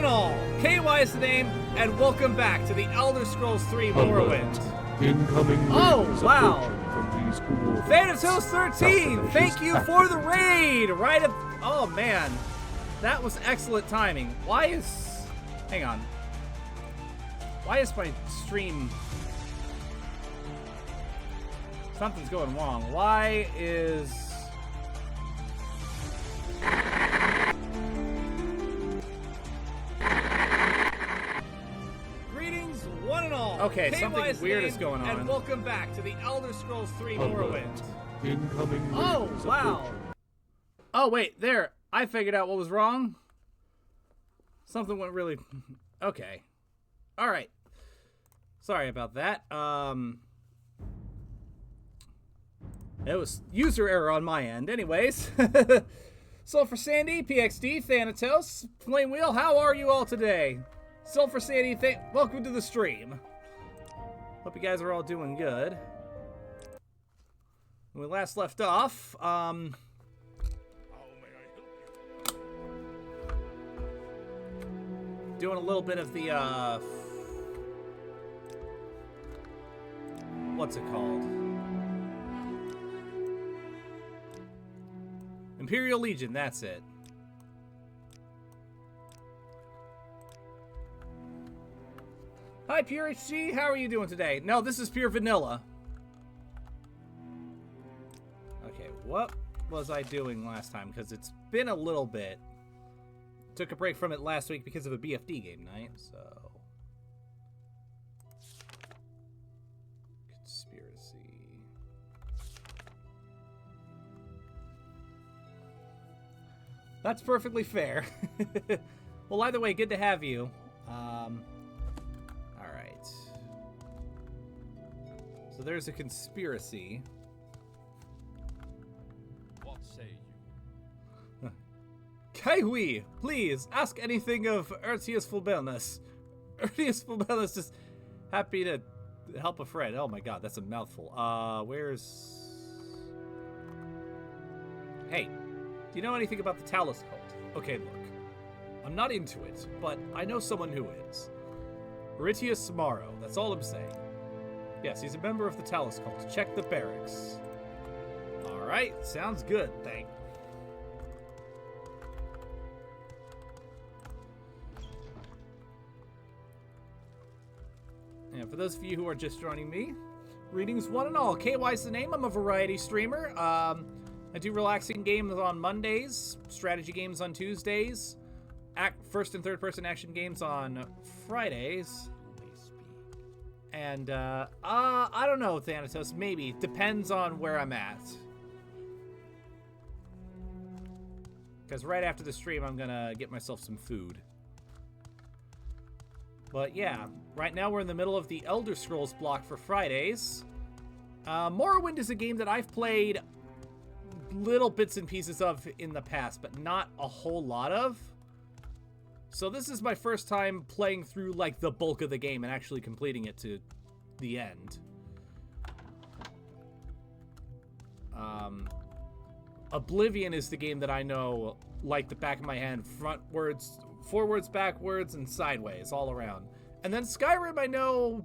all, KY is the name, and welcome back to the Elder Scrolls 3 Morrowind. Incoming Oh, wow. from these coordinates. Thanatos 13, thank you for the raid! Right up... Oh, man. That was excellent timing. Why is... Hang on. Why is my stream... Something's going wrong. Why is... Greetings, one and all. Okay, something weird is going on. And welcome back to the Elder Scrolls 3 Morrowind. Incoming Oh, wow. Oh, wait, there. I figured out what was wrong. Something went really... Okay. All right. Sorry about that. It was user error on my end. Anyways. Sulfur Sandy, PXD, Thanatos, Flame Wheel, how are you all today? Sulfur Sandy, welcome to the stream. Hope you guys are all doing good. When we last left off, doing a little bit of the, what's it called? Imperial Legion, that's it. Hi, Pure HG, how are you doing today? No, this is Pure Vanilla. Okay, what was I doing last time? Because it's been a little bit. Took a break from it last week because of a BFD game night, so... Conspiracy... That's perfectly fair. Well, either way, good to have you. All right. So there's a conspiracy. What say you? Kaihui, please ask anything of Ertius Fulbelnus. Ertius Fulbelnus is happy to help a friend. Oh my god, that's a mouthful. Where's... Hey. Do you know anything about the Talus cult? Okay, look. I'm not into it, but I know someone who is. Eritius Morrow, that's all I'm saying. Yes, he's a member of the Talus cult. Check the barracks. Alright, sounds good, thank you. And for those of you who are just joining me, greetings one and all. KY's the name, I'm a variety streamer. I do relaxing games on Mondays, strategy games on Tuesdays, first and third person action games on Fridays. And, I don't know, Thanatos, maybe. Depends on where I'm at. Because right after the stream, I'm gonna get myself some food. But yeah, right now we're in the middle of the Elder Scrolls block for Fridays. Morrowind is a game that I've played little bits and pieces of in the past, but not a whole lot of. So this is my first time playing through like the bulk of the game and actually completing it to the end. Oblivion is the game that I know like the back of my hand, frontwards, forwards, backwards, and sideways, all around. And then Skyrim I know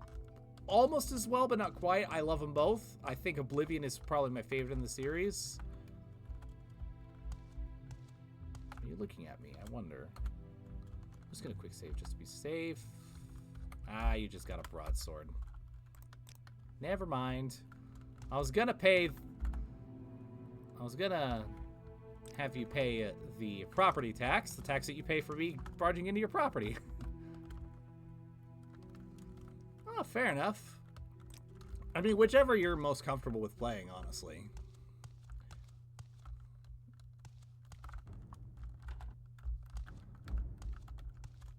almost as well, but not quite. I love them both. I think Oblivion is probably my favorite in the series. Are you looking at me? I wonder. I'm just gonna quick save just to be safe. Ah, you just got a broadsword. Never mind. I was gonna have you pay the property tax, the tax that you pay for me barging into your property. Oh, fair enough. I mean, whichever you're most comfortable with playing, honestly.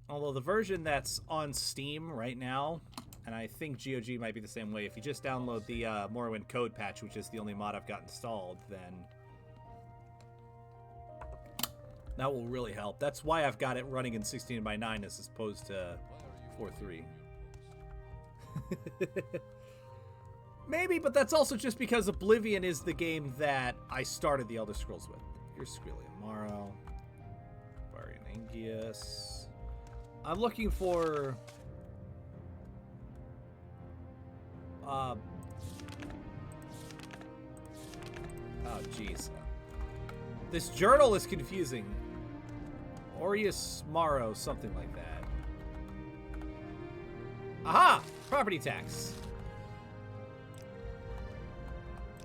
Although the version that's on Steam right now, and I think GOG might be the same way, if you just download the Morrowind code patch, which is the only mod I've got installed, then that will really help. That's why I've got it running in 16:9 as opposed to 4:3. Maybe, but that's also just because Oblivion is the game that I started the Elder Scrolls with. Here's Squillian Morrow, Barian Angius. I'm looking for... Oh, jeez. This journal is confusing. Aureus Morrow, something like that. Aha! Property tax.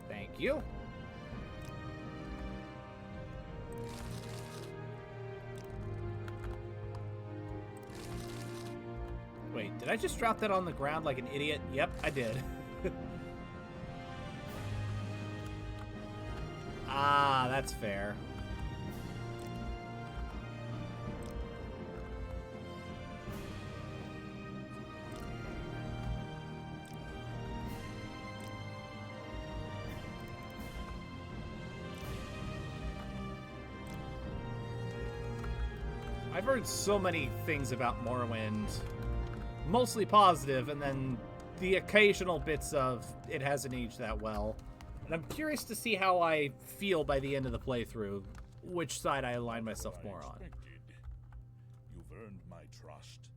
Thank you. Wait, did I just drop that on the ground like an idiot? Yep, I did. Ah, that's fair. I've heard so many things about Morrowind. Mostly positive, and then the occasional bits of it hasn't aged that well. And I'm curious to see how I feel by the end of the playthrough, which side I align myself more on. You've earned my trust.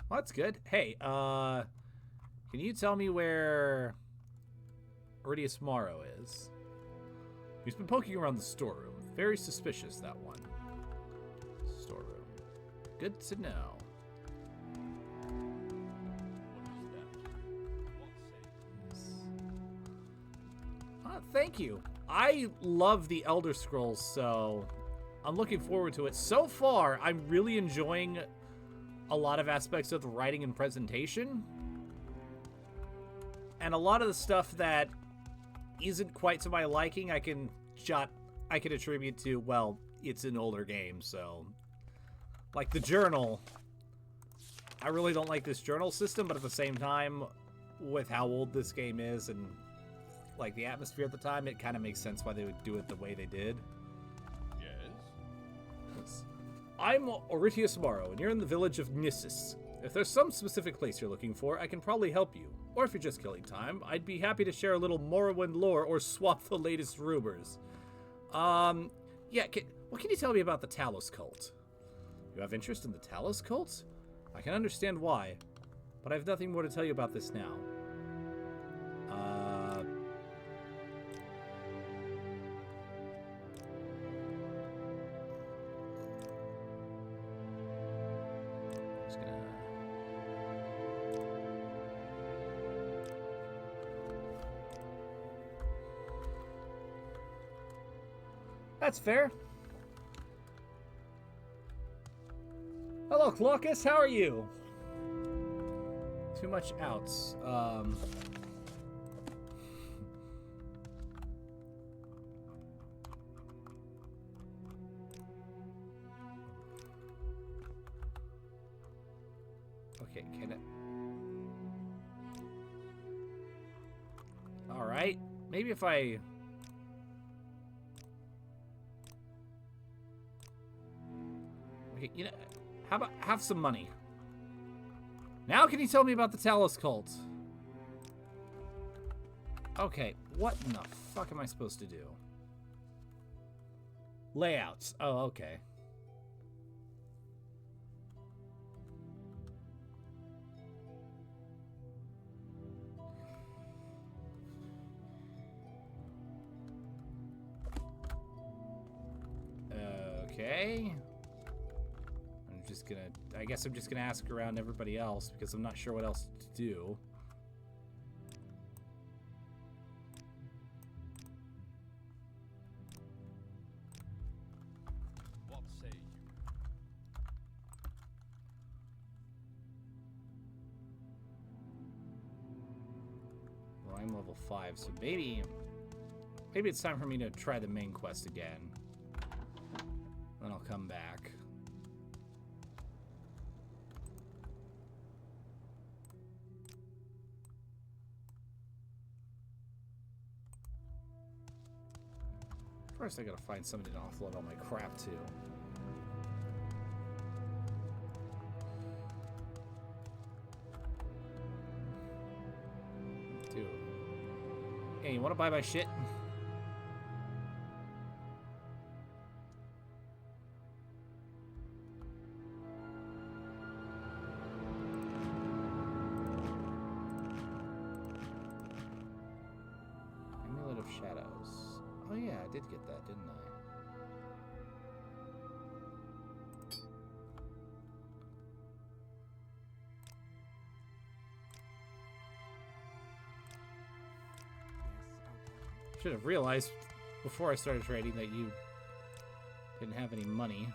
Well, that's good. Hey, can you tell me where Aureus Morrow is? He's been poking around the storeroom. Very suspicious, that one. Storeroom. Good to know. Thank you. I love the Elder Scrolls, so I'm looking forward to it. So far, I'm really enjoying a lot of aspects of the writing and presentation. And a lot of the stuff that isn't quite to my liking, I can attribute to, well, it's an older game, so... Like the journal. I really don't like this journal system, but at the same time, with how old this game is and like the atmosphere at the time, it kind of makes sense why they would do it the way they did. Yes? I'm Aureus Morrow, and you're in the village of Nissus. If there's some specific place you're looking for, I can probably help you. Or if you're just killing time, I'd be happy to share a little Morrowind lore or swap the latest rumors. Yeah, what can you tell me about the Talos cult? You have interest in the Talos cult? I can understand why, but I have nothing more to tell you about this now. That's fair. Hello, Glaucus. How are you? Too much outs. Okay, can it... All right. Maybe if I... Okay, you know... How about have some money? Now can you tell me about the Talos cult? Okay, what in the fuck am I supposed to do? Layouts. Oh, okay. Okay. I guess I'm just gonna ask around everybody else because I'm not sure what else to do. What say you? Well, I'm level 5, so maybe it's time for me to try the main quest again. Then I'll come back. First, I gotta find somebody to offload all my crap to. Dude. Hey, you wanna buy my shit? I did get that, didn't I? Should have realized before I started trading that you didn't have any money.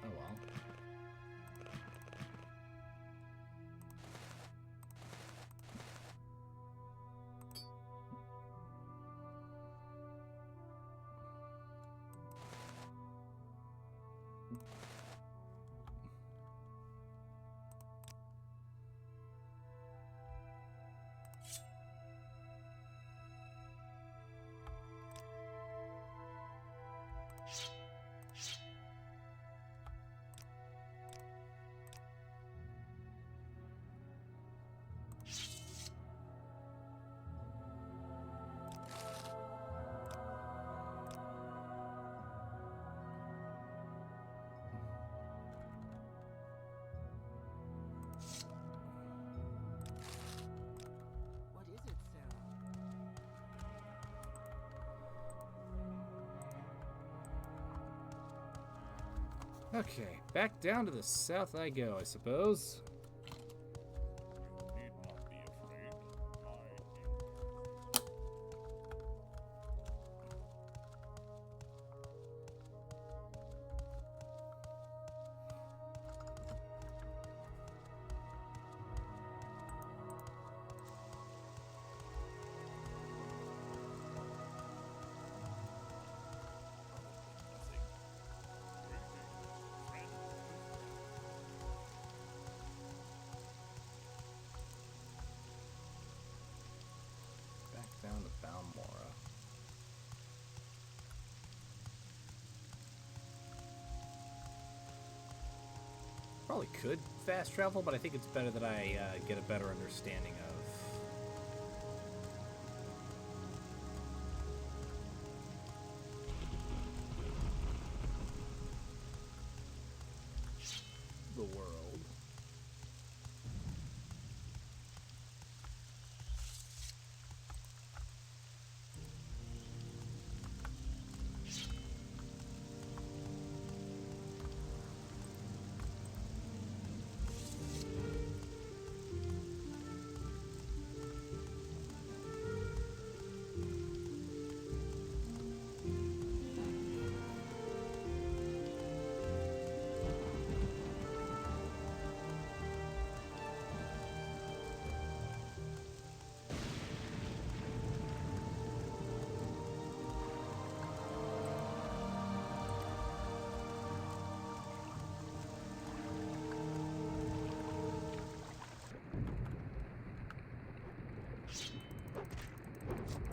Oh well. What is it, Sarah? Okay, back down to the south I go, I suppose. Need not be afraid. Back down to Balmora. Probably could fast travel, but I think it's better that I get a better understanding of the world.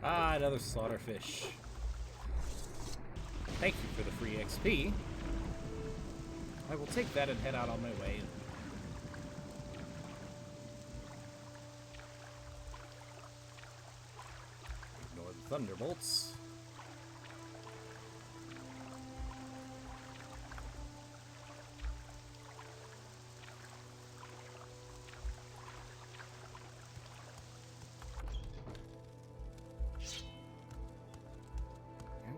Ah, another slaughterfish. Thank you for the free XP. I will take that and head out on my way. Ignore the thunderbolts.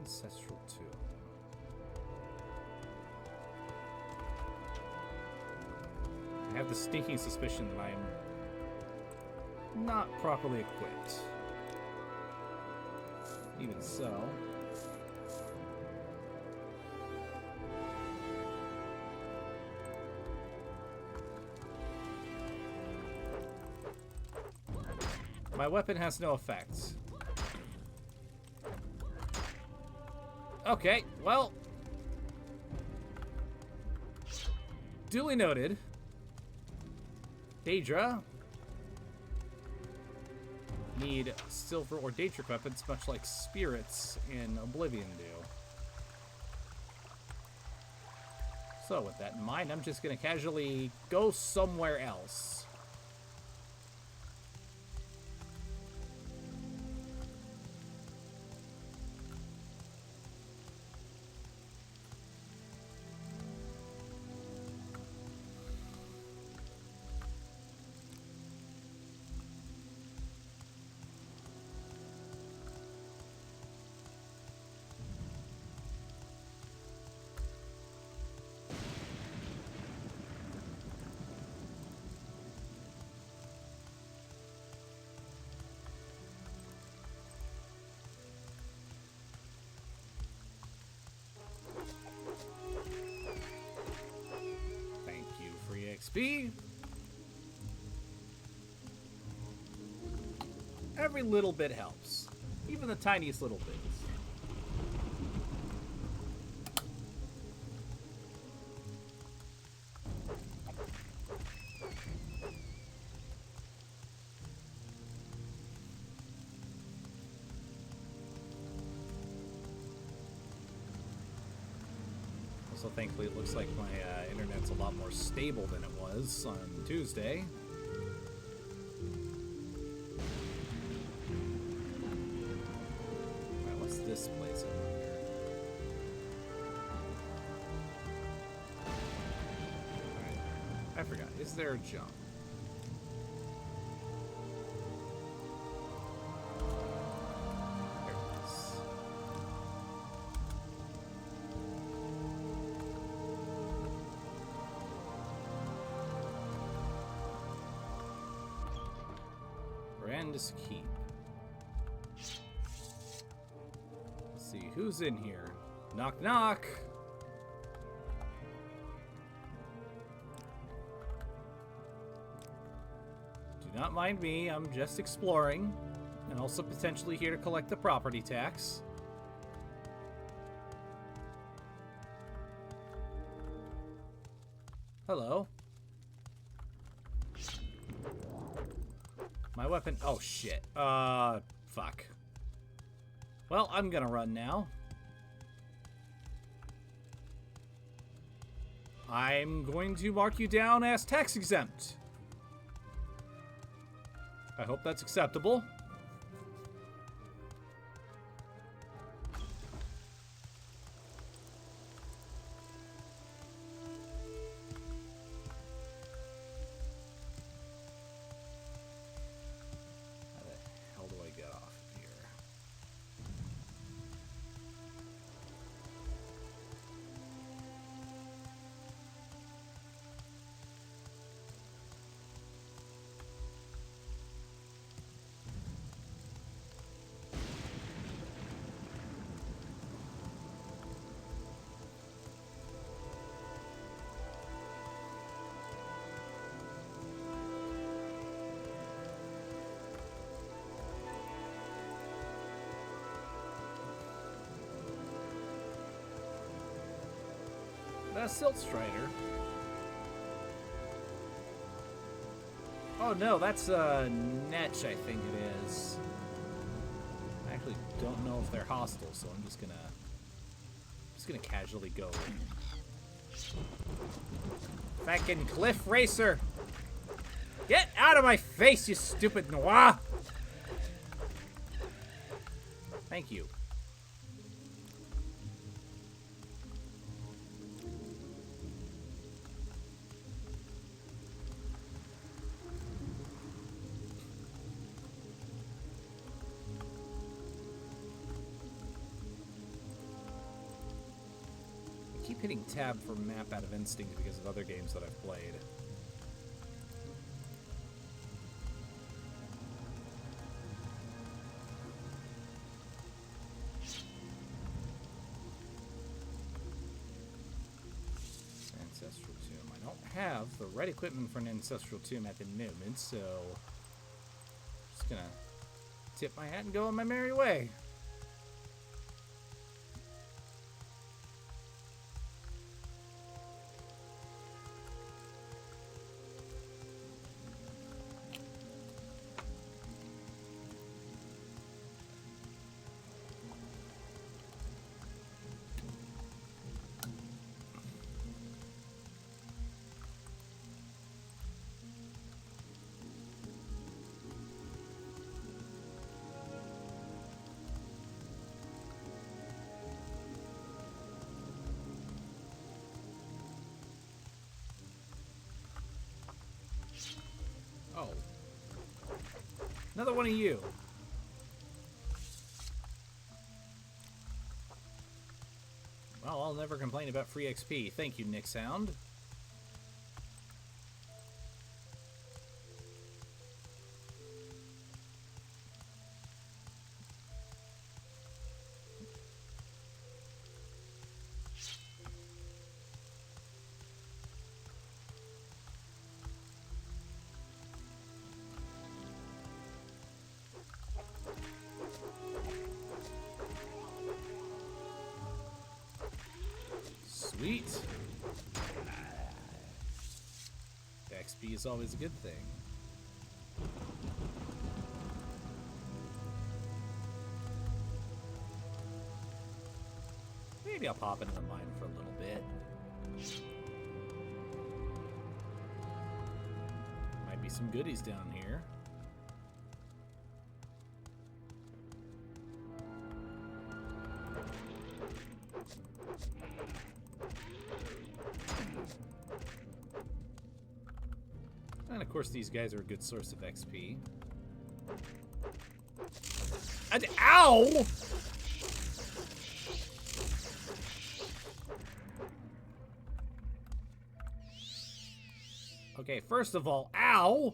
Ancestral tomb. I have the stinking suspicion that I am not properly equipped. Even so. My weapon has no effect. Okay, well. Duly noted. Daedra need silver or Daedric weapons, much like spirits in Oblivion do. So with that in mind, I'm just going to casually go somewhere else. XP. Every little bit helps. Even the tiniest little bits. Also, thankfully, it looks like my internet's a lot more stable than it was on Tuesday. Alright, what's this place I wonder? Alright, I forgot. Is there a jump? There it is. Brandis Keep. Let's see, who's in here? Knock, knock. Do not mind me, I'm just exploring. And also potentially here to collect the property tax. Hello. My weapon. Oh, shit. Fuck. Well, I'm gonna run now. I'm going to mark you down as tax exempt. I hope that's acceptable. Silt Strider. Oh no, that's Netch, I think it is. I actually don't know if they're hostile, so I'm just gonna casually go. Fucking Cliff Racer! Get out of my face, you stupid Noir! Thank you. I keep hitting tab for map out of instinct because of other games that I've played. Ancestral Tomb. I don't have the right equipment for an Ancestral Tomb at the moment, so I'm just gonna tip my hat and go on my merry way. Oh. Another one of you. Well, I'll never complain about free XP. Thank you, Nick Sound. Sweet. XP is always a good thing. Maybe I'll pop into the mine for a little bit. Might be some goodies down here. And of course these guys are a good source of XP. And ow! Okay, first of all, ow!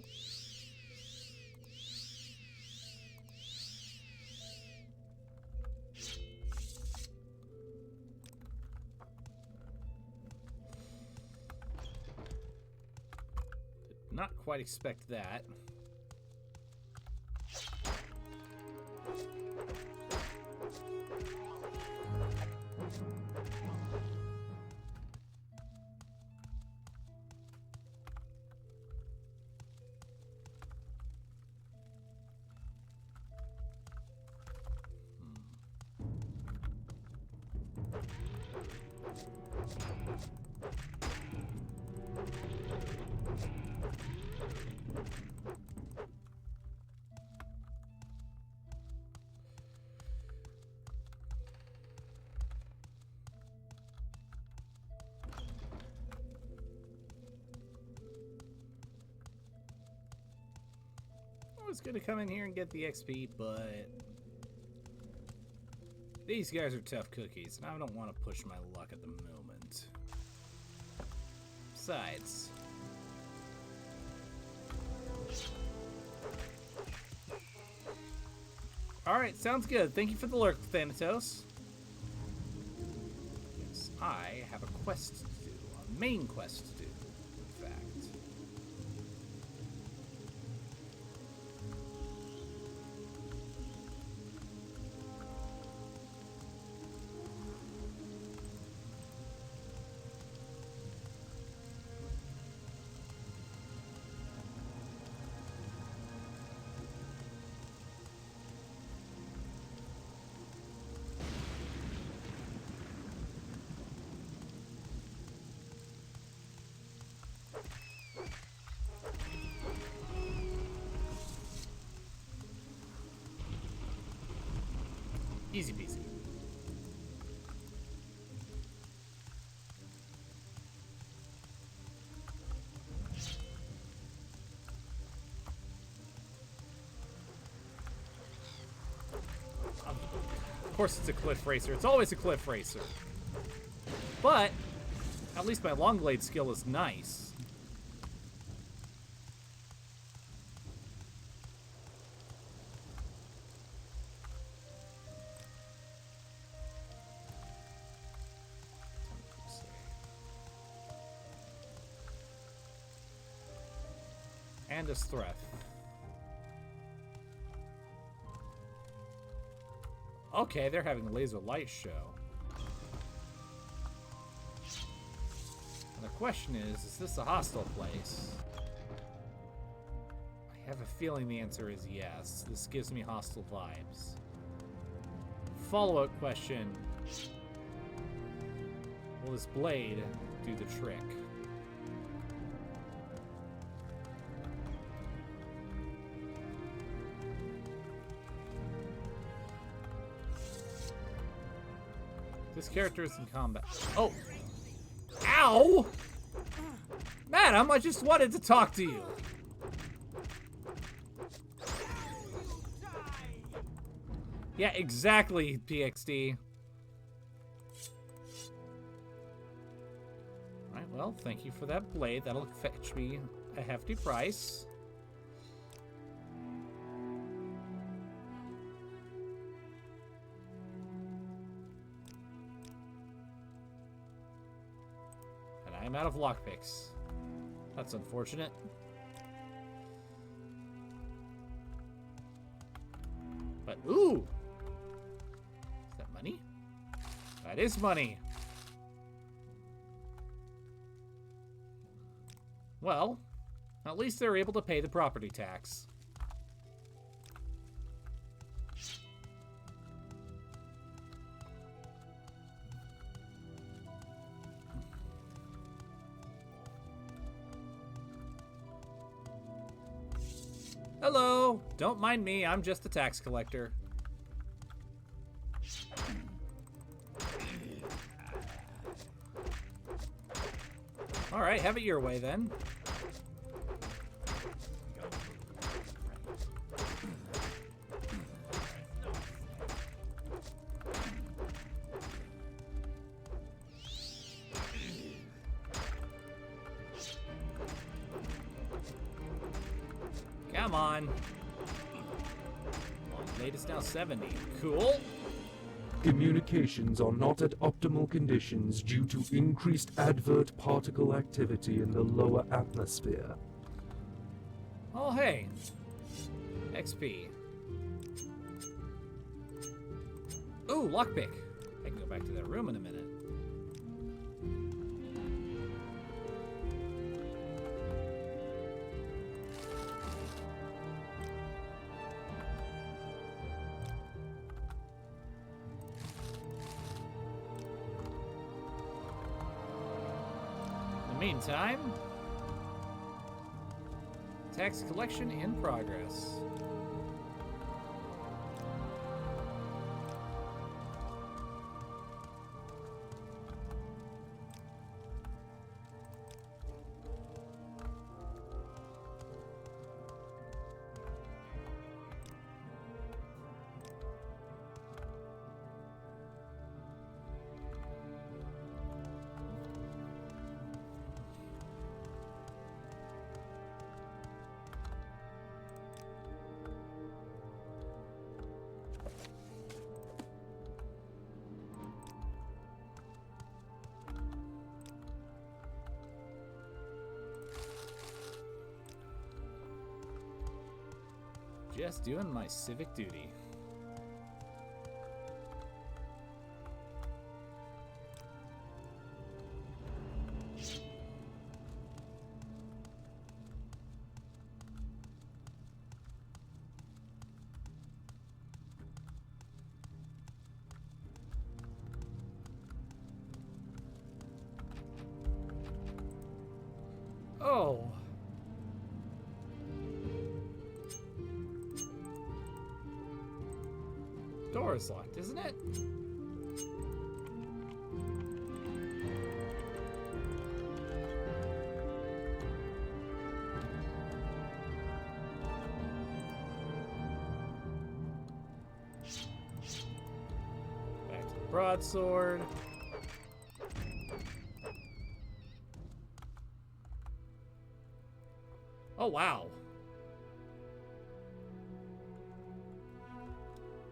Did not quite expect that. I was gonna come in here and get the XP, but these guys are tough cookies, and I don't want to push my luck at the moment. Besides, alright, sounds good. Thank you for the lurk, Thanatos. Yes, I have a quest to do, a main quest to do, in fact. Easy peasy. Of course it's a cliff racer. It's always a cliff racer. But at least my long blade skill is nice. And a Streth. Okay, they're having a laser light show. And the question is this a hostile place? I have a feeling the answer is yes. This gives me hostile vibes. Follow-up question. Will this blade do the trick? This character is in combat. Oh! Ow! Madam, I just wanted to talk to you. Yeah, exactly, PXD. Alright, well, thank you for that blade. That'll fetch me a hefty price. I'm out of lockpicks. That's unfortunate. But, ooh! Is that money? That is money! Well, at least they're able to pay the property tax. Hello! Don't mind me, I'm just a tax collector. Alright, have it your way then. Come on. Latest now 70. Cool. Communications are not at optimal conditions due to increased advert particle activity in the lower atmosphere. Oh, hey. XP. Ooh, lockpick. I can go back to that room in a minute. In the meantime, tax collection in progress. Just doing my civic duty. Oh. Door is locked, isn't it? Back to the broadsword. Oh, wow.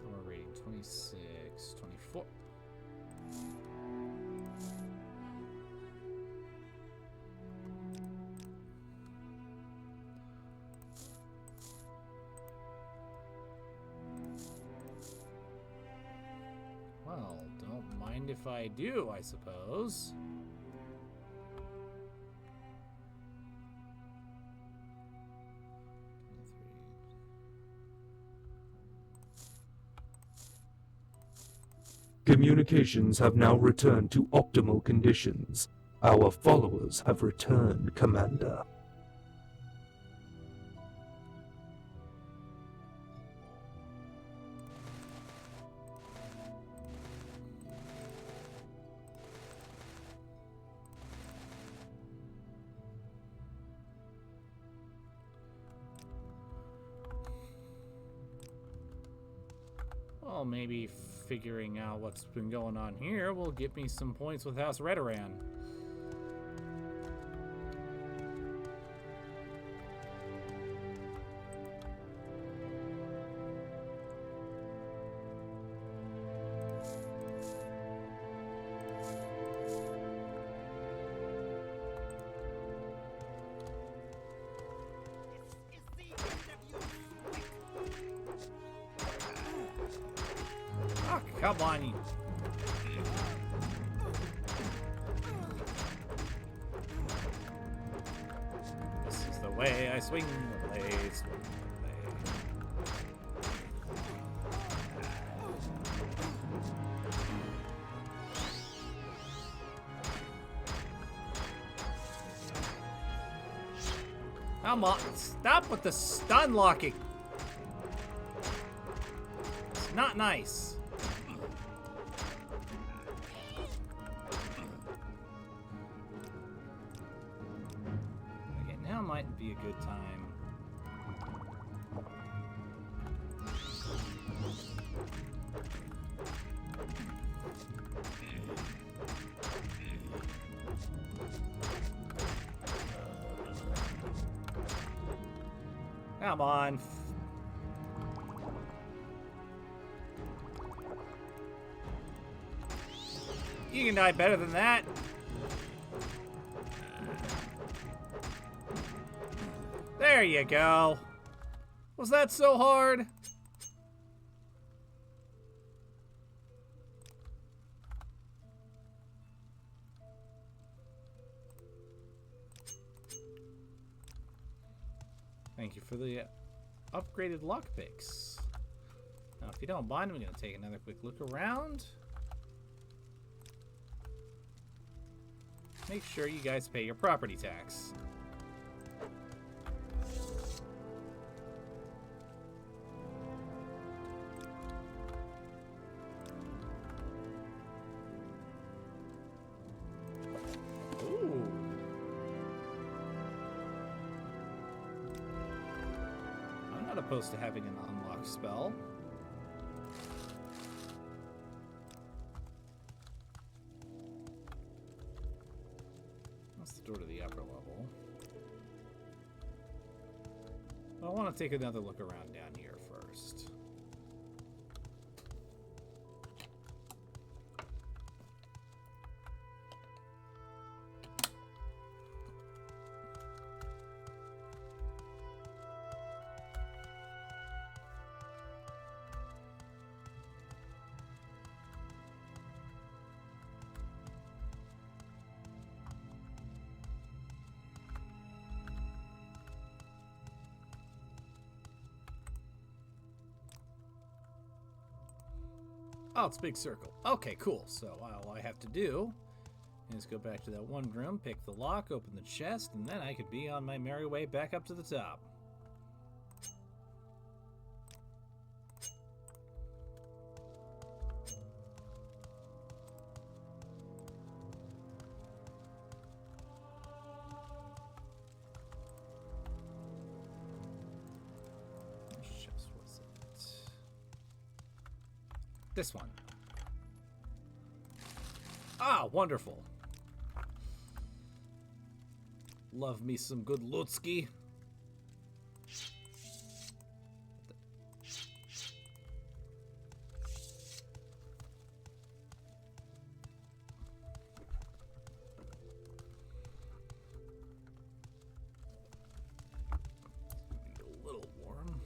We're reading 26, 24. Well, don't mind if I do, I suppose. Communications have now returned to optimal conditions. Our followers have returned, Commander. Well, maybe figuring out what's been going on here will get me some points with House Redoran. Oh, come on, you. way, I swing the blade, swing the blade. Come on, stop with the stun locking. It's not nice. Okay, now might be a good time. Come on. You can die better than that. There you go. Was that so hard? Thank you for the upgraded lockpicks. Now, if you don't mind, I'm going to take another quick look around. Make sure you guys pay your property tax. Ooh. I'm not opposed to having an unlock spell. That's the door to the upper level. I want to take another look around down here first. Oh, it's a big circle. Okay, cool. So all I have to do is go back to that one room, pick the lock, open the chest, and then I could be on my merry way back up to the top. Which chest was it? This one. Ah, wonderful. Love me some good Lutski. A little warm.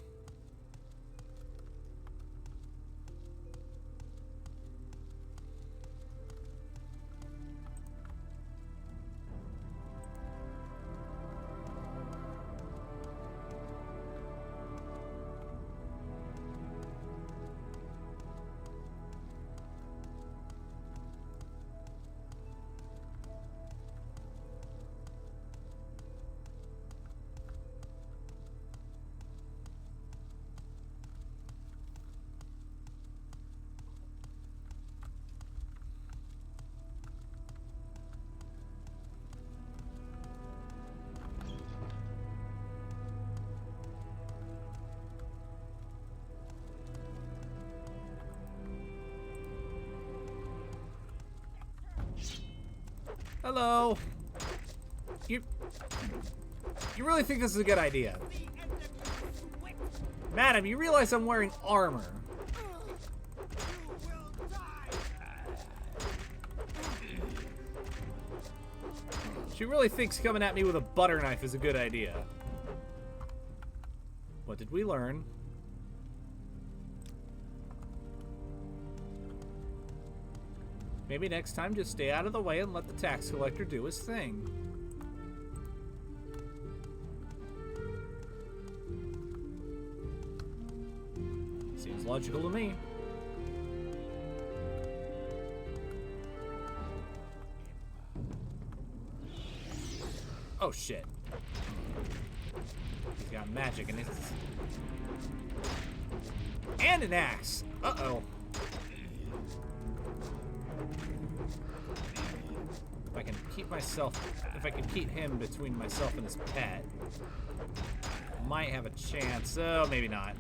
Hello. You really think this is a good idea? Madam, you realize I'm wearing armor. She really thinks coming at me with a butter knife is a good idea. What did we learn? Maybe next time just stay out of the way and let the tax collector do his thing. logical to me. Oh shit. He's got magic in his... And an axe! Uh-oh. If I can keep him between myself and his pet, might have a chance. Oh, maybe not.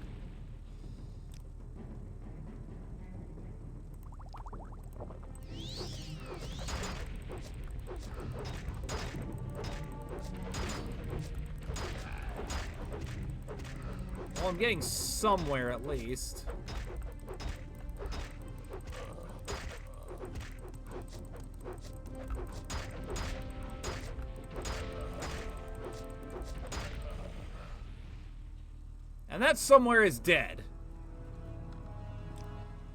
Well, I'm getting somewhere at least. And that somewhere is dead.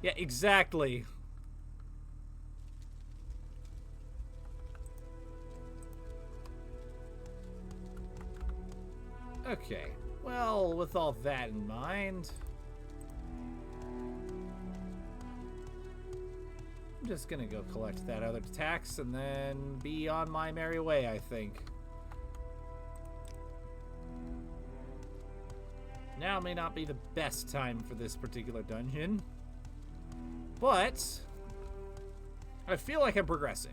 Yeah, exactly. Okay. Well, with all that in mind, I'm just gonna go collect that other tax and then be on my merry way, I think. Now may not be the best time for this particular dungeon, but I feel like I'm progressing.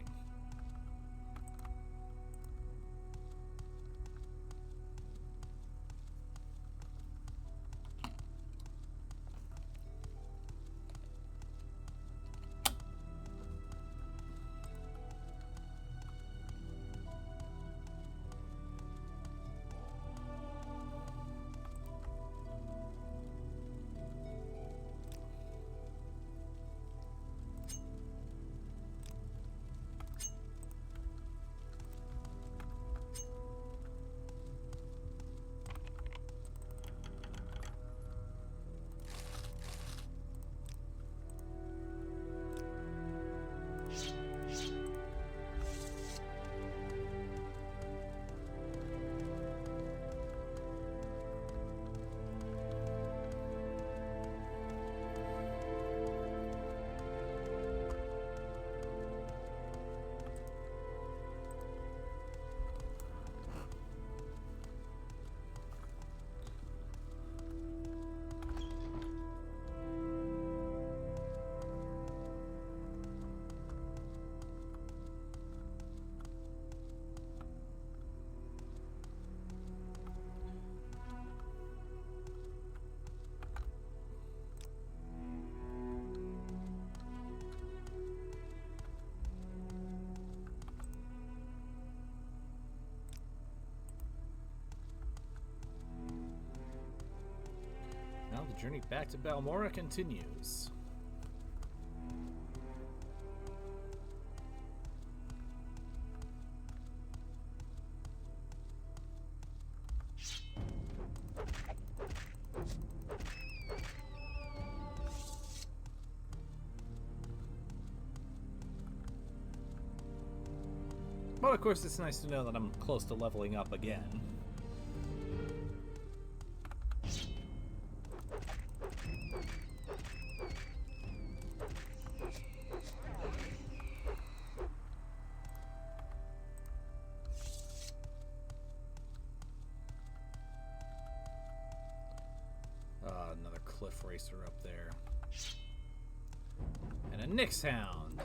Now the journey back to Balmora continues. But of course, it's nice to know that I'm close to leveling up again. Another cliff racer up there. And a Nyx hound.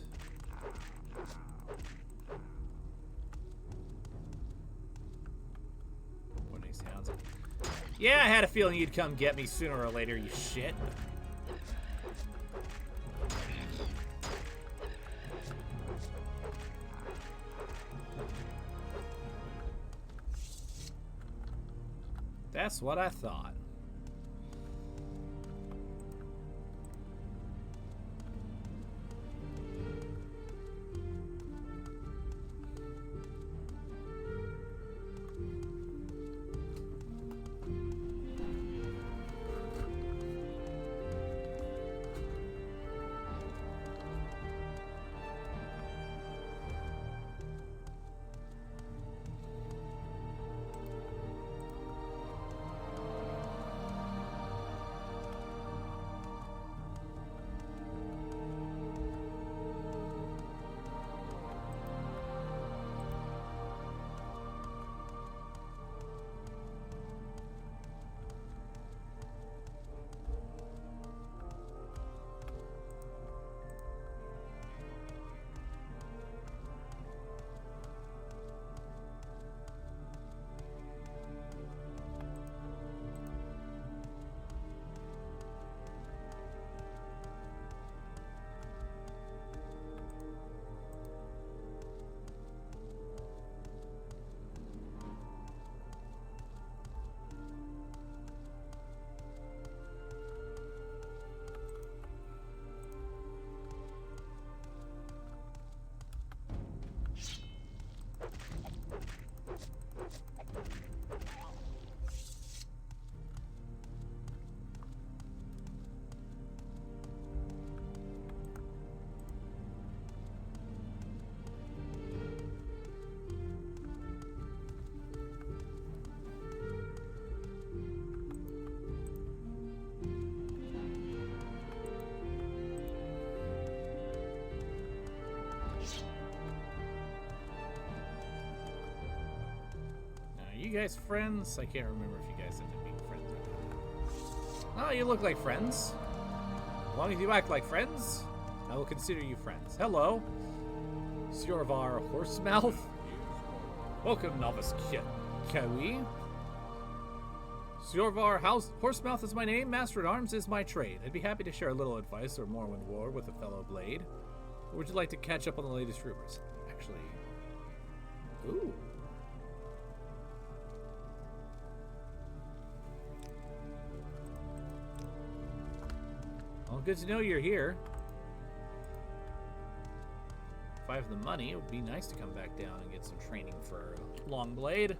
What are these hounds? Yeah, I had a feeling you'd come get me sooner or later, you shit. That's what I thought. you guys friends? I can't remember if you guys ended up being friends or not. Oh, you look like friends. As long as you act like friends, I will consider you friends. Hello. Syorvar Horsemouth. Welcome, novice Kawi. Syorvar Horsemouth is my name. Master at Arms is my trade. I'd be happy to share a little advice or Morrowind War with a fellow blade. Or would you like to catch up on the latest rumors? Actually, ooh. Well, good to know you're here. If I have the money, it would be nice to come back down and get some training for a long blade.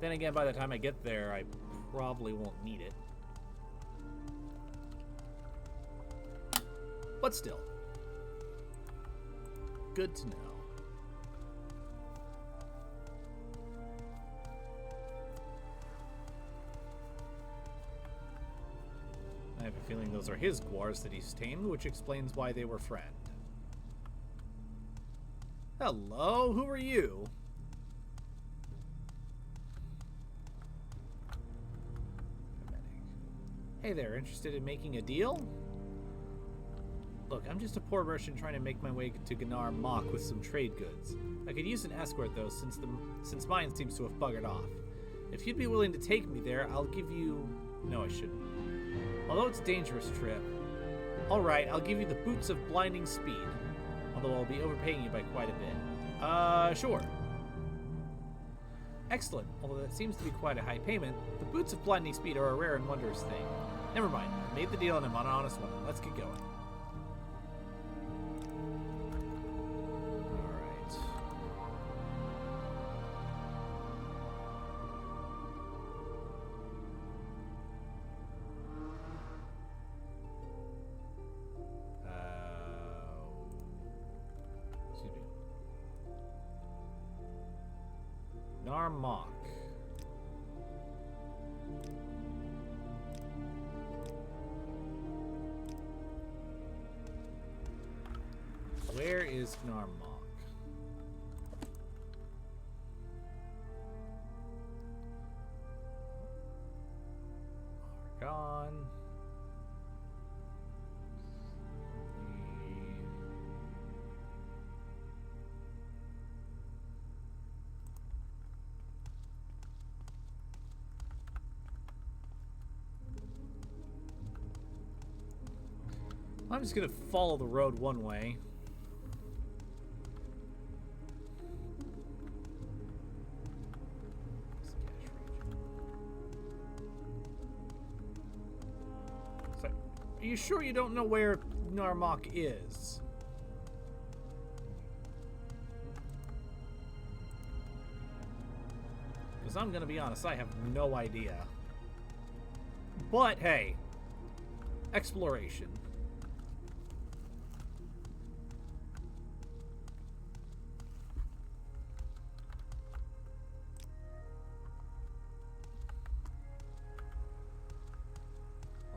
Then again, by the time I get there, I probably won't need it. But still. Good to know. I have a feeling those are his guars that he's tamed, which explains why they were friend. Hello, who are you? Hey there, interested in making a deal? Look, I'm just a poor merchant trying to make my way to Gnar Mok with some trade goods. I could use an escort though, since mine seems to have buggered off. If you'd be willing to take me there, I'll give you... No, I shouldn't. Although it's a dangerous trip. Alright, I'll give you the boots of blinding speed. Although I'll be overpaying you by quite a bit. Sure. Excellent. Although that seems to be quite a high payment, the boots of blinding speed are a rare and wondrous thing. Never mind. I made the deal and I'm an honest one. Let's get going. Alright. Excuse me. Gnar Mok. Where is Gnar Mok? Gone. I'm just gonna follow the road one way. So, are you sure you don't know where Gnar Mok is? Because I'm gonna be honest, I have no idea. But hey, exploration.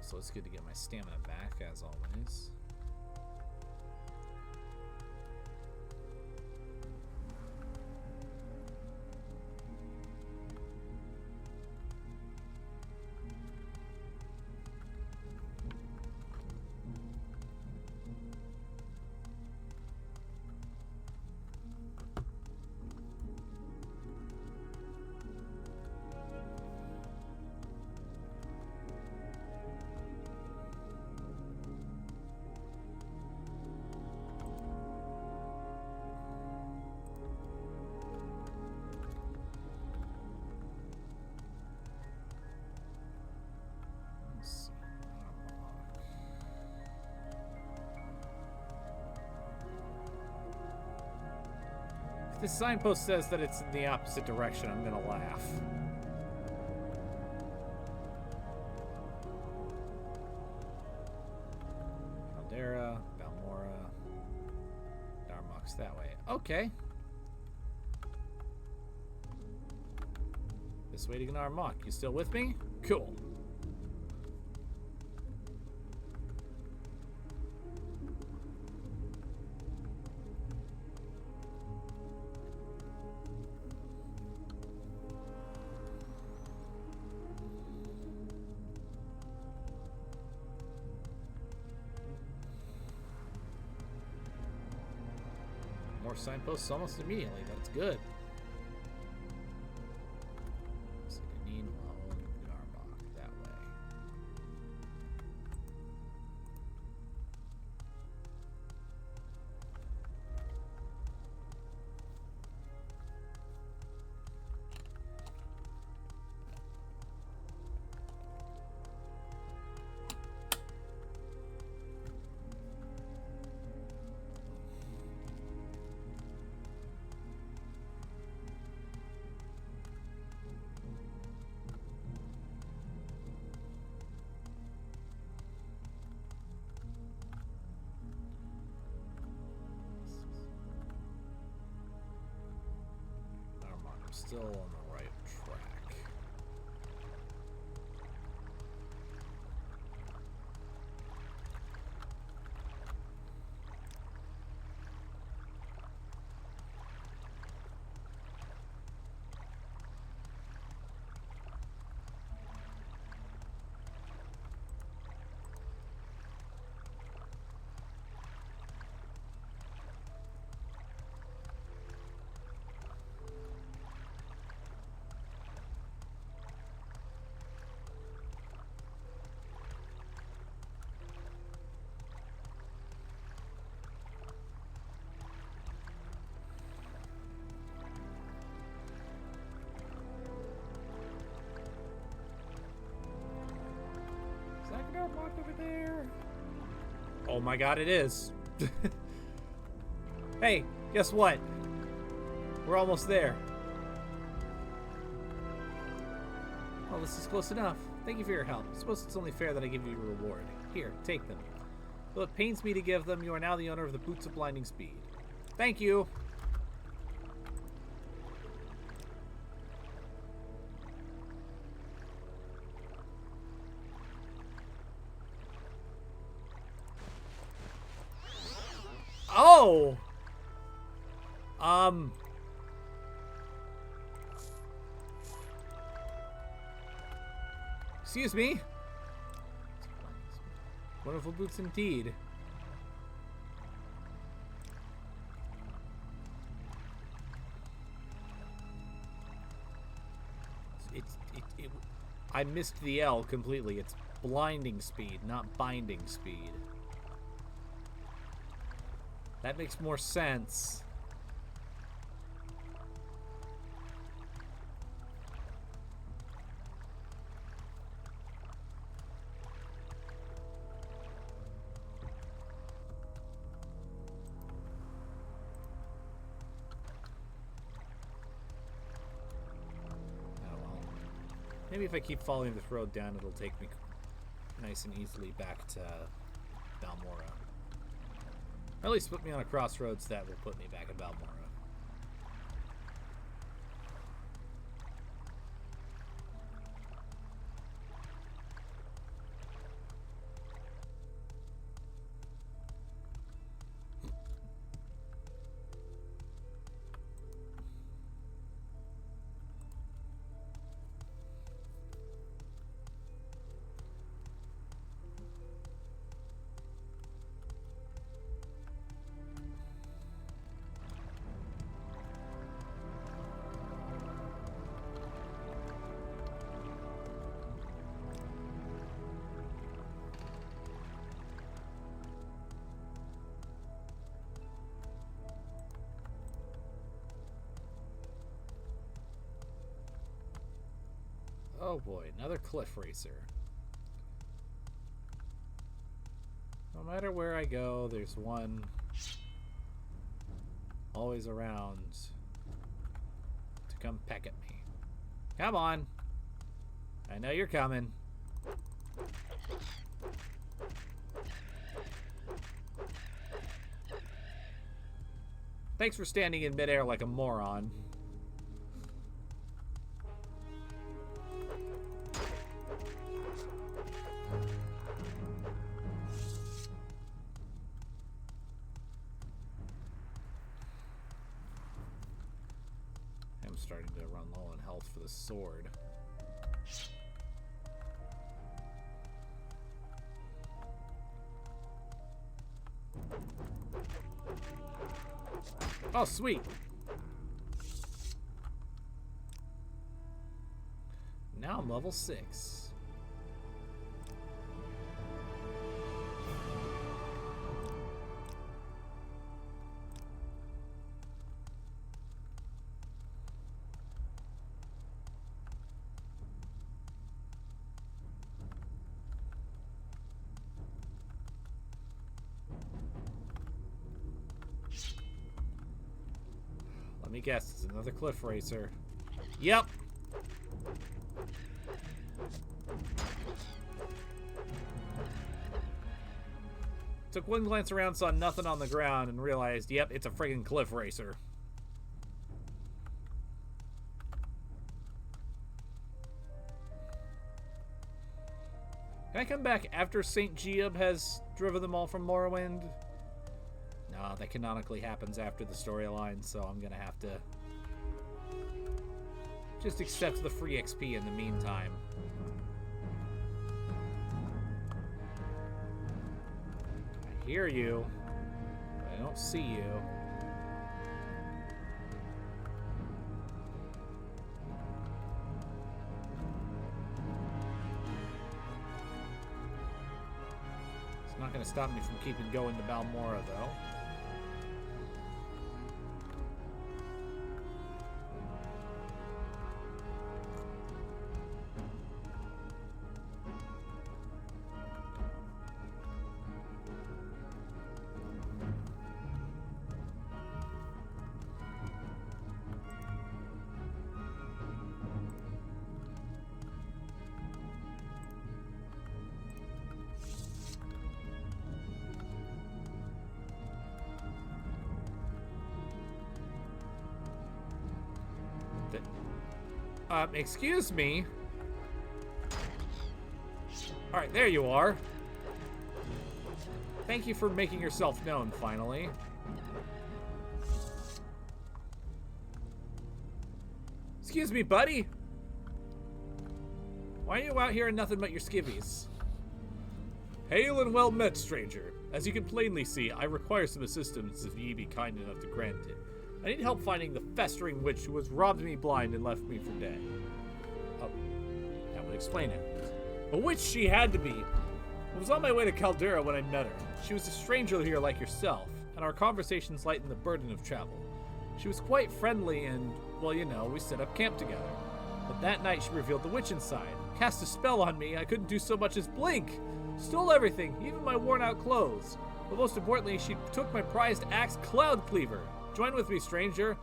So it's good to get my stamina back, as always. If this signpost says that it's in the opposite direction, I'm gonna laugh. Caldera, Balmora, Gnar Mok's that way. Okay. This way to Gnar Mok. You still with me? Cool. More signposts almost immediately. That's good. So you need Garbok that way. I'm still on the right track. Is that gonna walk over there? Oh my god, it is. Hey, guess what? We're almost there. Oh, this is close enough. Thank you for your help. I suppose it's only fair that I give you a reward. Here, take them. Though it pains me to give them, you are now the owner of the Boots of Blinding Speed. Thank you. Oh! Excuse me? Wonderful boots indeed. I missed the L completely. It's blinding speed, not binding speed. That makes more sense. Maybe if I keep following this road down, it'll take me nice and easily back to Balmora. Or at least put me on a crossroads that will put me back at Balmora. Oh boy, another cliff racer. No matter where I go, there's one always around to come peck at me. Come on. I know you're coming. Thanks for standing in midair like a moron. I'm starting to run low on health for the sword. Oh, sweet. Now I'm level 6. Let me guess, it's another cliff racer. Yep. Took one glance around, saw nothing on the ground, and realized, yep, it's a friggin' cliff racer. Can I come back after St. Geob has driven them all from Morrowind? No, that canonically happens after the storyline, so I'm gonna have to just accept the free XP in the meantime. I hear you, but I don't see you. It's not gonna stop me from keeping going to Balmora, though. Excuse me? Alright, there you are. Thank you for making yourself known, finally. Excuse me, buddy? Why are you out here and nothing but your skivvies? Hail and well met, stranger. As you can plainly see, I require some assistance if ye be kind enough to grant it. I need help finding the festering witch who has robbed me blind and left me for dead. Oh, that would explain it. A witch she had to be. I was on my way to Caldera when I met her. She was a stranger here like yourself, and our conversations lightened the burden of travel. She was quite friendly and, well, you know, we set up camp together. But that night she revealed the witch inside. Cast a spell on me, I couldn't do so much as blink. Stole everything, even my worn out clothes. But most importantly, she took my prized axe Cloud Cleaver. Join with me, stranger,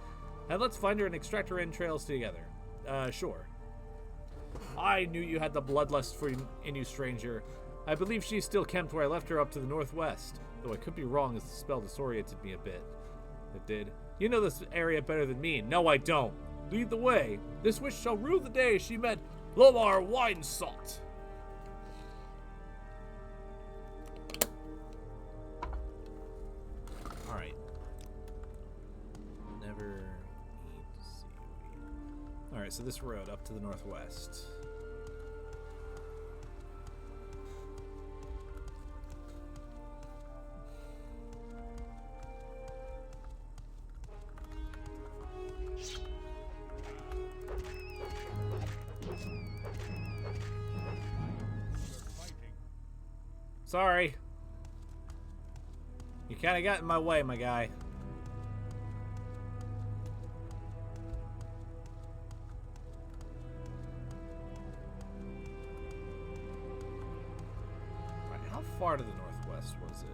and let's find her and extract her entrails together. Sure. I knew you had the bloodlust in you, stranger. I believe she's still camped where I left her up to the northwest, though I could be wrong as the spell disoriented me a bit. It did. You know this area better than me. No, I don't. Lead the way. This witch shall rue the day she met Lomar Winesalt. Alright. Never eat seaweed. Alright, so this road up to the northwest. Sorry. You kind of got in my way, my guy. Right, how far to the northwest was it?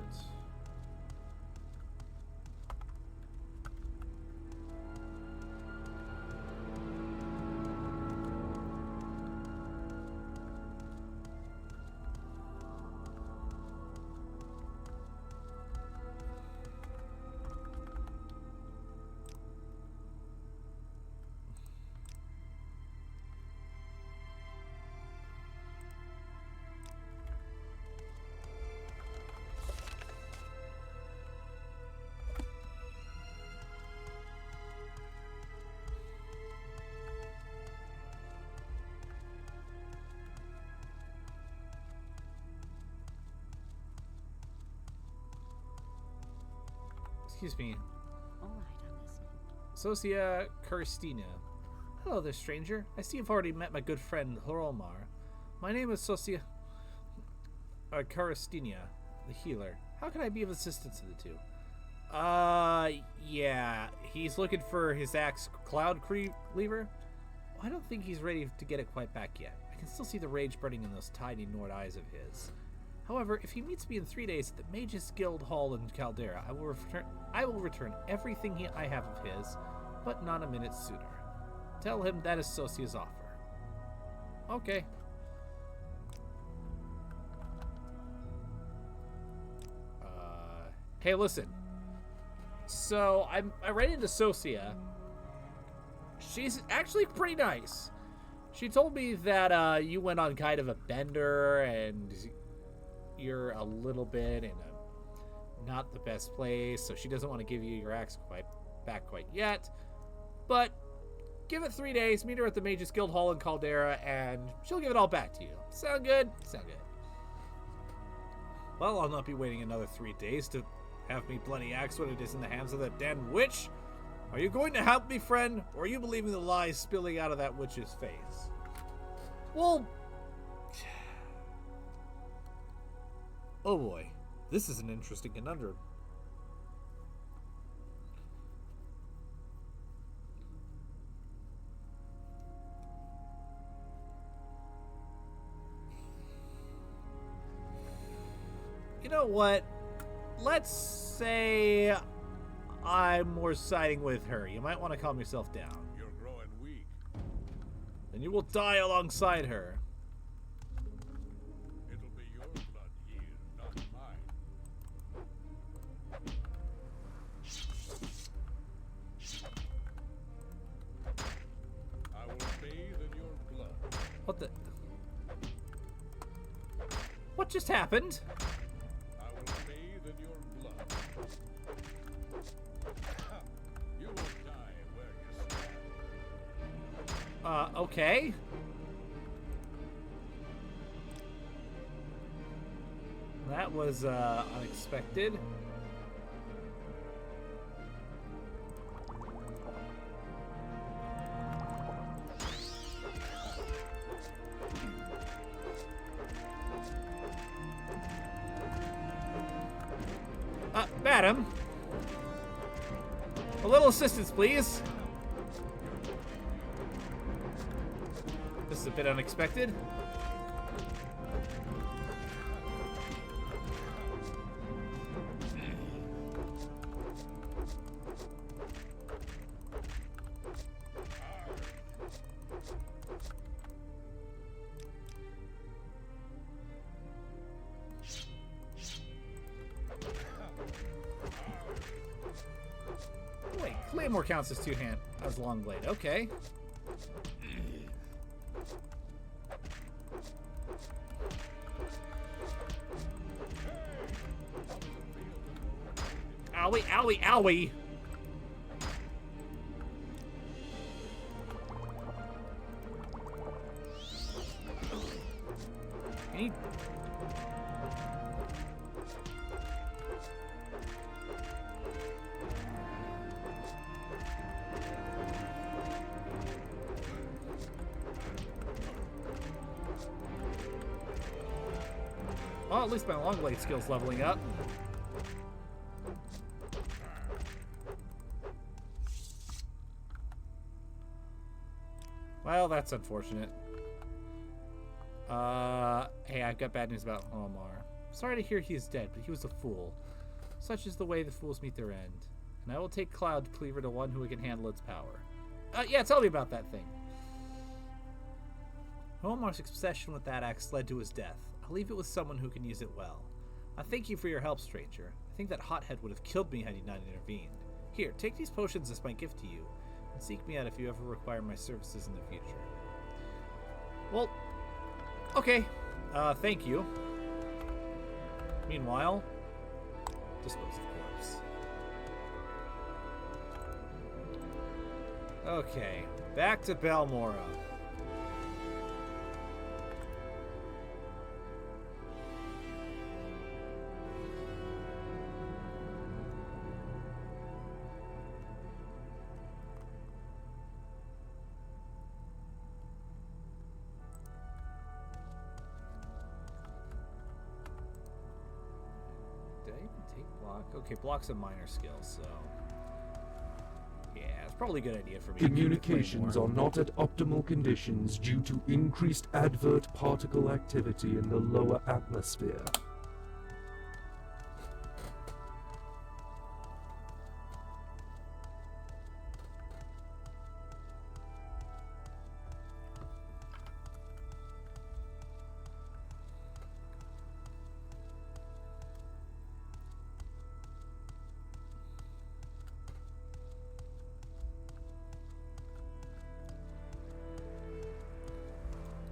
Excuse me. All right, Socia Kirstina. Hello there, stranger. I see you've already met my good friend Hrolmar. My name is Socia Kirstina, the healer. How can I be of assistance to the two? Yeah. He's looking for his axe Cloud Cleaver. I don't think he's ready to get it quite back yet. I can still see the rage burning in those tiny Nord eyes of his. However, if he meets me in 3 days at the Mages Guild Hall in Caldera, I will return everything I have of his, but not a minute sooner. Tell him that is Socia's offer. Okay. Hey, listen. So I ran into Socia. She's actually pretty nice. She told me that you went on kind of a bender and you're a little bit in a not the best place, so she doesn't want to give you your axe back quite yet. But give it 3 days, meet her at the Mages Guild Hall in Caldera, and she'll give it all back to you. Sound good? Sound good. Well, I'll not be waiting another 3 days to have me bloody axe when it is in the hands of that damned witch. Are you going to help me, friend, or are you believing the lies spilling out of that witch's face? Well... Oh boy, this is an interesting conundrum. You know what? Let's say I'm more siding with her. You might want to calm yourself down. You're growing weak. Then you will die alongside her. It'll be your blood here, not mine. I will bathe in your blood. What the... What just happened? I will bathe in your blood. You will die where you stand. Okay. That was, unexpected. Madam. A little assistance, please. This is a bit unexpected. Wait, Claymore counts as two-hand, as long blade. Okay. Owie, owie, owie! Can you... Well, at least my long blade skill's leveling up. Well, that's unfortunate. Hey, I've got bad news about Omar. Sorry to hear he is dead, but he was a fool. Such is the way the fools meet their end. And I will take Cloud Cleaver to one who can handle its power. Yeah, tell me about that thing. Omar's obsession with that axe led to his death. I'll leave it with someone who can use it well. I thank you for your help, stranger. I think that hothead would have killed me had he not intervened. Here, take these potions as my gift to you, and seek me out if you ever require my services in the future. Well, okay. Thank you. Meanwhile, dispose of corpse. Okay, back to Balmora. block? Okay, block's a minor skill, so... Yeah, it's probably a good idea for me Communications to are not at optimal conditions due to increased advert particle activity in the lower atmosphere.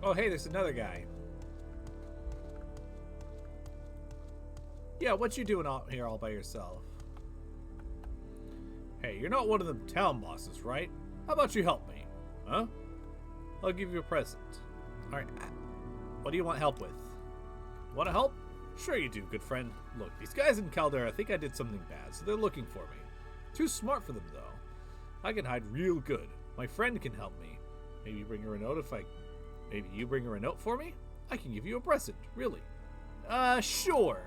Oh, hey, there's another guy. Yeah, what you doing out here all by yourself? Hey, you're not one of them town bosses, right? How about you help me? Huh? I'll give you a present. Alright, what do you want help with? Want to help? Sure you do, good friend. Look, these guys in Caldera think I did something bad, so they're looking for me. Too smart for them, though. I can hide real good. My friend can help me. Maybe bring her a note if I... Maybe you bring her a note for me? I can give you a present, really. Sure.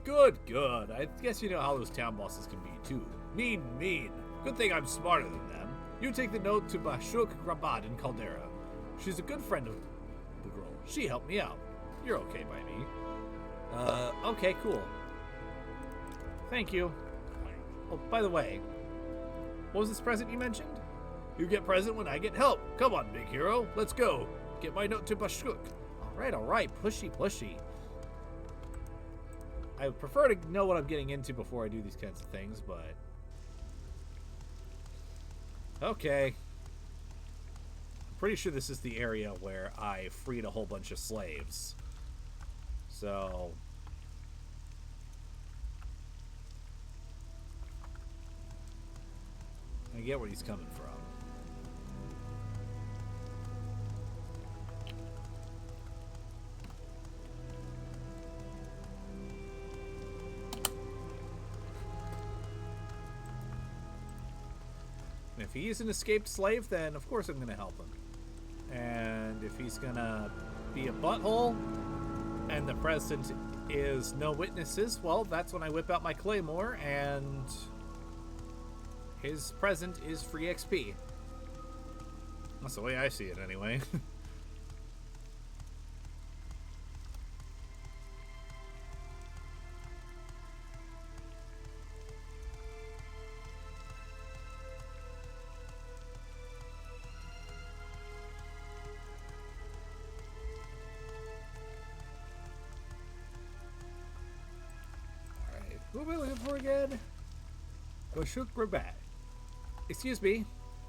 Good, good. I guess you know how those town bosses can be, too. Mean, mean. Good thing I'm smarter than them. You take the note to Bashuk Rabad in Caldera. She's a good friend of the girl. She helped me out. You're okay by me. Okay, cool. Thank you. Oh, by the way, what was this present you mentioned? You get present when I get help. Come on, big hero. Let's go. Get my note to Bashuk. All right. Pushy, pushy. I would prefer to know what I'm getting into before I do these kinds of things, but... Okay. I'm pretty sure this is the area where I freed a whole bunch of slaves. So... I get where he's coming from. If he's an escaped slave, then of course I'm going to help him. And if he's going to be a butthole, and the president is no witnesses, well, that's when I whip out my claymore, and his present is free XP. That's the way I see it, anyway. Who am I looking for again? Bashuk Rabat. Excuse me.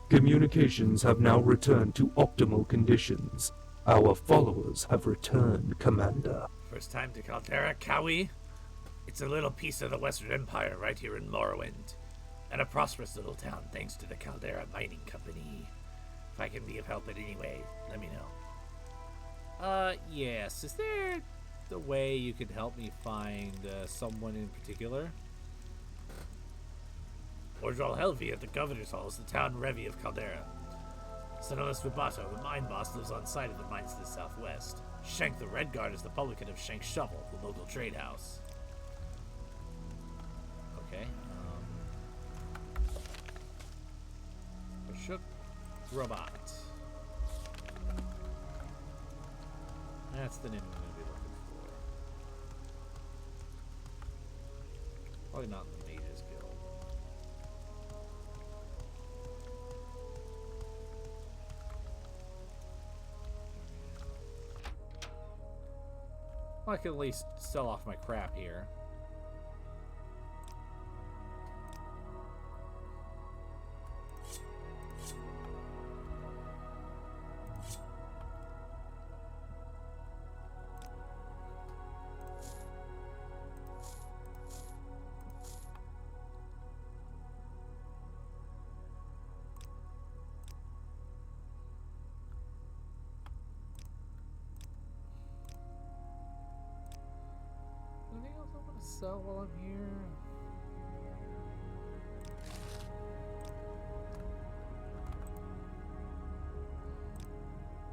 Communications have now returned to optimal conditions. Our followers have returned, Commander. First time to Caldera, Cowie? It's a little piece of the Western Empire right here in Morrowind. And a prosperous little town thanks to the Caldera Mining Company. If I can be of help in any way, let me know. Yes. Is there the way you could help me find someone in particular? Ordral Helvi at the Governor's Hall is the town Revi of Caldera. Sonolis Vibato, the mine boss, lives on site of the mines to the southwest. Shank the Red Guard is the publican of Shank Shovel, the local trade house. Okay. Bashuk Robot. That's the name I'm going to be looking for. Probably not in the Mages Guild. Well, I can at least sell off my crap here. Anything else I want to sell while I'm here?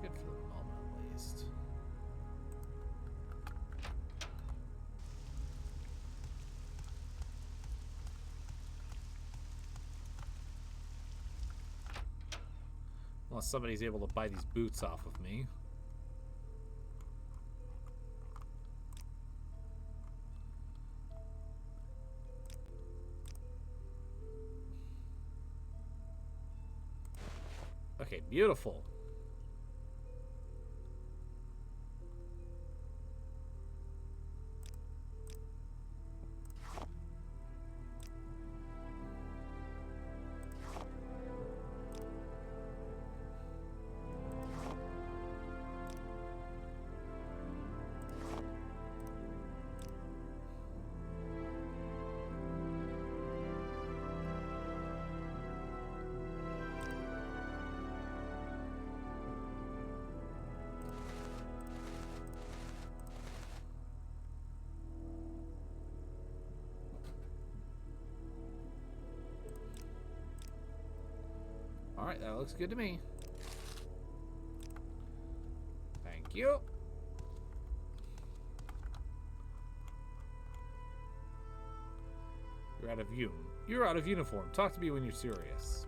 Good for the moment, at least. Unless somebody's able to buy these boots off of me. Okay, beautiful. Alright, that looks good to me. Thank you. You're out of uniform. Talk to me when you're serious.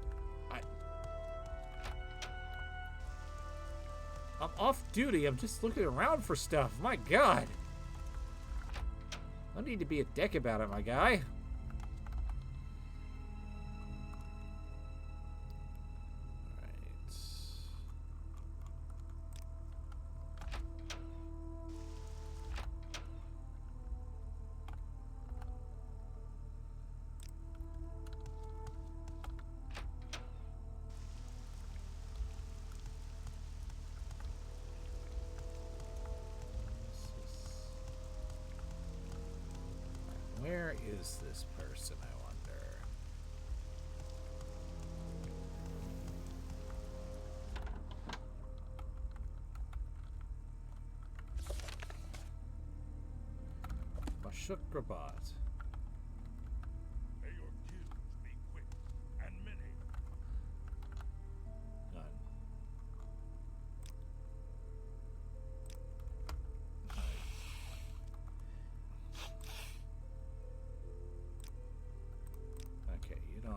I'm off duty. I'm just looking around for stuff. My God. No need to be a dick about it, my guy. Where is this person, I wonder? Mashukrabat. May your kills be quick and many. None. Okay, you don't know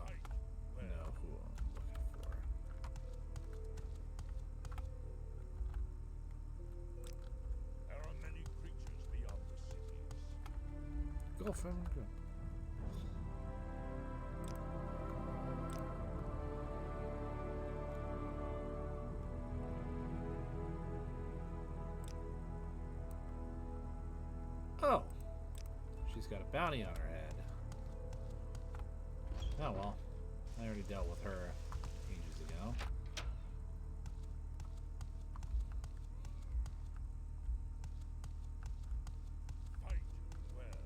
who I'm looking for. There are many creatures beyond the cities. Go for him. Go. Oh, she's got a bounty on her head. Oh well, I already dealt with her ages ago. Fight well.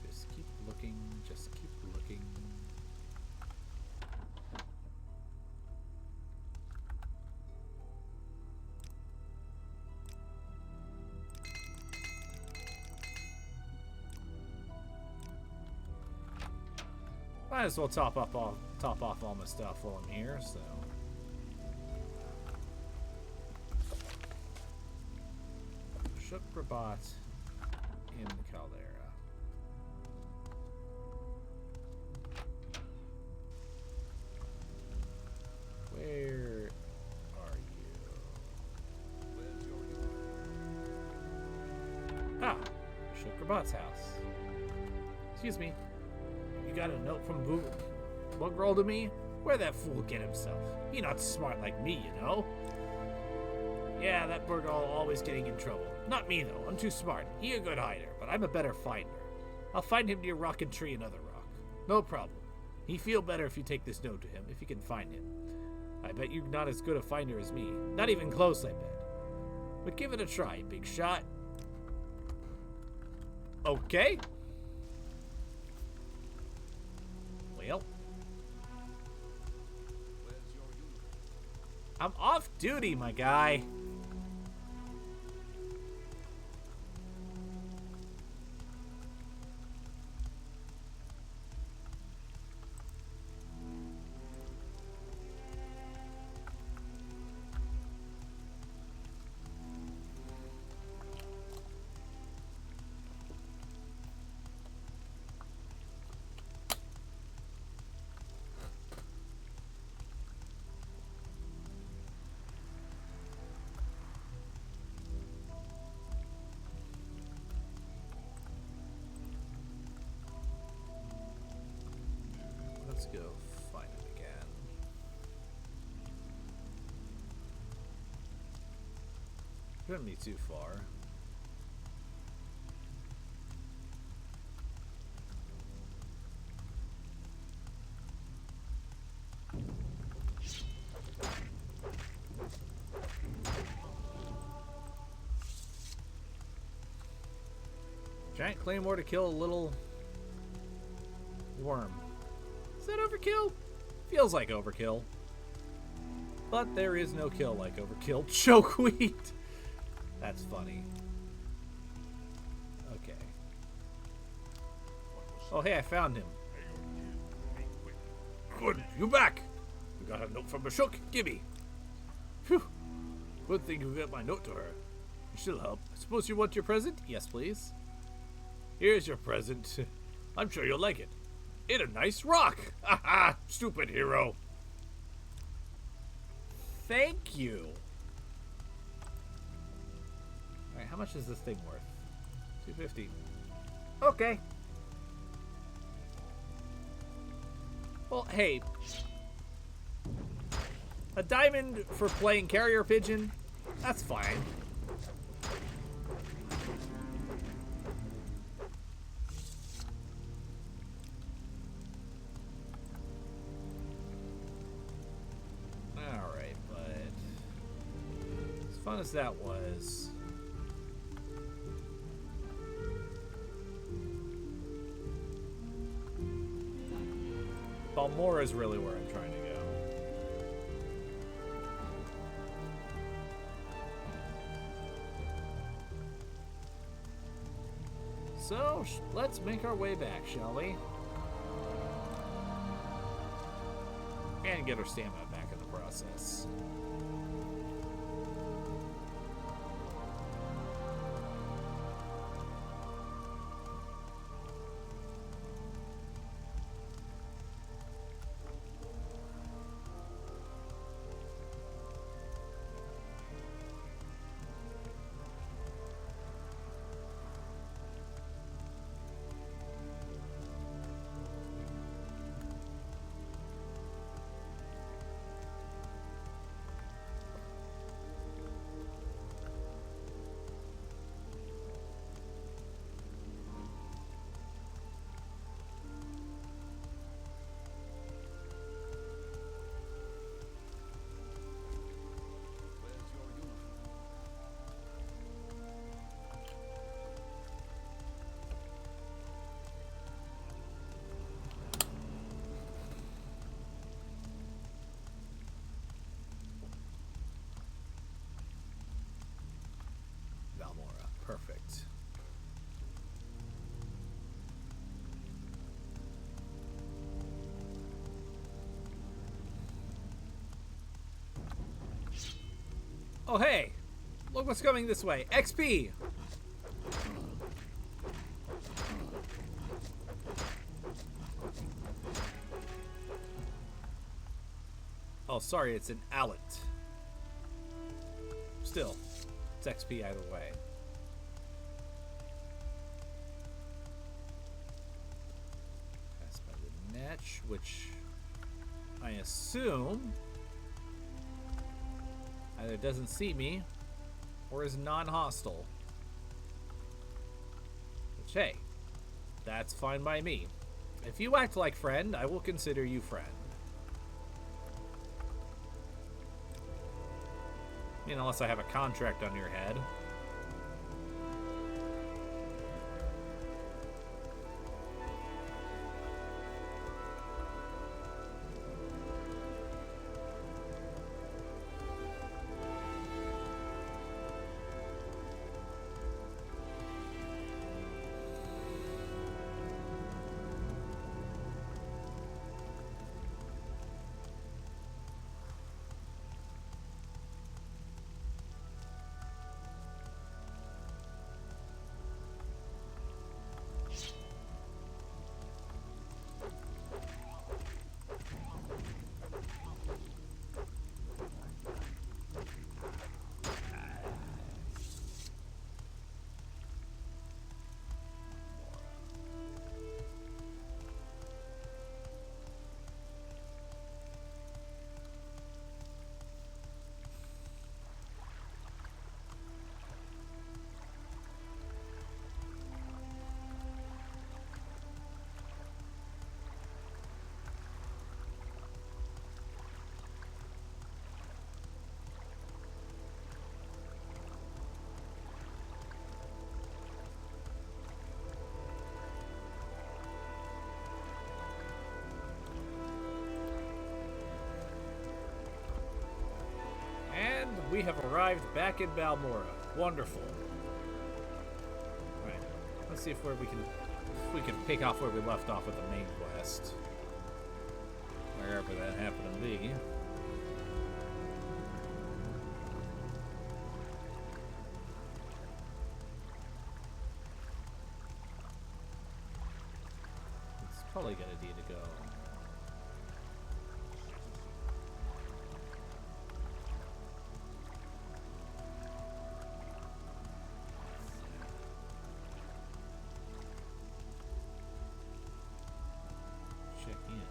Just keep looking, just keep looking. Might as well top off all my stuff while I'm here, so. Shukrabat in Caldera. Where are you? Where's your uniform? Ah, Shukrabat's house. Excuse me. You got a note from Bug to me? Where'd that fool get himself? He not smart like me, you know? Yeah, that Burgal always getting in trouble. Not me, though. I'm too smart. He a good hider, but I'm a better finder. I'll find him near Rock and Tree, another rock. No problem. He feel better if you take this note to him, if you can find him. I bet you're not as good a finder as me. Not even close, I bet. But give it a try, big shot. Okay. Well. Where's your uniform? I'm off duty, my guy. Let's go find it again. Couldn't be too far. Giant claymore to kill a little worm. Is that overkill? Feels like overkill. But there is no kill like overkill. Chokeweed! That's funny. Okay. Oh, hey, I found him. Good, you back! You got a note from Bashuk? Gimme. Phew. Good thing you got my note to her. She'll help. I suppose you want your present? Yes, please. Here's your present. I'm sure you'll like it. It's a nice rock! Haha! Stupid hero! Thank you! Alright, how much is this thing worth? $250. Okay. Well, hey. A diamond for playing carrier pigeon? That's fine. Fun as that was, Balmora is really where I'm trying to go. So, let's make our way back, shall we? And get our stamina back in the process. Perfect. Oh, hey! Look what's coming this way. XP! Oh, sorry, it's an Allet. Still, it's XP either way. Which I assume either doesn't see me or is non-hostile. Which, hey, that's fine by me. If you act like friend, I will consider you friend. I mean, unless I have a contract on your head. We have arrived back in Balmora. Wonderful. Alright. Let's see if we can pick off where we left off with the main quest. Wherever that happened to be. It's probably a good idea to go. Check in.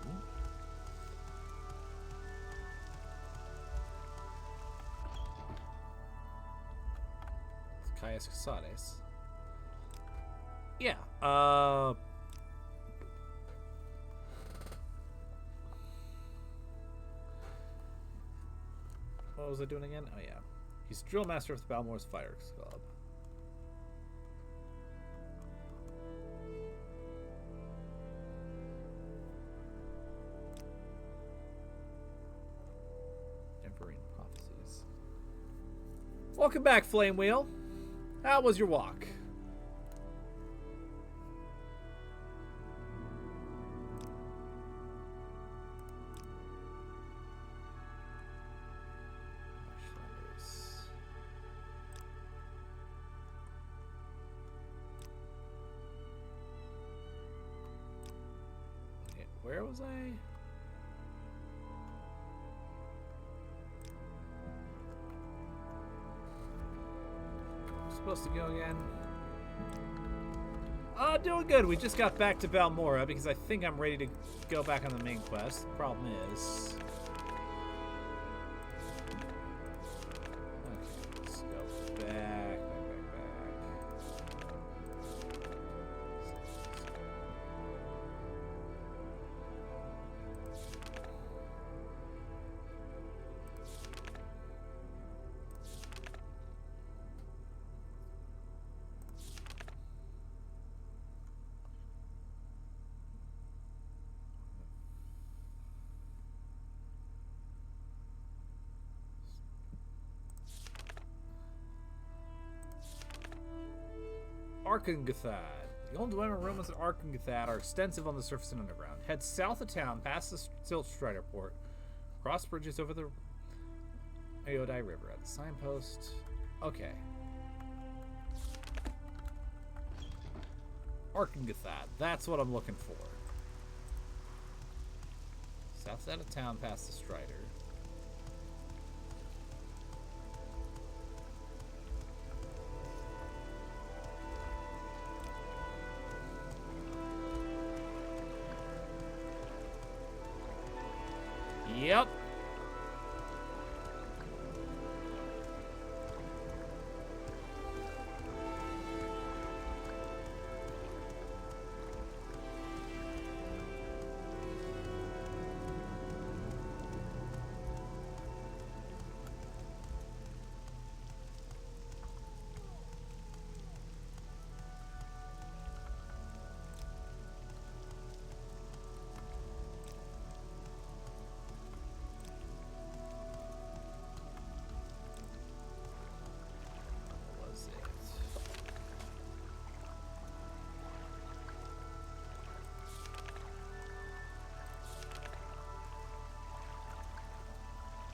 It's Caius Casades. Yeah, what was I doing again? Oh yeah. He's drill master of the Balmore's Fire Club. Nerevarine prophecies. Welcome back, Flame Wheel. How was your walk? Okay, where was I? Supposed to go again? Doing good. We just got back to Balmora because I think I'm ready to go back on the main quest. The problem is... Okay, let's go back. Arkangathad. The old dwelling ruins of Arkangathad are extensive on the surface and underground. Head south of town, past the Silt Strider port, cross bridges over the Aodai River at the signpost. Okay. Arkangathad. That's what I'm looking for. South side of town, past the Strider. Yep.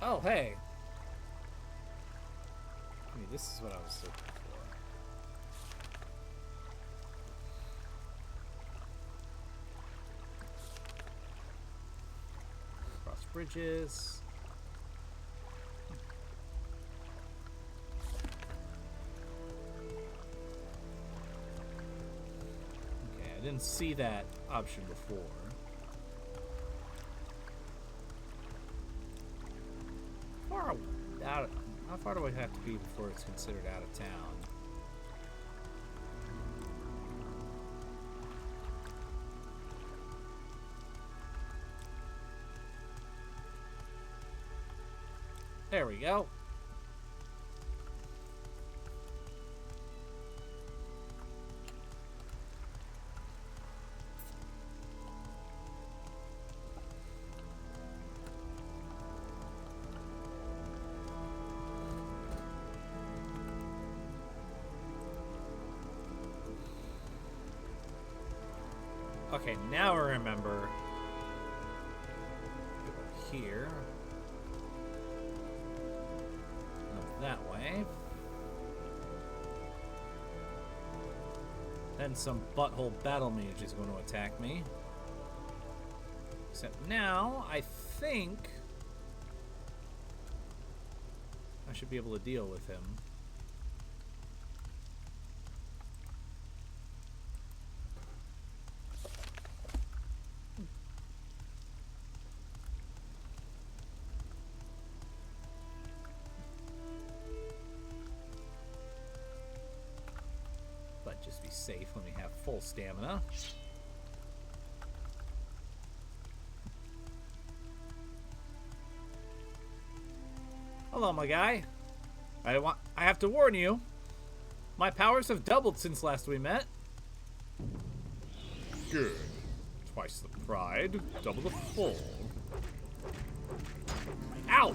Oh, hey. I mean, this is what I was looking for. Cross bridges. Okay, I didn't see that option before. How far do I have to be before it's considered out of town? There we go. Okay, now I remember. Go here. Up that way. Then some butthole battle mage is going to attack me. Except now, I think I should be able to deal with him. But just be safe when we have full stamina. Hello, my guy. I have to warn you. My powers have doubled since last we met. Good. Twice the pride, double the fall. Ow!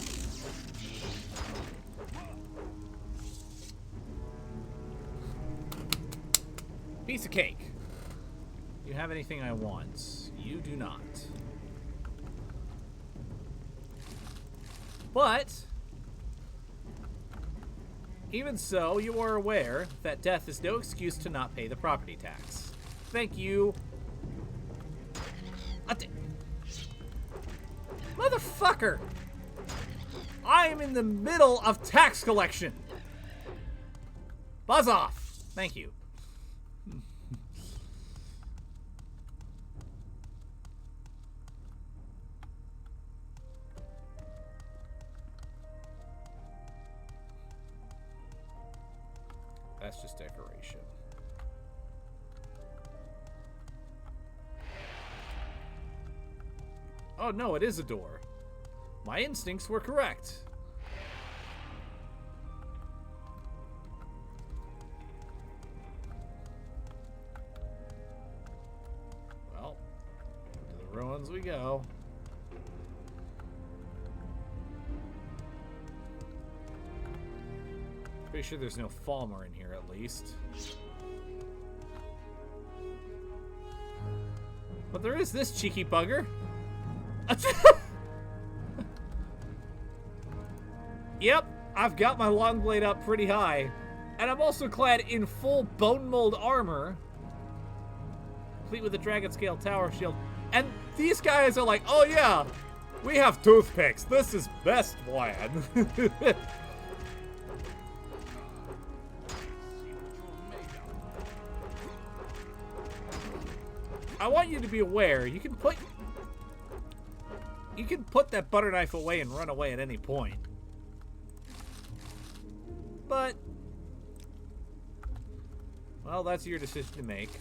Piece of cake. You have anything I want? You do not. But even so, you are aware that death is no excuse to not pay the property tax. Thank you. Motherfucker! I am in the middle of tax collection. Buzz off. Thank you. That's just decoration. Oh no, it is a door. My instincts were correct. Well, to the ruins we go. Pretty sure there's no Falmer in here, at least. But there is this cheeky bugger. Yep, I've got my long blade up pretty high. And I'm also clad in full bone mold armor. Complete with a dragon scale tower shield. And these guys are like, oh yeah, we have toothpicks. This is best plan. I want you to be aware, you can put that butter knife away and run away at any point. But, well, that's your decision to make.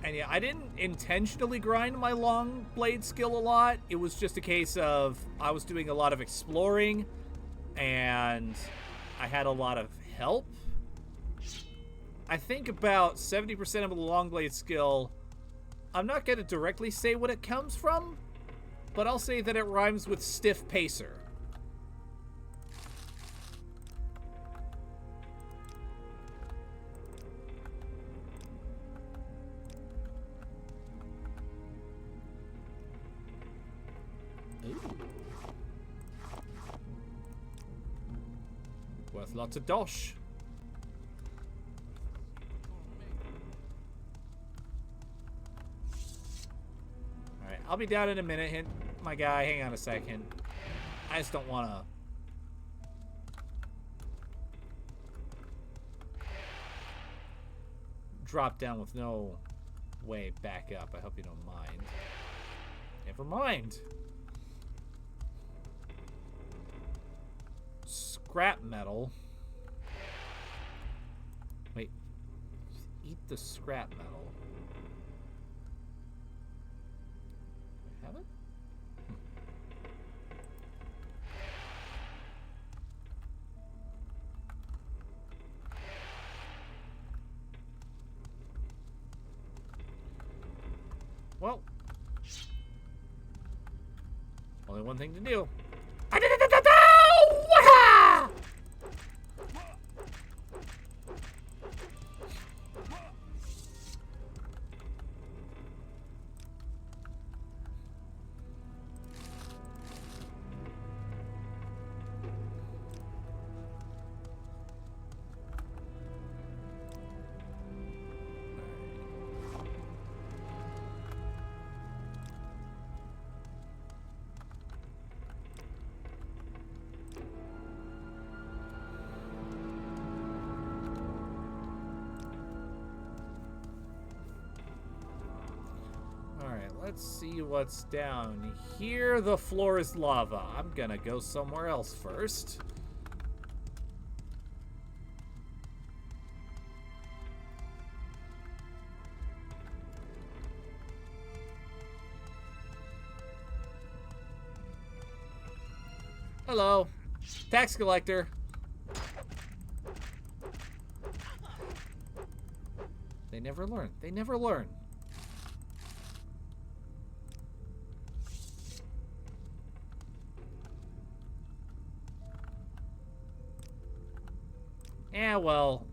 And yeah, I didn't intentionally grind my long blade skill a lot. It was just a case of I was doing a lot of exploring and I had a lot of help. I think about 70% of the long blade skill, I'm not going to directly say what it comes from, but I'll say that it rhymes with stiff pacer. Worth lots of dosh. Alright, I'll be down in a minute, my guy. Hang on a second. I just don't want to... drop down with no way back up. I hope you don't mind. Never mind. Scrap metal. Wait. Eat the scrap metal. Do I have it? Well, only one thing to do. Let's see what's down here. The floor is lava. I'm gonna go somewhere else first. Hello. Tax collector. They never learn. They never learn. Yeah, well,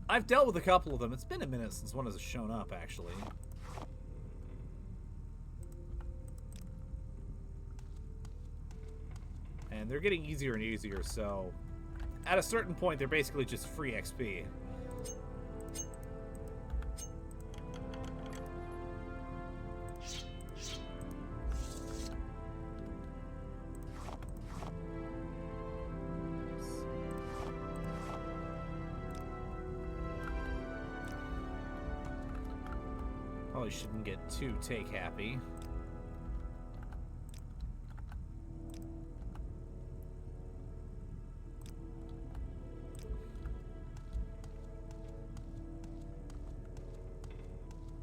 I've dealt with a couple of them. It's been a minute since one has shown up, actually. And they're getting easier and easier, so at a certain point, they're basically just free XP. Probably shouldn't get too take-happy.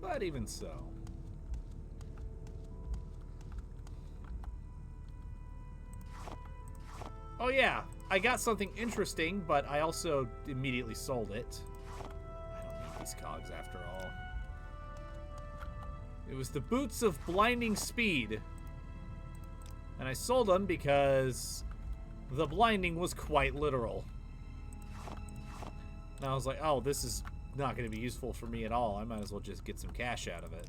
But even so. Oh yeah, I got something interesting, but I also immediately sold it. I don't need these cogs after all. It was the boots of blinding speed. And I sold them because the blinding was quite literal. And I was like, oh, this is not going to be useful for me at all. I might as well just get some cash out of it.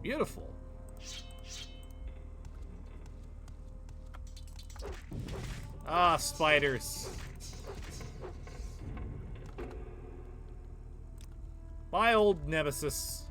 Beautiful. Ah, spiders. My old nemesis.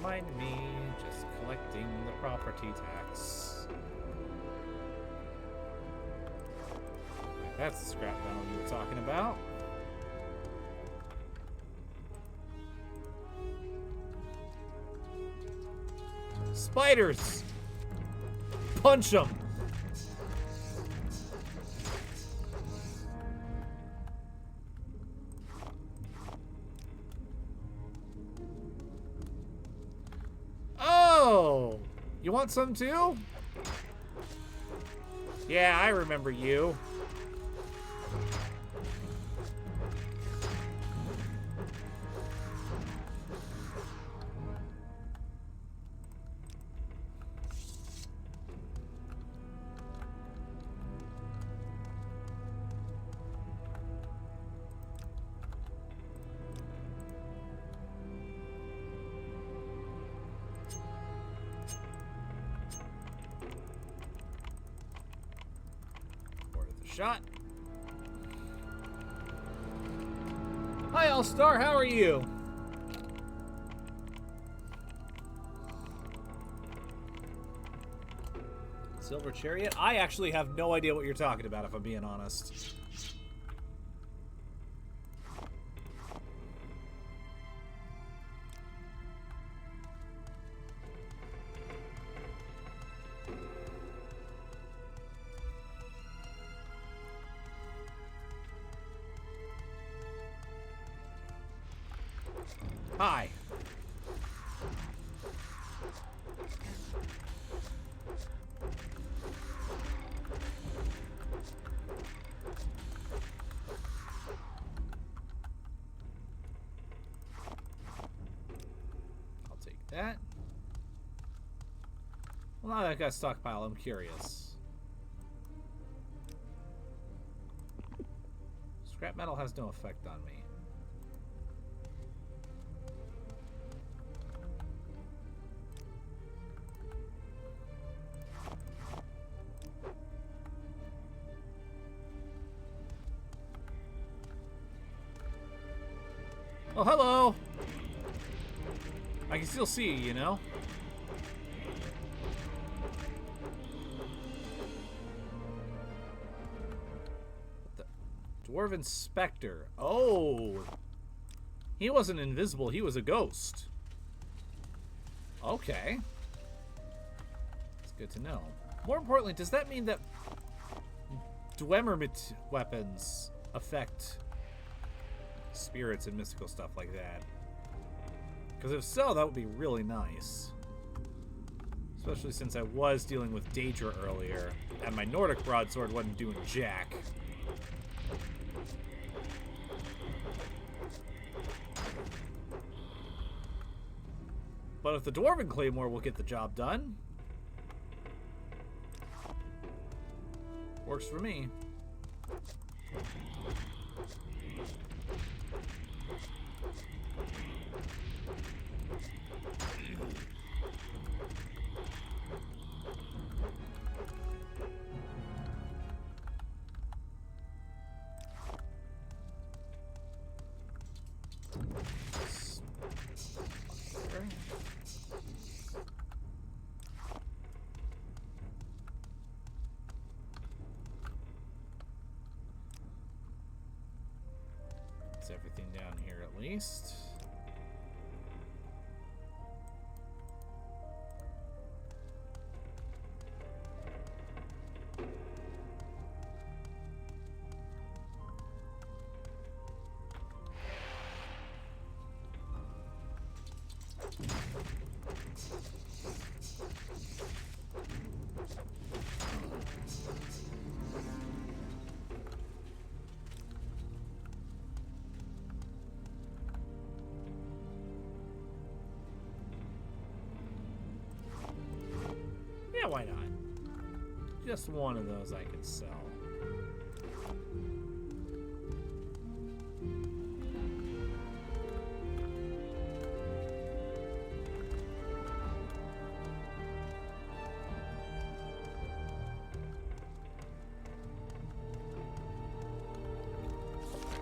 Mind me, just collecting the property tax. That's the scrap metal you were talking about. Spiders! Punch them! Oh! You want some too? Yeah, I remember you. shot. Hi, All-Star. How are you? Silver Chariot? I actually have no idea what you're talking about, if I'm being honest. Hi. I'll take that. Well, now that I've got stockpile, I'm curious. Scrap metal has no effect on me. Oh, hello! I can still see you, you know? The Dwarven Spectre. Oh! He wasn't invisible, he was a ghost. Okay. It's good to know. More importantly, does that mean that Dwemer weapons affect spirits and mystical stuff like that? Because if so, that would be really nice. Especially since I was dealing with Daedra earlier, and my Nordic broadsword wasn't doing jack. But if the Dwarven Claymore will get the job done, works for me. Everything down here at least. Yeah, why not? Just one of those I could sell.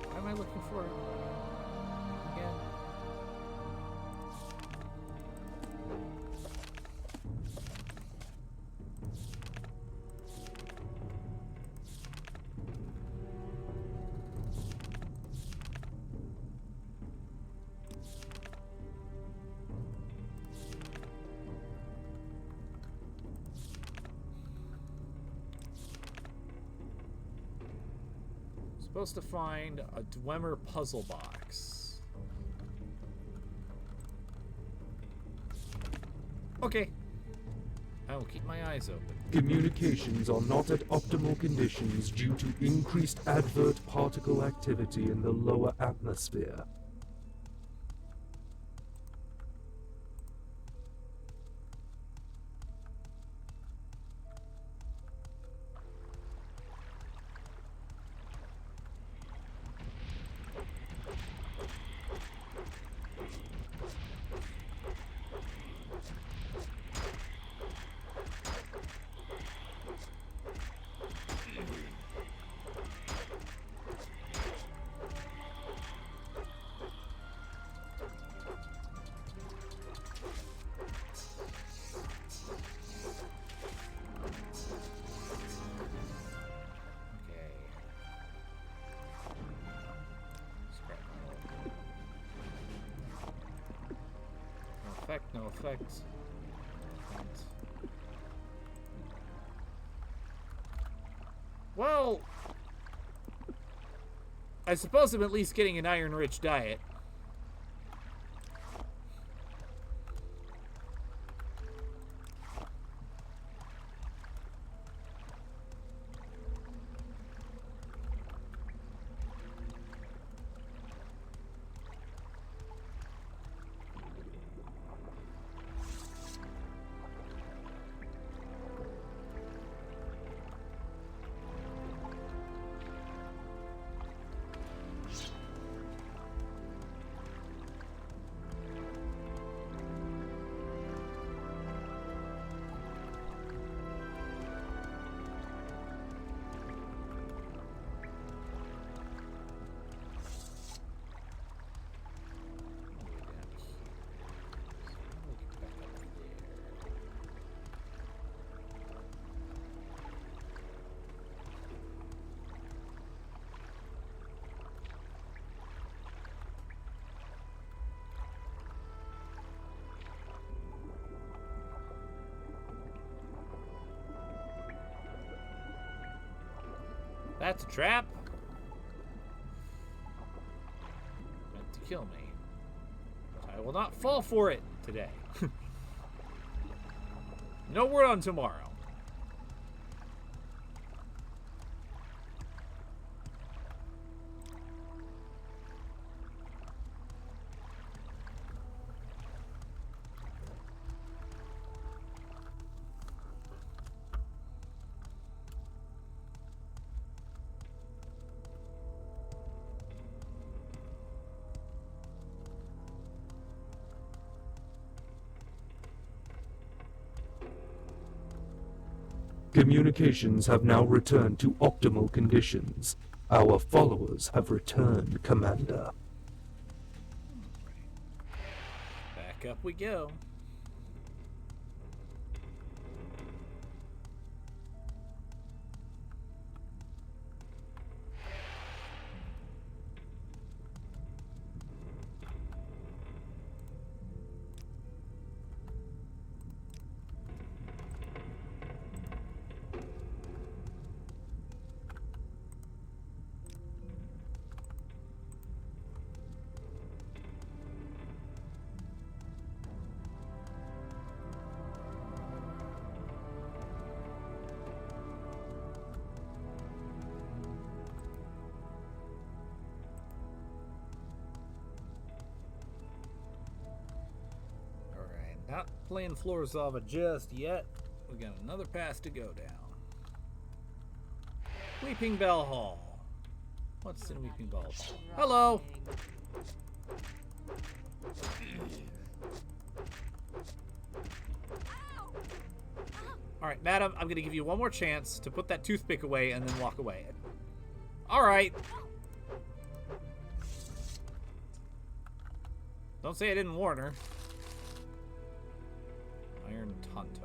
What am I looking for again? Supposed to find a Dwemer puzzle box. Okay. I will keep my eyes open. Communications are not at optimal conditions due to increased advert particle activity in the lower atmosphere. effect, no effect. Well, I suppose I'm at least getting an iron-rich diet. That's a trap. Meant to kill me. But I will not fall for it today. No word on tomorrow. Communications have now returned to optimal conditions. Our followers have returned, Commander. Back up we go. Not playing Florzava just yet. We got another pass to go down. Weeping Bell Hall. What's in Weeping Bell Hall? Hello! Alright, madam, I'm gonna give you one more chance to put that toothpick away and then walk away. Alright. Don't say I didn't warn her. Iron Tonto.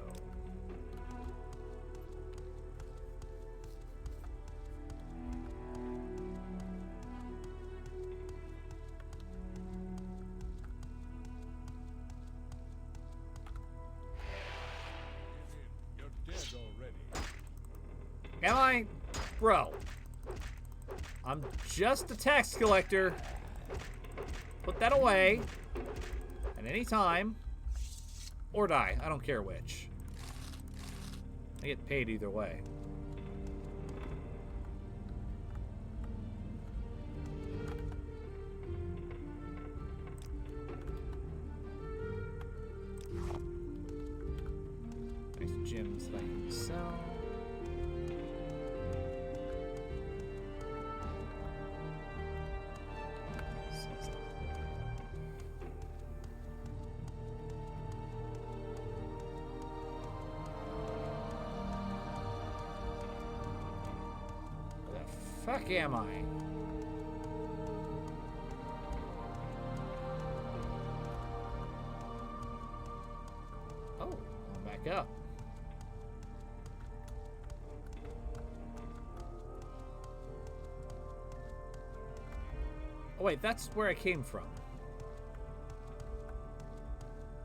You're dead already. Am I? Bro. I'm just a tax collector. Put that away. At any time. Or die. I don't care which. I get paid either way. Nice gems that I can sell. Fuck am I? Oh, I'm back up. Oh wait, that's where I came from.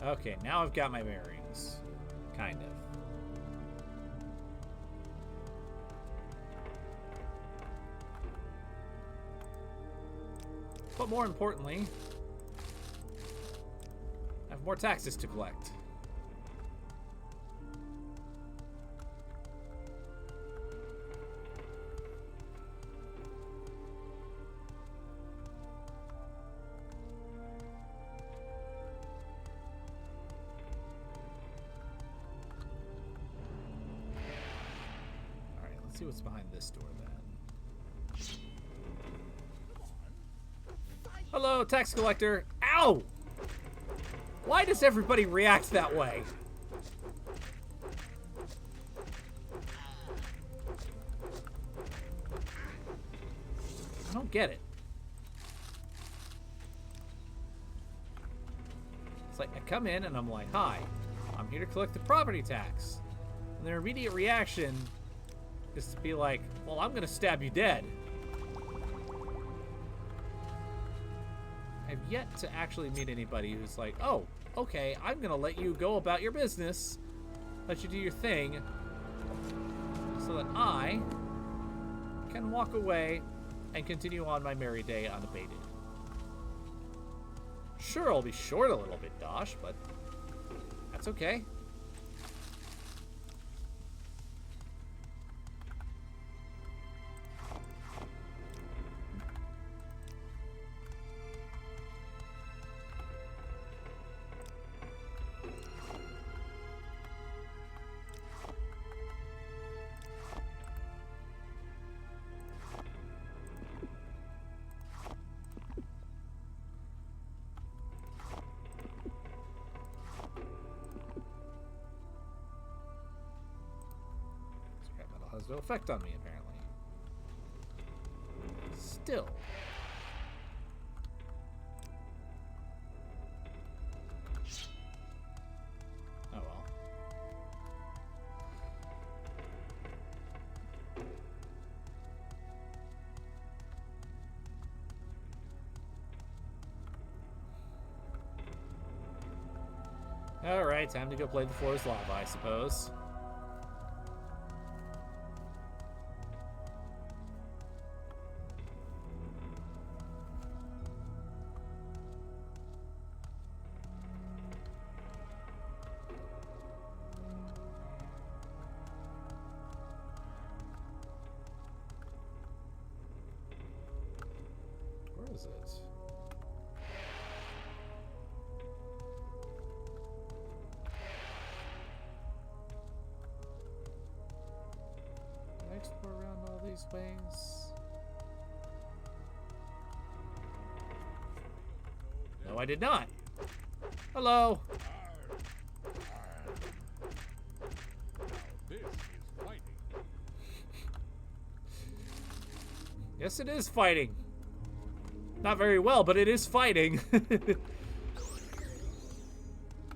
Okay, now I've got my bearings. Kind of. But more importantly, I have more taxes to collect. Alright, let's see what's behind this door then. Hello, tax collector. Ow! Why does everybody react that way? I don't get it. It's like I come in and I'm like, hi, I'm here to collect the property tax. And their immediate reaction is to be like, well, I'm gonna stab you dead. I've yet to actually meet anybody who's like, oh, okay, I'm gonna let you go about your business, let you do your thing, so that I can walk away and continue on my merry day unabated. Sure, I'll be short a little bit, Dosh, but that's okay. Scrap metal has no effect on me, apparently. Still. Oh well. Alright, time to go play the floor is lava, I suppose. Where is it? Did I explore around all these ways? No, I did not. Hello. This is fighting. Yes, it is fighting. Not very well, but it is fighting.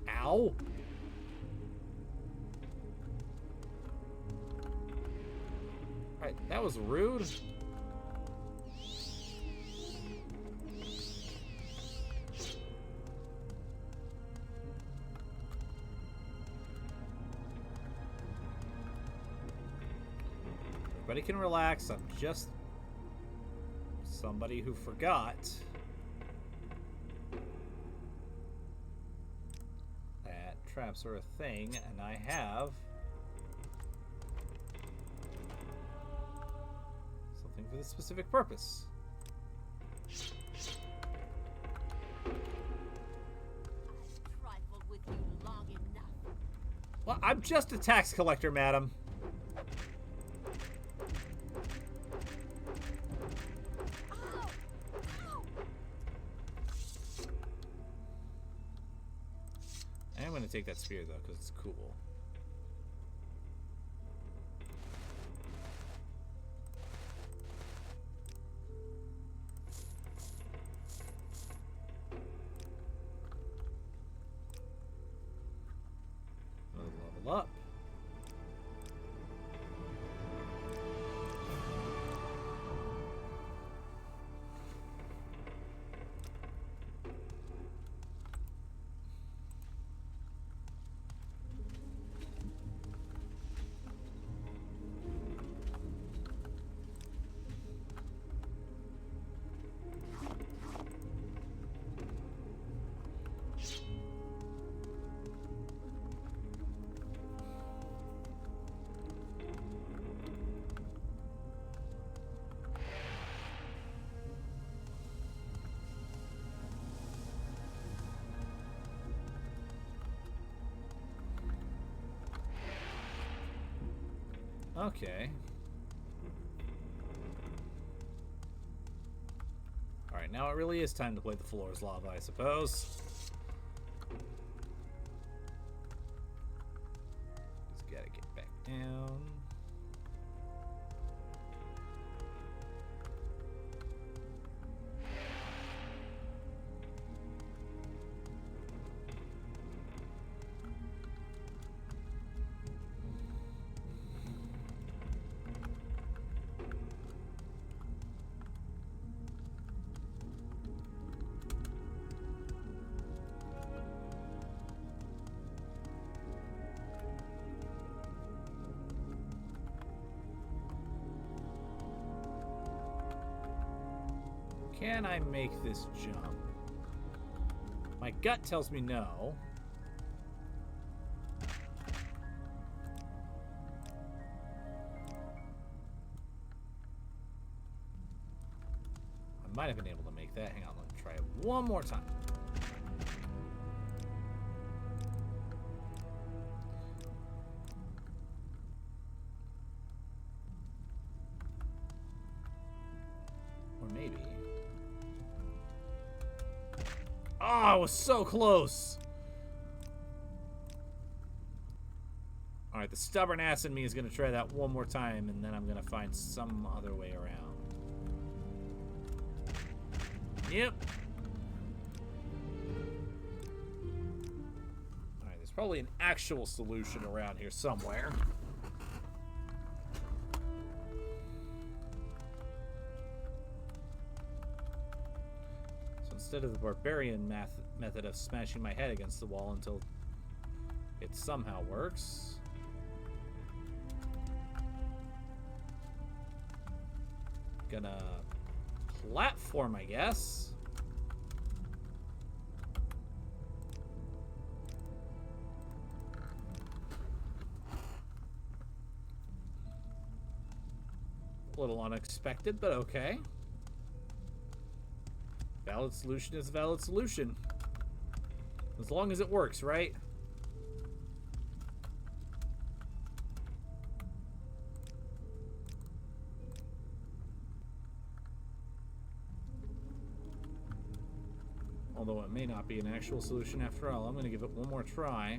Ow. Right, that was rude. Everybody can relax. I'm just somebody who forgot that traps are a thing, and I have something for this specific purpose. Trifled with you long enough. Well, I'm just a tax collector, madam. I'm going to take that spear, though, because it's cool. Level up. Okay. Alright, now it really is time to play the floor is lava, I suppose. Just gotta get back down. Can I make this jump? My gut tells me no. I might have been able to make that. Hang on, let me try it one more time. Or maybe... Oh, I was so close. All right, the stubborn ass in me is going to try that one more time, and then I'm going to find some other way around. Yep. All right, there's probably an actual solution around here somewhere. Instead of the barbarian method of smashing my head against the wall until it somehow works. Gonna platform, I guess. A little unexpected, but okay. Valid solution is a valid solution. As long as it works, right? Although it may not be an actual solution after all. I'm going to give it one more try.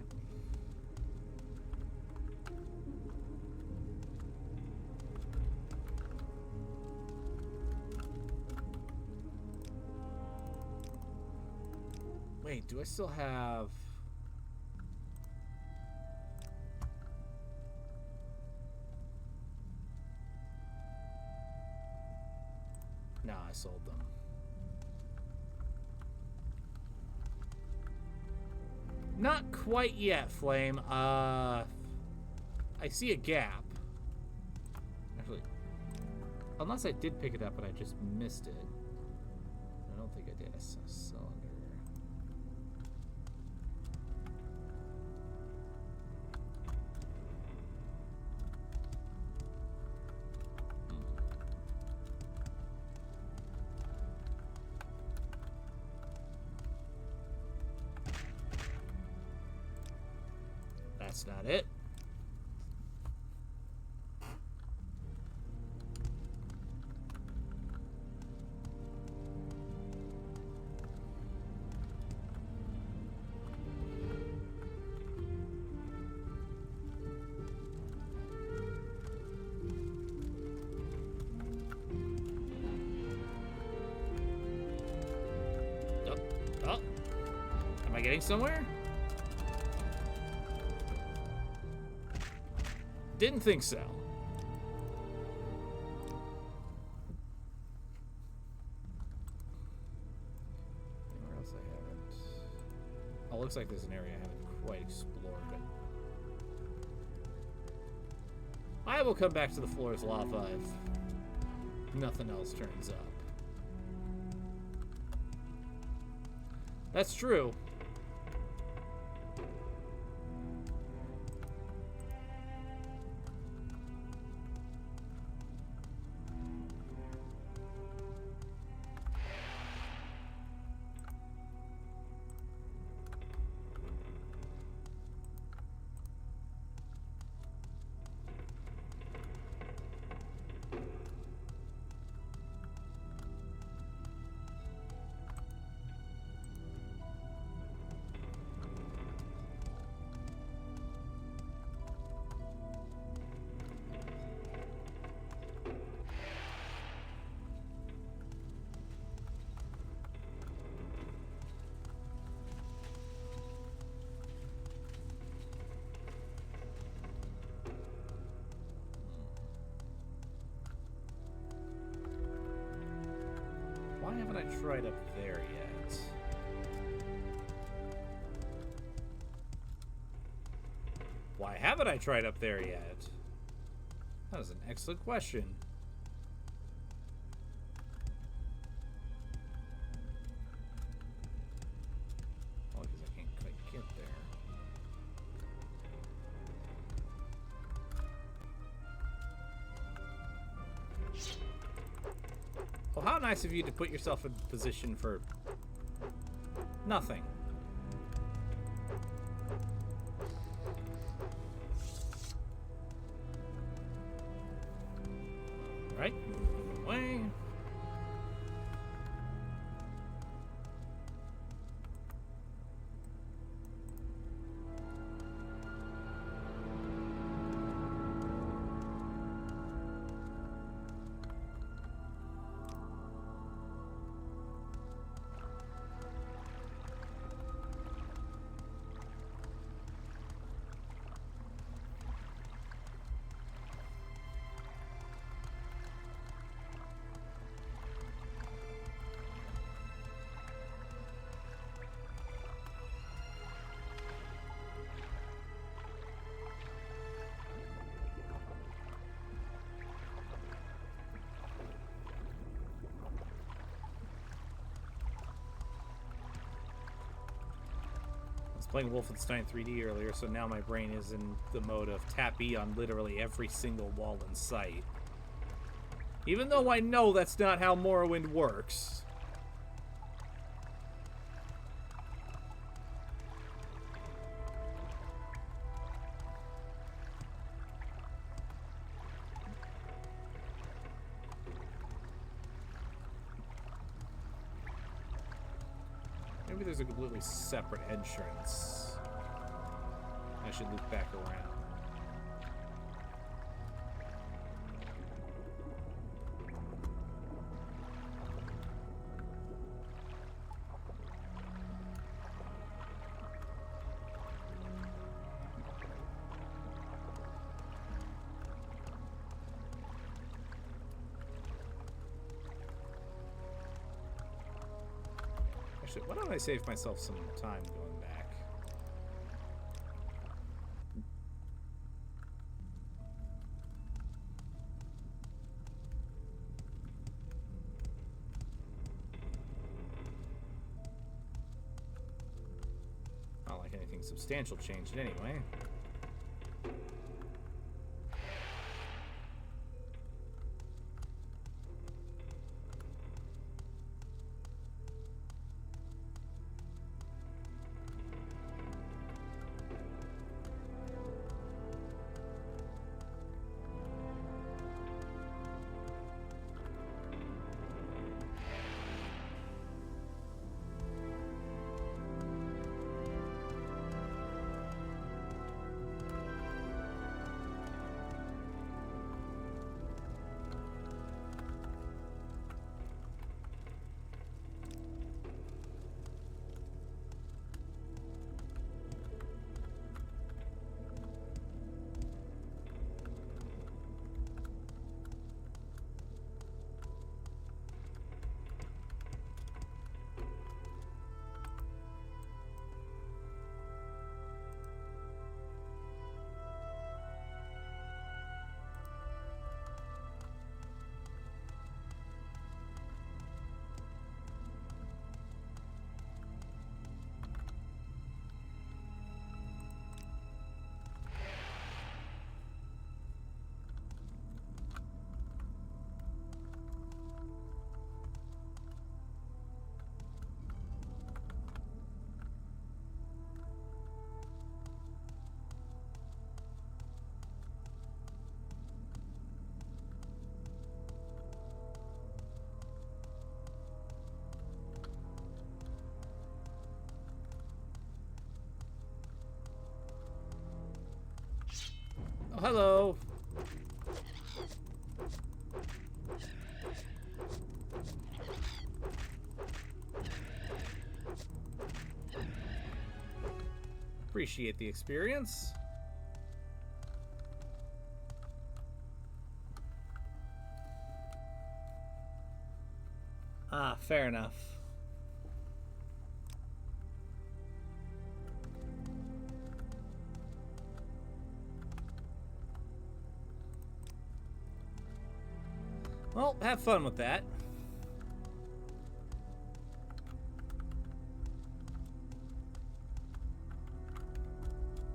Wait, do I still have... Nah, I sold them. Not quite yet, Flame. I see a gap. Actually, unless I did pick it up and I just missed it. I don't think I did. A cylinder. That's not it. Oh. Am I getting somewhere? Didn't think so. Anywhere else I haven't? Oh, looks like there's an area I haven't quite explored. I will come back to the floor's lava if nothing else turns up. That's true. tried up there yet. Why haven't I tried up there yet? That is an excellent question. Well, because I can't quite get there. Well, how nice of you to put yourself in position for nothing. Right? Moving away. Playing Wolfenstein 3D earlier, so now my brain is in the mode of tap E on literally every single wall in sight. Even though I know that's not how Morrowind works. Maybe there's a completely separate entrance. I should loop back around. Actually, why don't I save myself some time going back? Not like anything substantial changed anyway. Oh, hello. Appreciate the experience. Ah, Fair enough. Well, have fun with that.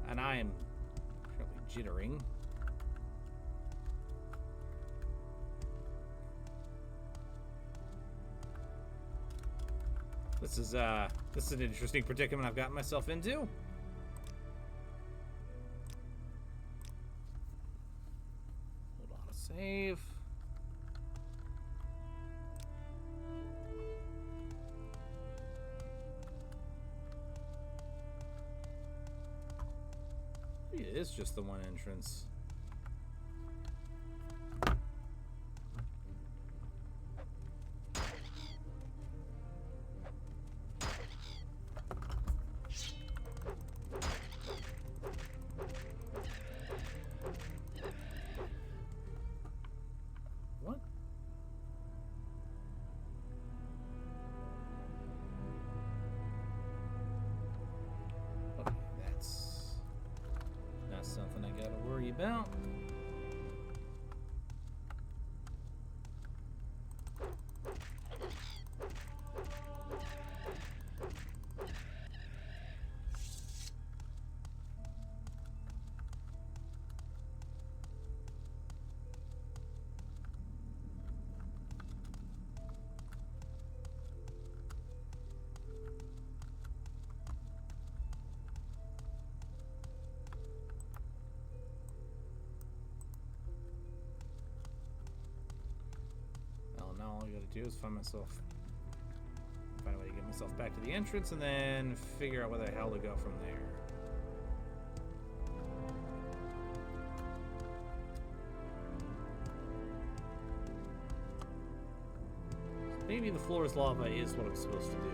And I am currently jittering. This is an interesting predicament I've gotten myself into. Hold on a save. It is just the one entrance. What? Okay, that's not something I gotta worry about. All I gotta do is find a way to get myself back to the entrance and then figure out where the hell to go from there. So maybe the floor is lava is what I'm supposed to do.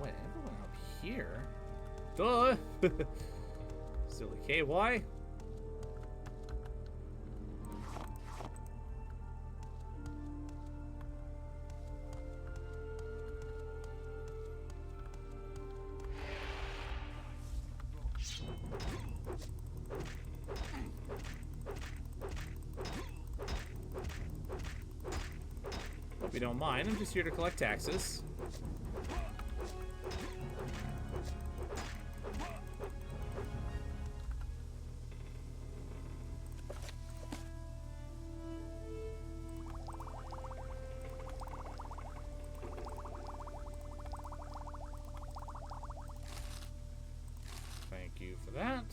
Wait, everyone up here? Duh! Silly KY. Hope you don't mind, I'm just here to collect taxes. Thank you for that.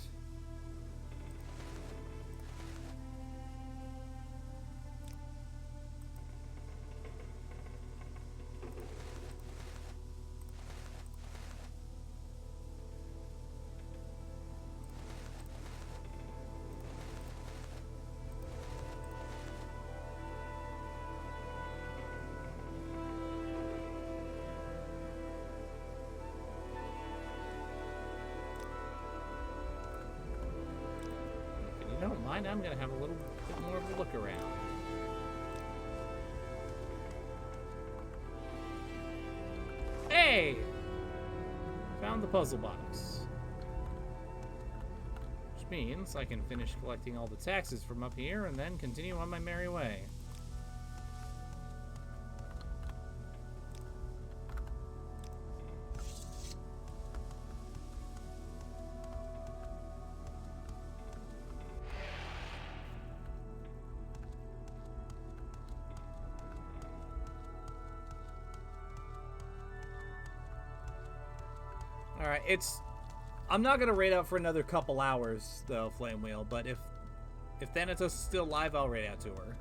If you don't mind, I'm gonna have a little bit more of a look around. Hey! Found the puzzle box. Which means I can finish collecting all the taxes from up here and then continue on my merry way. Alright, I'm not gonna raid out for another couple hours though, Flame Wheel, but if Thanatos is still alive, I'll raid out to her.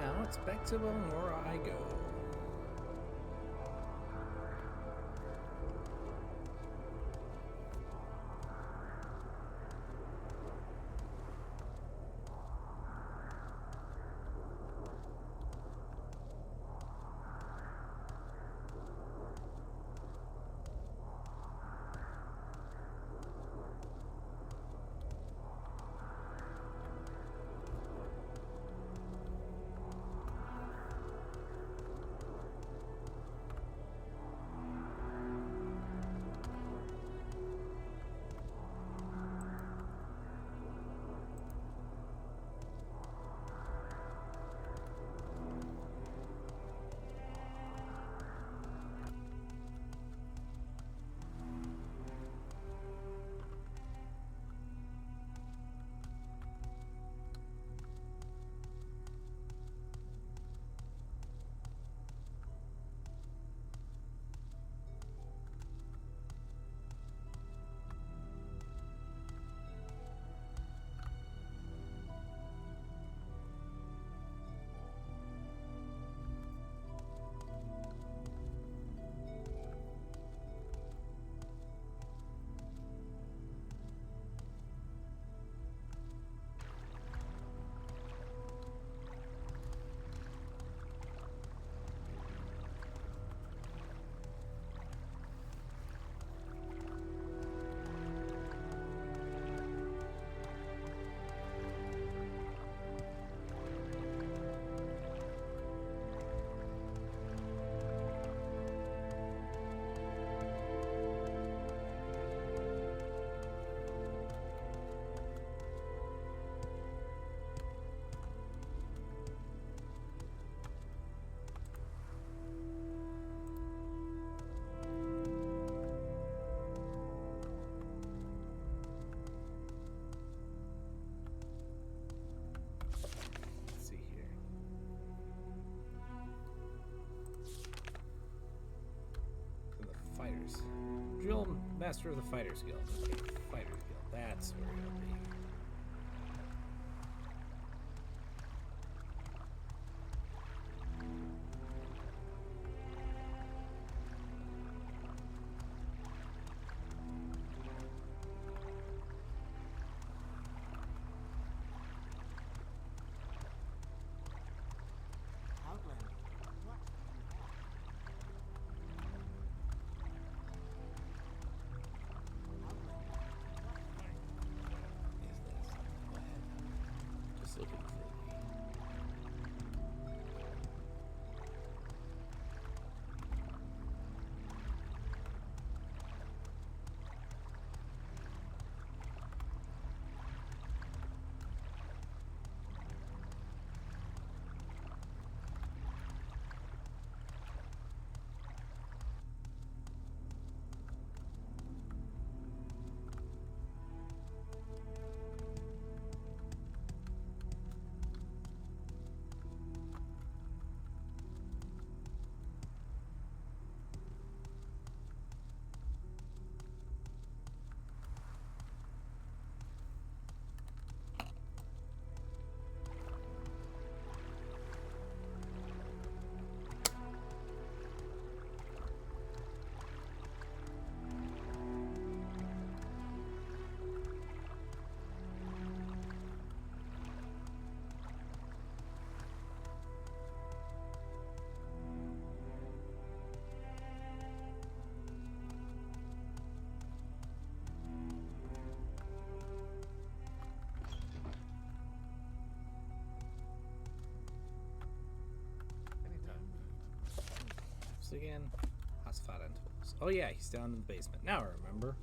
Now it's back to where I go. Fighters. Drill Master of the Fighters Guild. Okay, Fighters Guild. That's where it'll be. house again? House fat end tools. Oh yeah, he's down in the basement. Now I remember.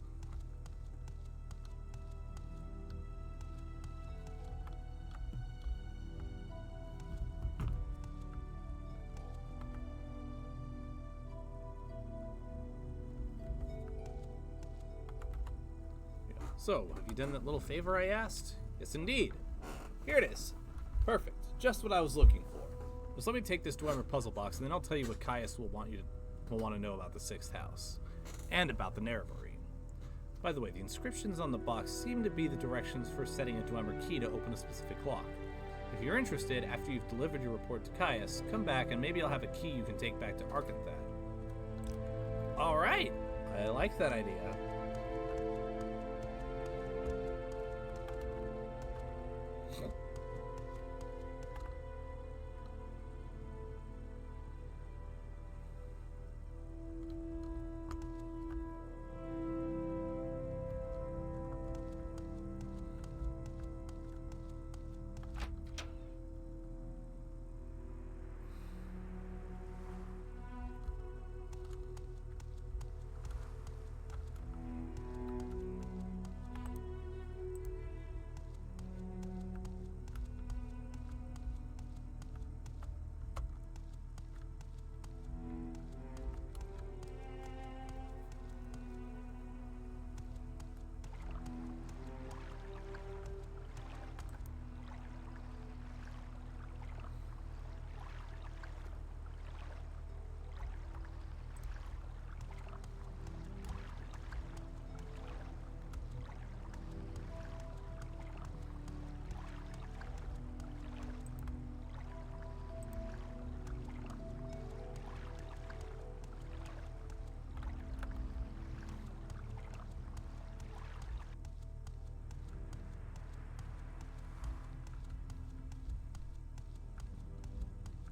So, have you done that little favor I asked? Yes, indeed. Here it is. Perfect. Just what I was looking for. Just let me take this Dwemer puzzle box, and then I'll tell you what Caius will want to know about the sixth house, and about the Nerevarine. By the way, the inscriptions on the box seem to be the directions for setting a Dwemer key to open a specific lock. If you're interested, after you've delivered your report to Caius, come back and maybe I'll have a key you can take back to Arkanthad. All right. I like that idea.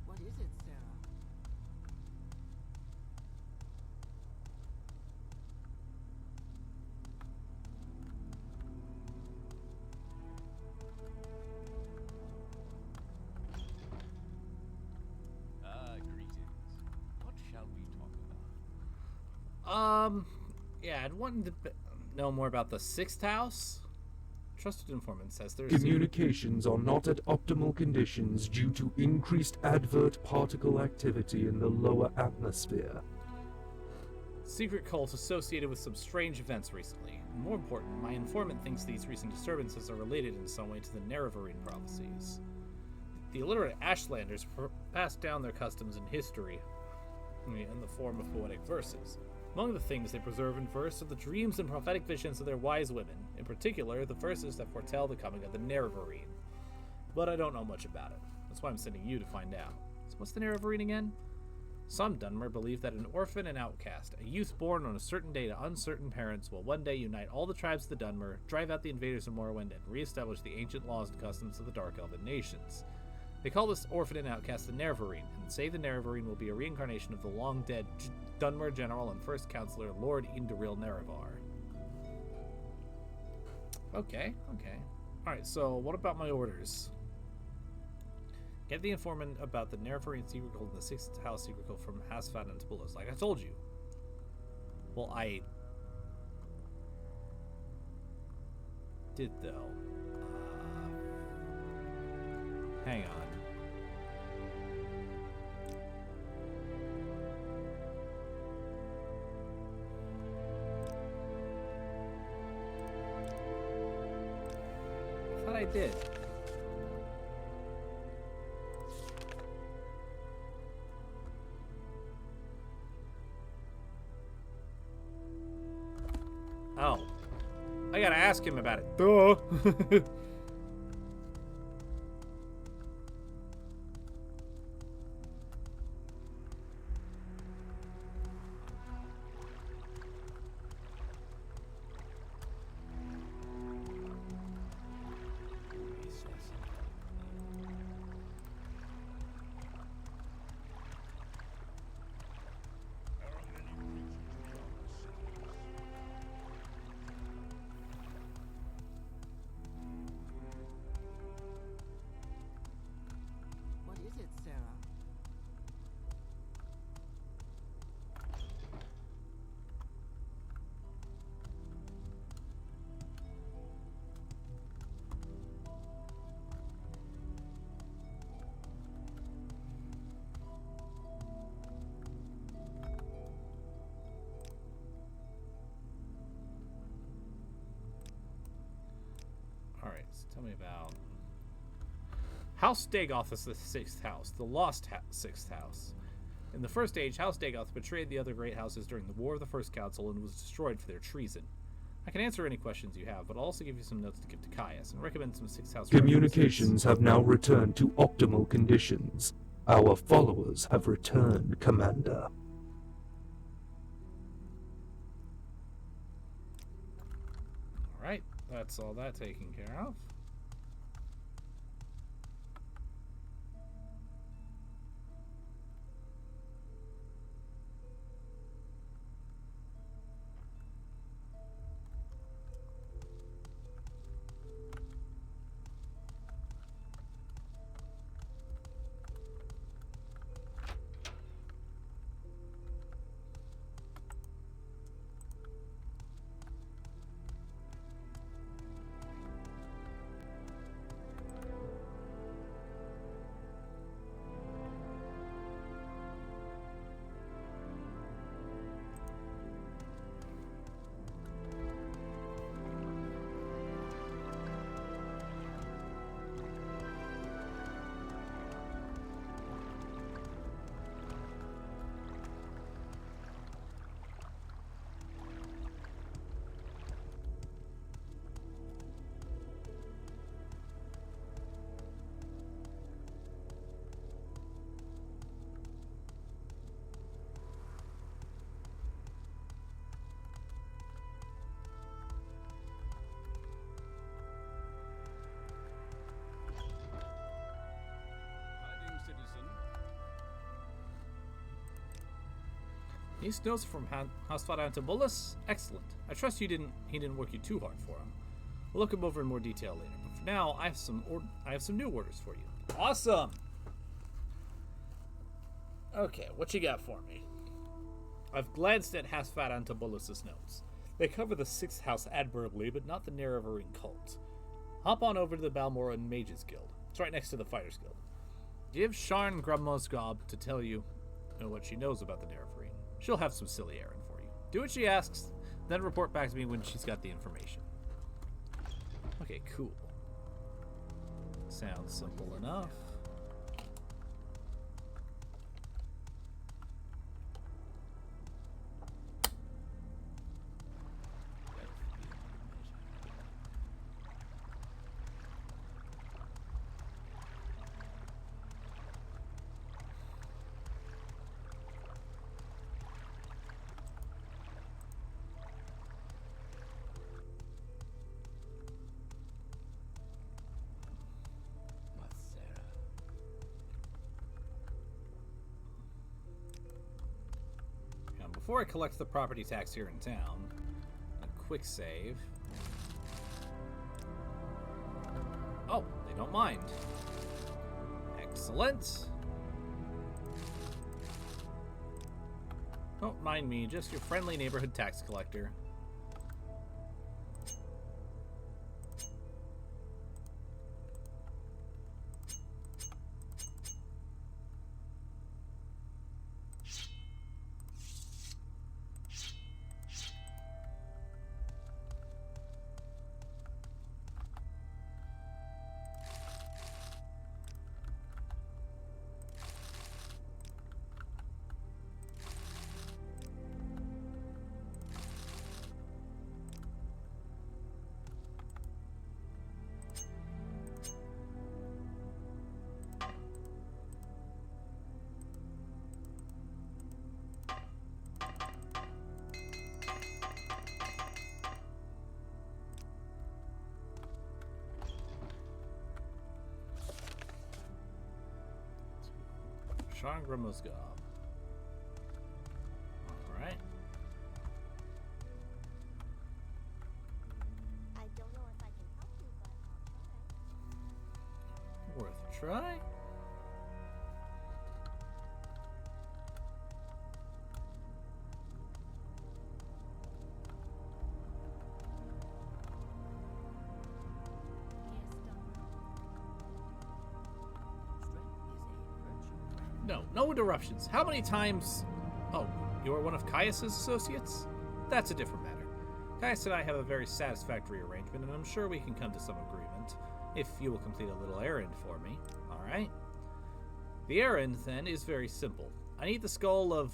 What is it, Sarah? Greetings. What shall we talk about? Yeah, I'd wanted to know more about the sixth house. Trusted informant says there's Communications are not at optimal conditions due to increased advert particle activity in the lower atmosphere. secret cult associated with some strange events recently. And more important, my informant thinks these recent disturbances are related in some way to the Nerevarine prophecies. The illiterate Ashlanders passed down their customs and history in the form of poetic verses. Among the things they preserve in verse are the dreams and prophetic visions of their wise women, in particular, the verses that foretell the coming of the Nerevarine. But I don't know much about it. That's why I'm sending you to find out. So what's the Nerevarine again? Some Dunmer believe that an orphan and outcast, a youth born on a certain day to uncertain parents, will one day unite all the tribes of the Dunmer, drive out the invaders of Morrowind, and re-establish the ancient laws and customs of the Dark Elven nations. They call this orphan and outcast the Nerevarine, and say the Nerevarine will be a reincarnation of the long-dead Dunmer general and first counselor, Lord Induril Nerevar. Okay. Alright, so what about my orders? Get the informant about the Nerevarine secret code and the sixth house secret code from Hasfat and Tabulos, like I told you. Well, I did though. Hang on. I thought I did. Oh. I gotta ask him about it. Duh! Tell me about... House Dagoth is the 6th house, the lost 6th house. In the First Age, House Dagoth betrayed the other great houses during the War of the First Council and was destroyed for their treason. I can answer any questions you have, but I'll also give you some notes to give to Caius and recommend some 6th house Communications have now returned to optimal conditions. Our followers have returned, Commander. Alright, that's all that taken care of. Hiding, citizen. These notes from Housefat Antibulus? Excellent. I trust he didn't work you too hard for him. We'll look him over in more detail later, but for now, I have some new orders for you. Awesome! Okay, what you got for me? I've glanced at Housefat Antibulus' notes. They cover the 6th house admirably, but not the Nerevarine cult. Hop on over to the Balmoran Mages Guild. It's right next to the Fighters Guild. Give Sharn Grumosgob to tell you what she knows about the Nerevarine. She'll have some silly errand for you. Do what she asks, then report back to me when she's got the information. Okay, cool. Sounds simple enough. Before I collect the property tax here in town, a quick save. Oh, they don't mind. Excellent. Don't mind me, just your friendly neighborhood tax collector. Sharn Grumosgob. Alright. I don't know if I can help you, but I'll try. Worth a try. No, no interruptions. How many times... Oh, you're one of Caius's associates? That's a different matter. Caius and I have a very satisfactory arrangement, and I'm sure we can come to some agreement. if you will complete a little errand for me. Alright. The errand, then, is very simple. I need the skull of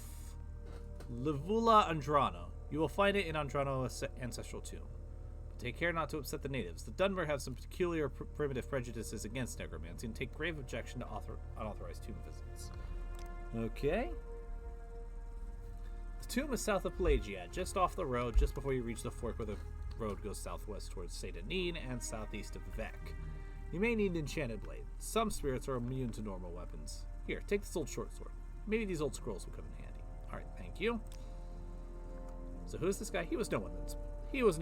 Livula Andrano. You will find it in Andrano's ancestral tomb. But take care not to upset the natives. The Dunmer have some peculiar primitive prejudices against necromancy and take grave objection to unauthorized tomb visits. Okay. The tomb is south of Pelagiad, just off the road, just before you reach the fork where the road goes southwest towards Saint-Denis and southeast of Vec. You may need an enchanted blade. Some spirits are immune to normal weapons. Here, take this old short sword. Maybe these old scrolls will come in handy. Alright, thank you. So who's this guy? He was no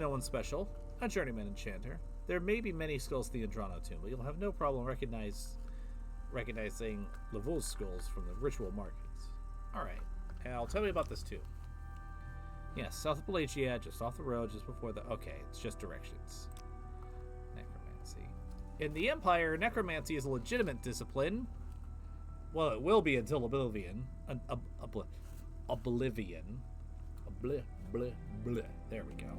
one special. A journeyman enchanter. There may be many skulls in the Andrano tomb, but you'll have no problem recognizing Lavul's skulls from the ritual markings. Alright. Now, tell me about this tomb. Yes, south of Pelagia, just off the road, just before the... Okay, it's just directions. Necromancy. In the Empire, necromancy is a legitimate discipline. Well, it will be until Oblivion. Oblivion. There we go.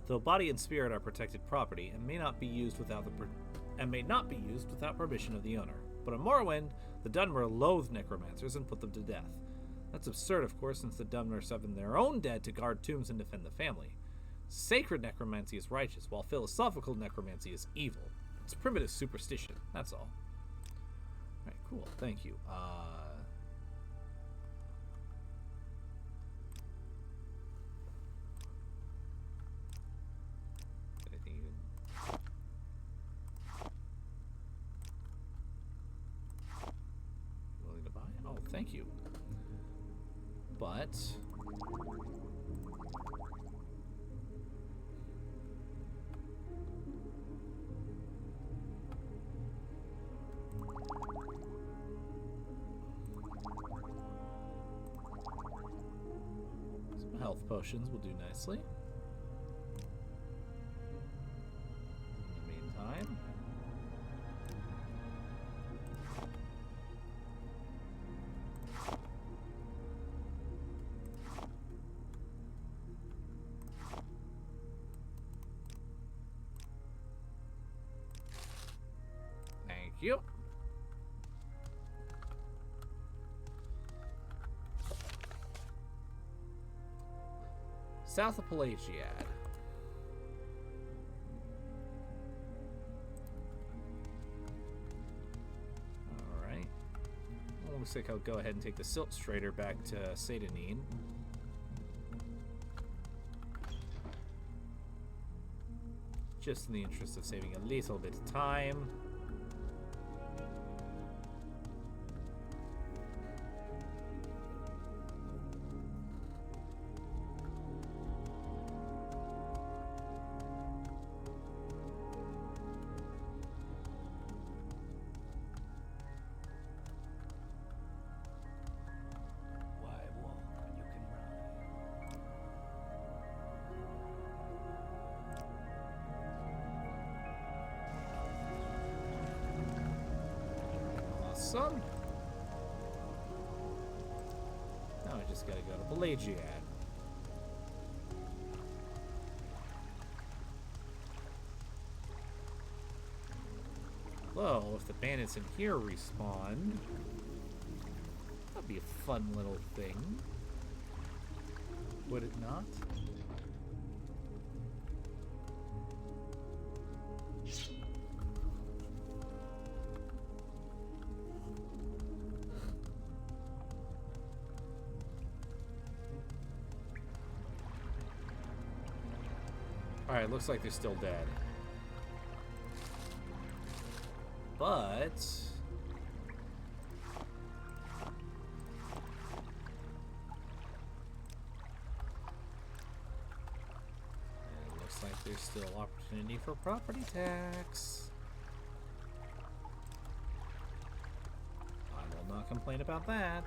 Though body and spirit are protected property and may not be used without permission of the owner. But in Morrowind, the Dunmer loathe necromancers and put them to death. That's absurd, of course, since the Dunmer summon their own dead to guard tombs and defend the family. Sacred necromancy is righteous, while philosophical necromancy is evil. It's primitive superstition, that's all. Alright, cool, thank you. Anything you can... Willing to buy? Oh, thank you. But... some health potions will do nicely. In the meantime... Thank you. South of Pelagiad. Alright. Well, looks like I'll go ahead and take the Silt Strider back to Saint-Denis. Just in the interest of saving a little bit of time. Why walk when you can run? Awesome. Now I just gotta go to Pelagiad. Well, if the bandits in here respawn, that'd be a fun little thing. Would it not? Alright, looks like they're still dead. But... it looks like there's still opportunity for property tax. I will not complain about that.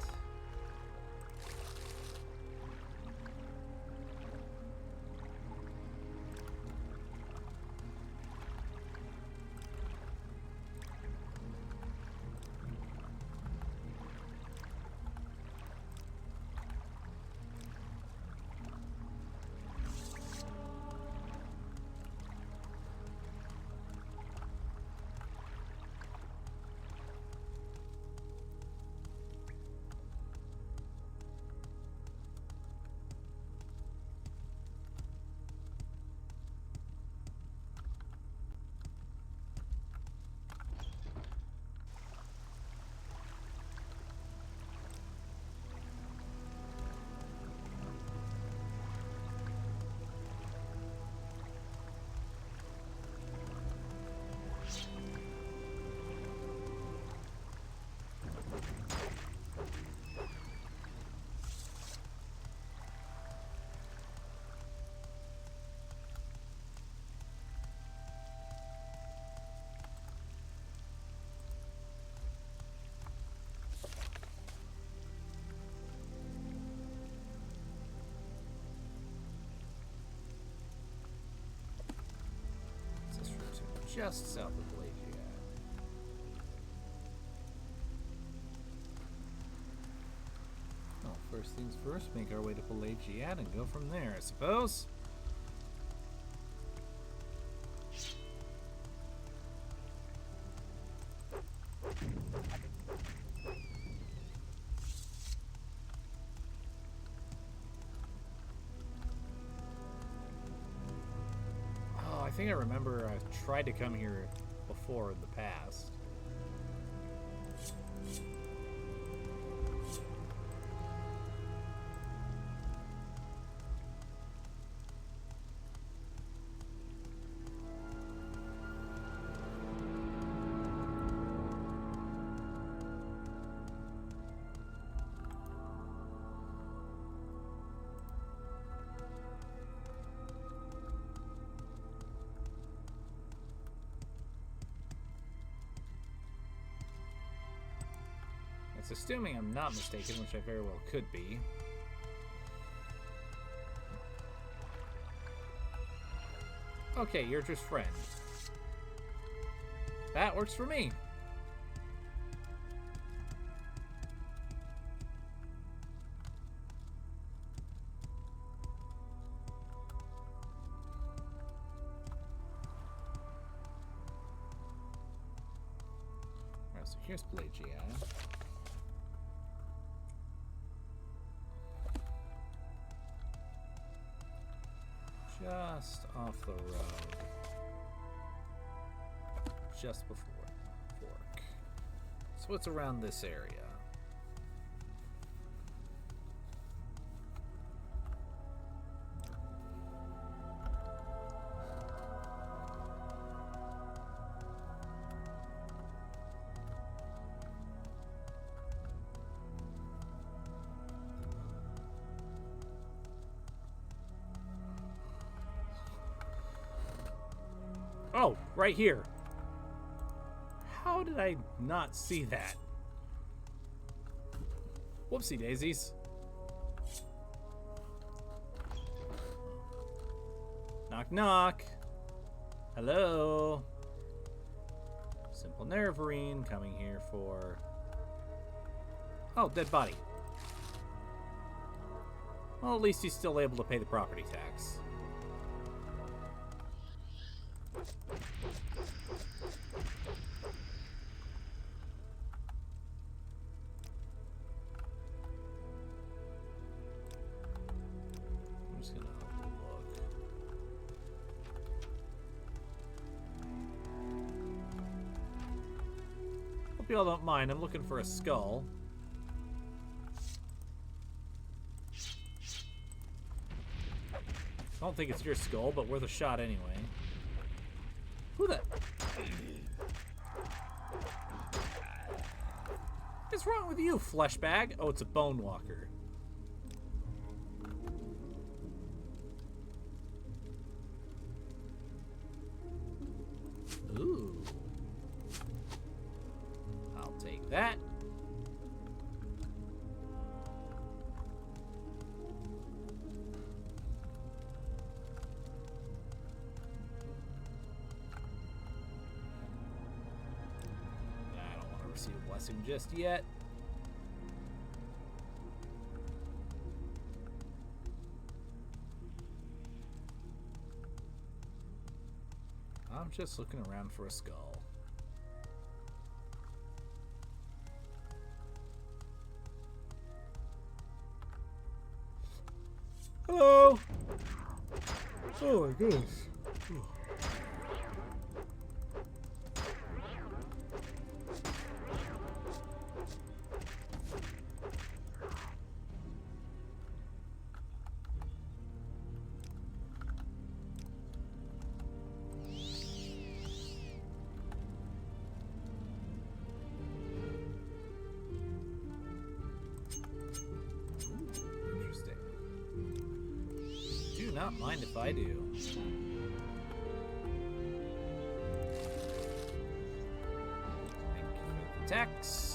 just south of Pelagiad. Well, first things first, make our way to Pelagiad and go from there, I suppose. I think I remember I tried to come here before in the past. It's assuming I'm not mistaken, which I very well could be. Okay, you're just friend. That works for me. Alright, so here's Pelagia. Just off the road. Just before Fork. So what's around this area? Oh, right here. How did I not see that? Whoopsie daisies. Knock knock. Hello. Simple Nerevarine coming here for... Oh, dead body. Well, at least he's still able to pay the property tax. I'm just gonna look. Hope y'all don't mind. I'm looking for a skull. I don't think it's your skull, but worth a shot anyway. Who the... What's wrong with you, flesh bag? Oh, it's a bone walker. Ooh. I'll take that. Receive a blessing just yet. I'm just looking around for a skull. Hello. Oh my goodness. Interesting. Do not mind if I do. Thank you for the tax.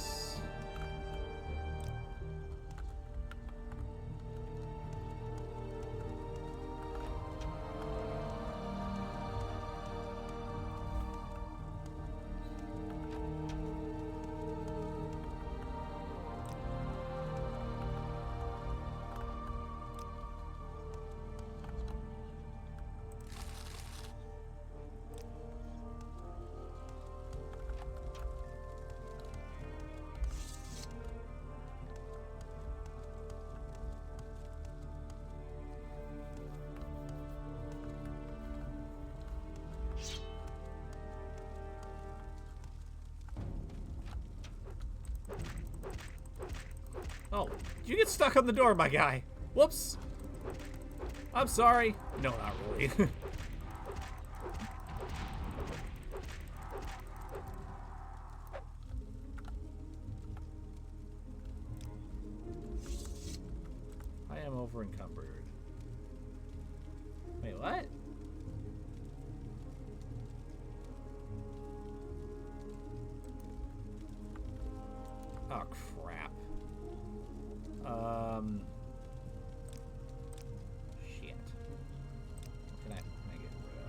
You get stuck on the door, my guy. Whoops. I'm sorry. No, not really. I am over encumbered. Wait, what? Oh, crap. Shit. What can I get rid of?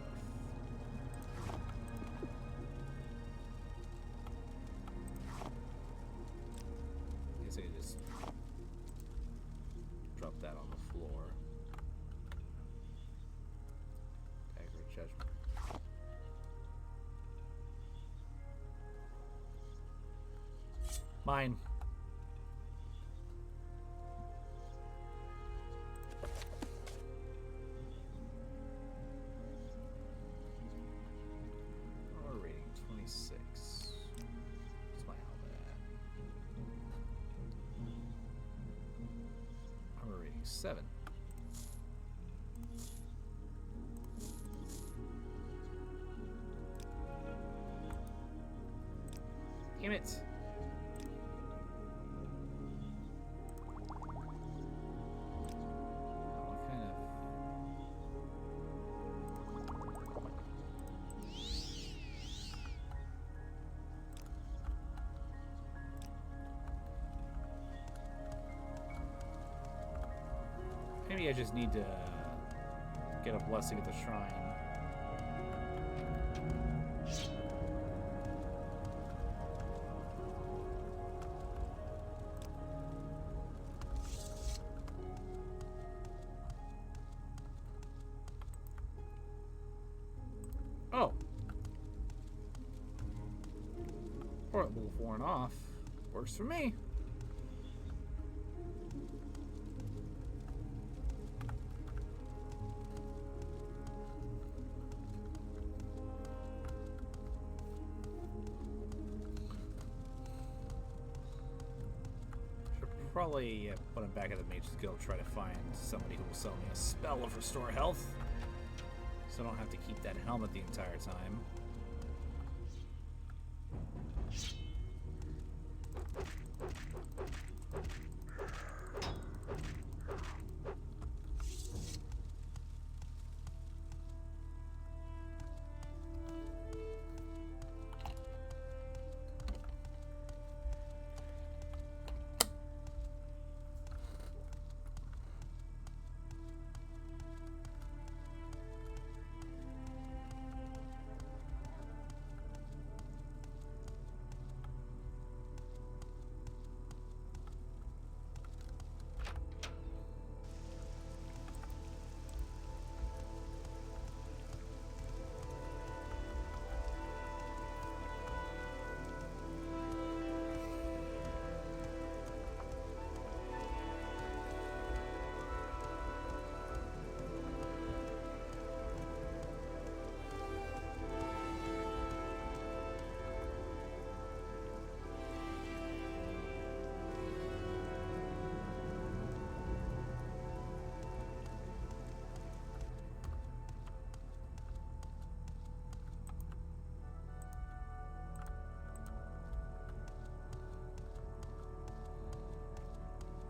I guess I could just drop that on the floor. Dagger of Judgment. Mine. Our rating 26. What's my helmet at? Armor rating 7. Damn it. What kind of... Maybe I just need to get a blessing at the shrine. Oh. Portable 4 and off. Works for me. Should probably, when I'm back at the Mage's Guild, try to find somebody who will sell me a spell of Restore Health. So I don't have to keep that helmet the entire time.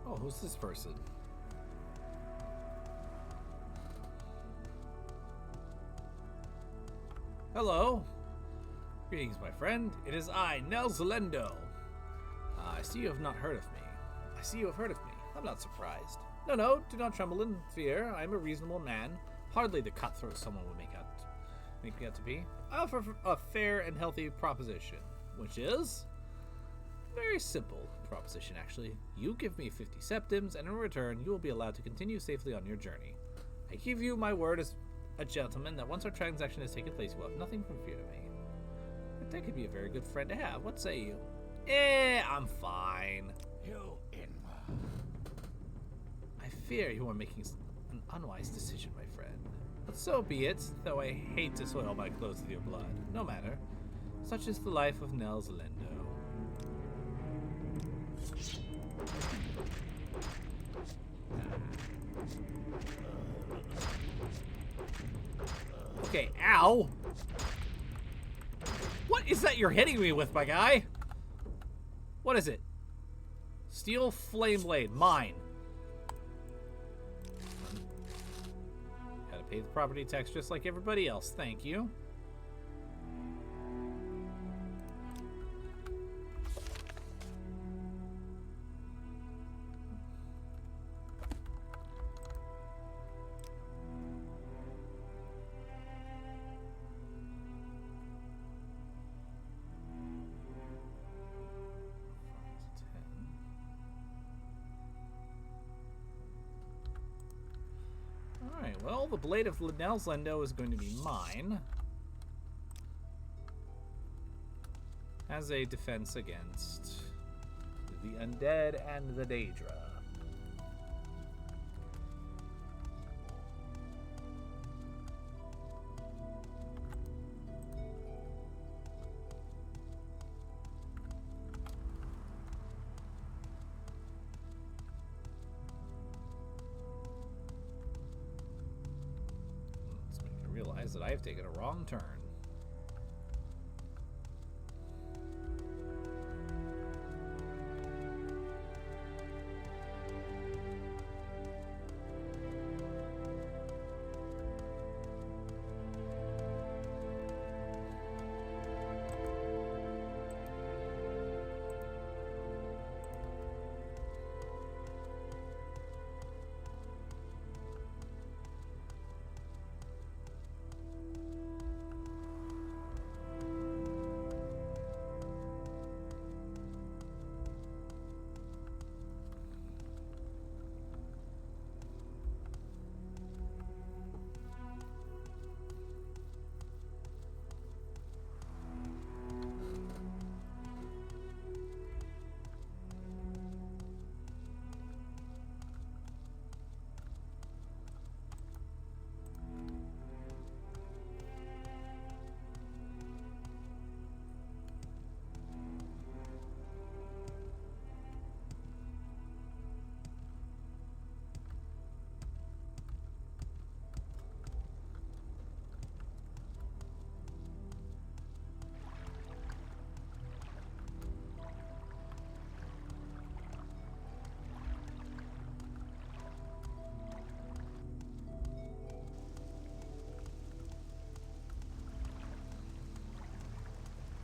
Oh, who's this person? Hello. Greetings, my friend. It is I, Nel Zelendo. I see you have not heard of me. I see you have heard of me. I'm not surprised. No, do not tremble in fear. I am a reasonable man. Hardly the cutthroat someone would make me out to be. I offer a fair and healthy proposition, which is... very simple proposition, actually. You give me 50 septims, and in return, you will be allowed to continue safely on your journey. I give you my word as a gentleman that once our transaction has taken place, you will have nothing from fear to me. But that could be a very good friend to have. What say you? I'm fine. You inward. I fear you are making an unwise decision, my friend. But so be it, though I hate to soil my clothes with your blood. No matter. Such is the life of Nel Zelendo. Ow! What is that you're hitting me with, my guy? What is it? Steel flame blade. Mine. Gotta pay the property tax just like everybody else. Thank you. Alright, well, the Blade of Linnell's Lendo is going to be mine. As a defense against the undead and the Daedra. It's making me realize that I have taken a wrong turn.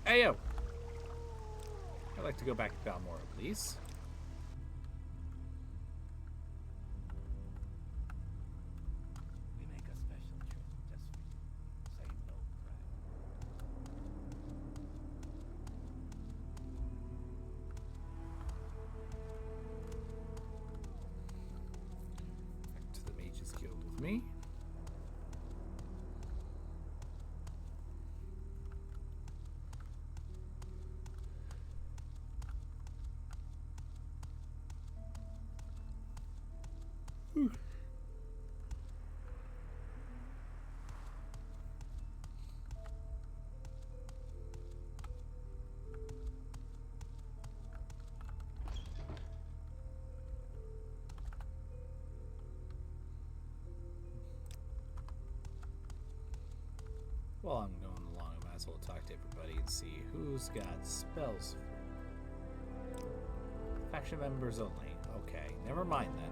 Ayo! I'd like to go back to Balmora, please. We make a special trip just for you. Say no crime. Back to the Mage's Guild with me. While I'm going along, I might as well talk to everybody and see who's got spells. Faction members only. Okay, never mind then.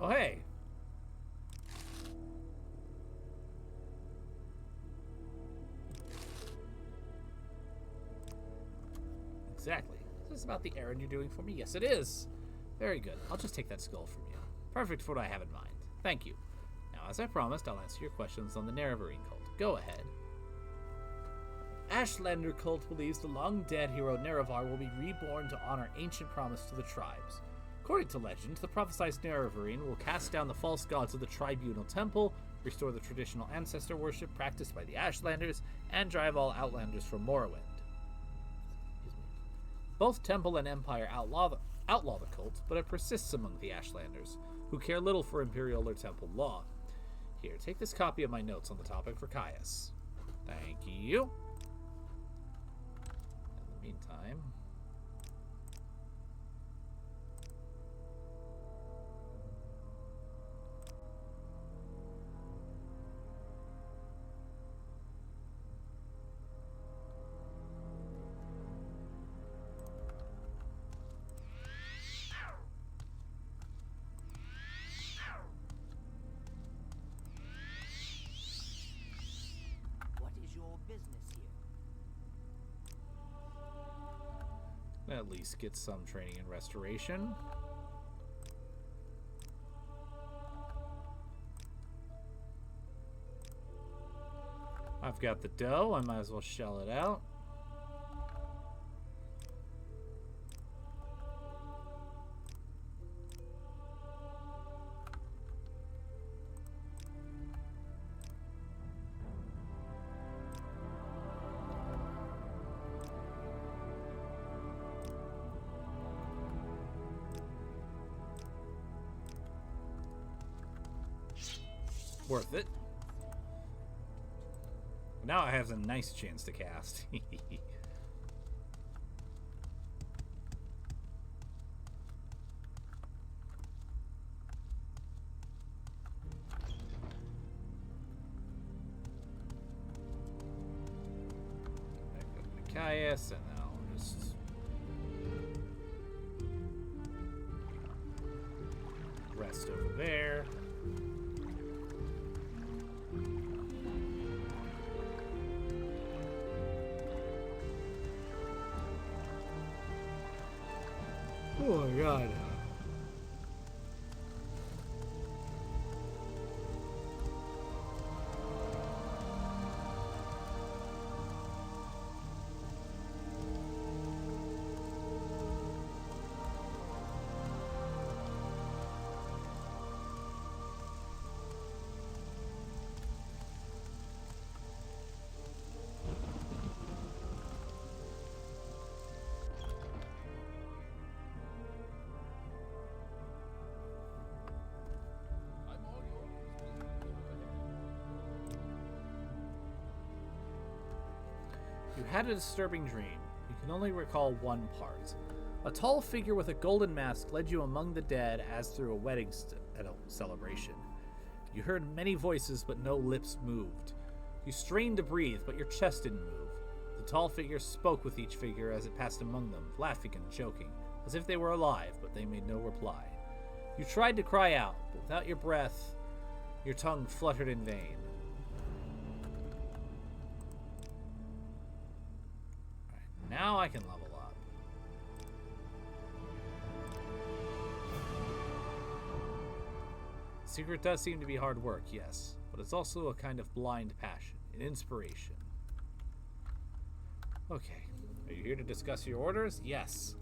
Oh, hey. Exactly. Is this about the errand you're doing for me? Yes, it is. Very good. I'll just take that skull from you. Perfect for what I have in mind. Thank you. Now, as I promised, I'll answer your questions on the Nerevarine cult. Go ahead. Ashlander cult believes the long-dead hero Nerevar will be reborn to honor ancient promise to the tribes. According to legend, the prophesized Nerevarine will cast down the false gods of the tribunal temple, restore the traditional ancestor worship practiced by the Ashlanders, and drive all outlanders from Morrowind. Both Temple and Empire outlaw the cult, but it persists among the Ashlanders, who care little for Imperial or Temple law. Here, take this copy of my notes on the topic for Caius. Thank you. In the meantime... What is your business here? At least get some training in restoration. I've got the dough, I might as well shell it out. Worth it. Now I have a nice chance to cast. Back up to Caius, and then I'll just... rest over there. Oh my god. I'm all yours. You had a disturbing dream. You can only recall one part. A tall figure with a golden mask led you among the dead as through a wedding celebration. You heard many voices, but no lips moved. You strained to breathe, but your chest didn't move. The tall figure spoke with each figure as it passed among them, laughing and joking, as if they were alive, but they made no reply. You tried to cry out, but without your breath, your tongue fluttered in vain. Alright, now I can level up. Secret does seem to be hard work, yes, but it's also a kind of blind passion, an inspiration. Okay, are you here to discuss your orders? Yes.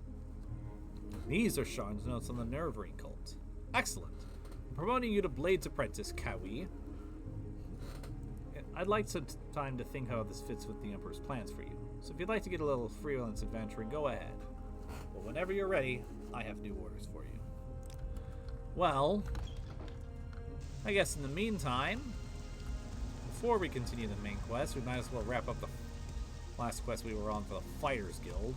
These are Sean's notes on the Nerevarine cult. Excellent. I'm promoting you to Blades Apprentice, Kawi. I'd like some time to think how this fits with the Emperor's plans for you, so if you'd like to get a little freelance adventuring, go ahead. But whenever you're ready, I have new orders for you. Well, I guess in the meantime, before we continue the main quest, we might as well wrap up the last quest we were on for the Fighters Guild.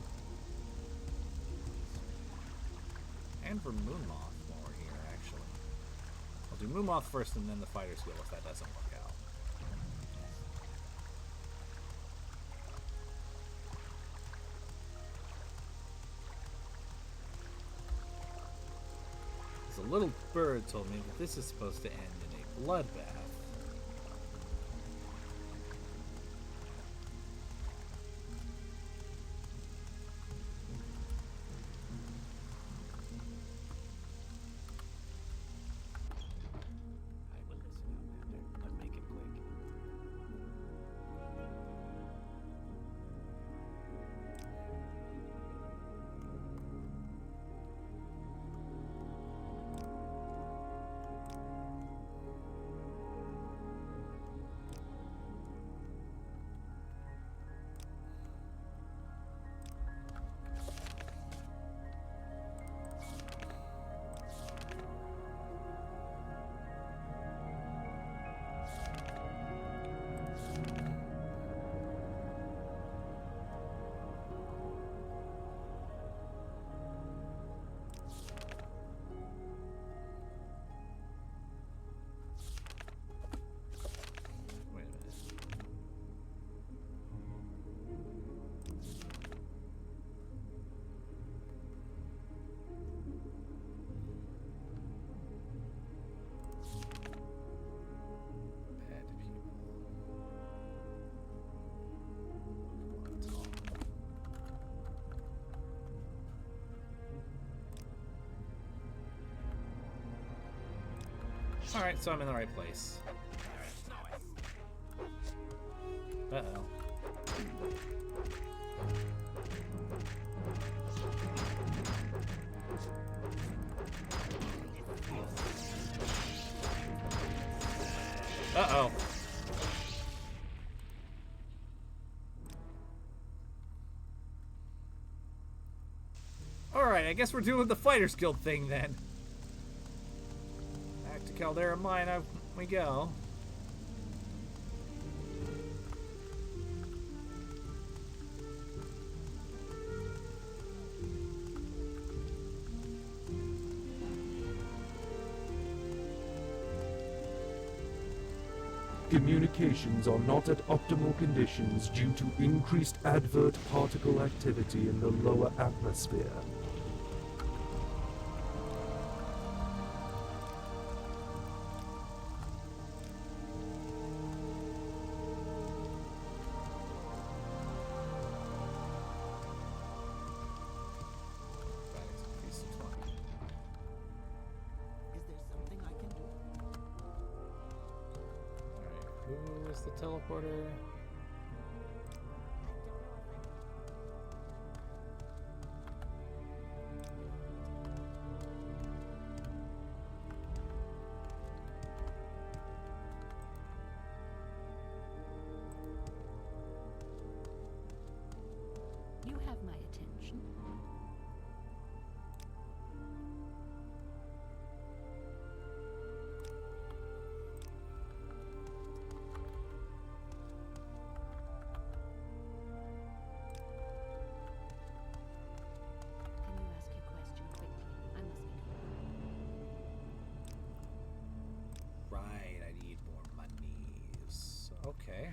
And for Moonmoth while we're here, actually. I'll do Moonmoth first and then the Fighters Guild if that doesn't work out. A little bird told me that this is supposed to end in a bloodbath. I will listen, Outlander, but make it quick. Alright, so I'm in the right place. Uh-oh. Uh-oh. Alright, I guess we're doing the Fighters Guild thing then. Back to Caldera Mine we go. Communications are not at optimal conditions due to increased advert particle activity in the lower atmosphere. Is there something I can do? Who is the teleporter? You have my attention. Can you ask your question quickly? I must be going. Right, I need more monies. Okay.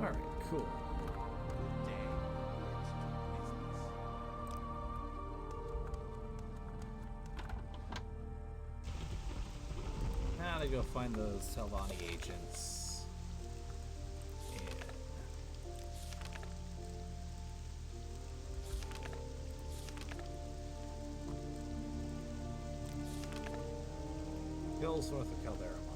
Alright, cool. Now to go find those Selvani agents. Hills north of Caldera Mine.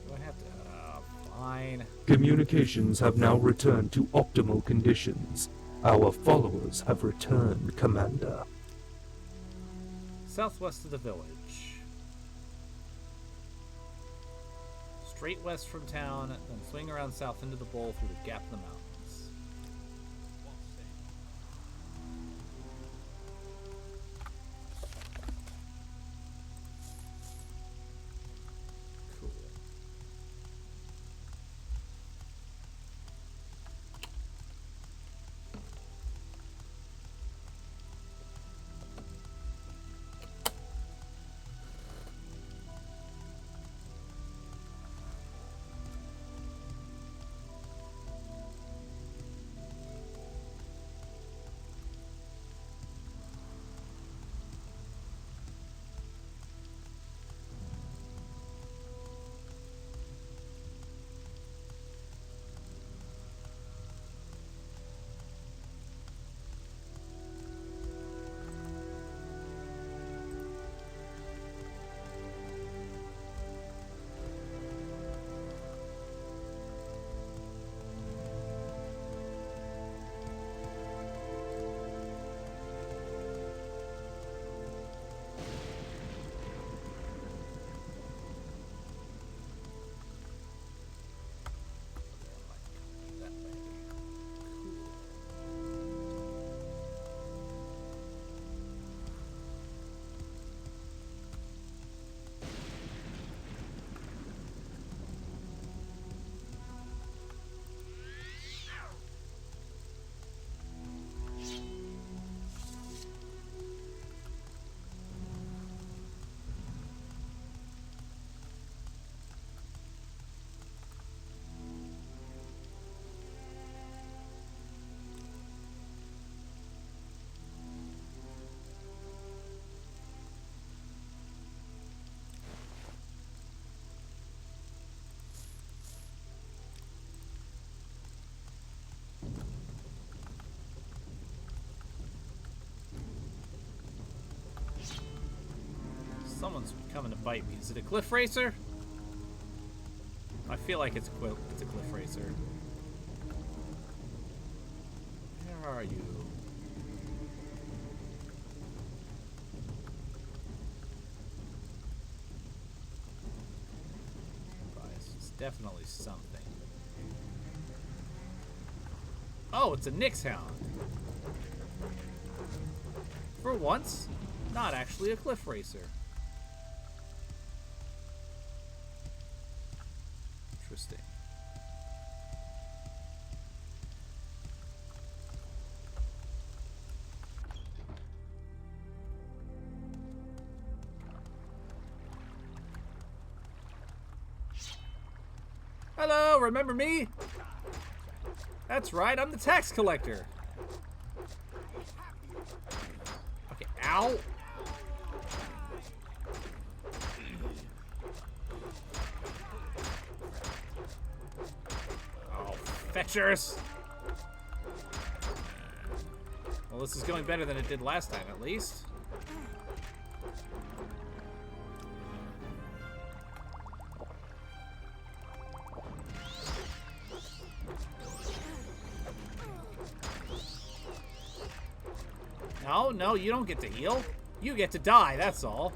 Do I have to? Fine. Communications have now returned to optimal conditions. Our followers have returned, Commander. Southwest of the village. Straight west from town, then swing around south into the bowl through the gap in the mountains. Cool. Someone's coming to bite me. Is it a cliff racer? I feel like it's a cliff racer. Where are you? It's definitely something. Oh, it's a Nyx hound. For once, not actually a cliff racer. Interesting. Hello, remember me? That's right, I'm the tax collector. Okay, ow. Oh, fetchers. Well, this is going better than it did last time, at least. No, no, you don't get to heal. You get to die, that's all.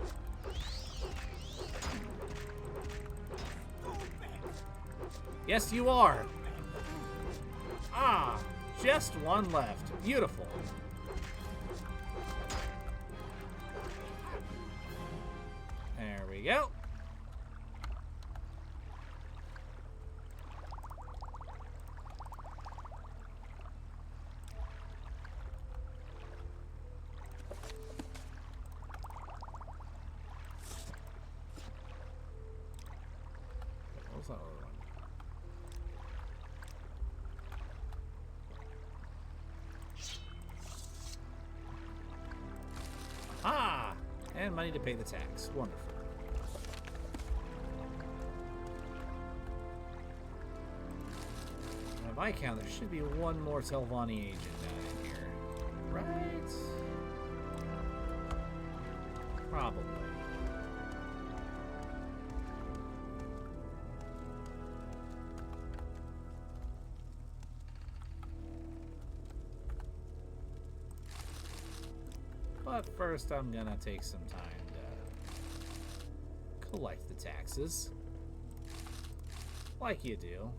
Yes, you are. Ah, just one left. Beautiful. There we go. What was that other one? Ah! And money to pay the tax. Wonderful. By my count, there should be one more Telvanni agent down in here. Right? Probably. But first, I'm gonna take some time to collect the taxes. Like you do.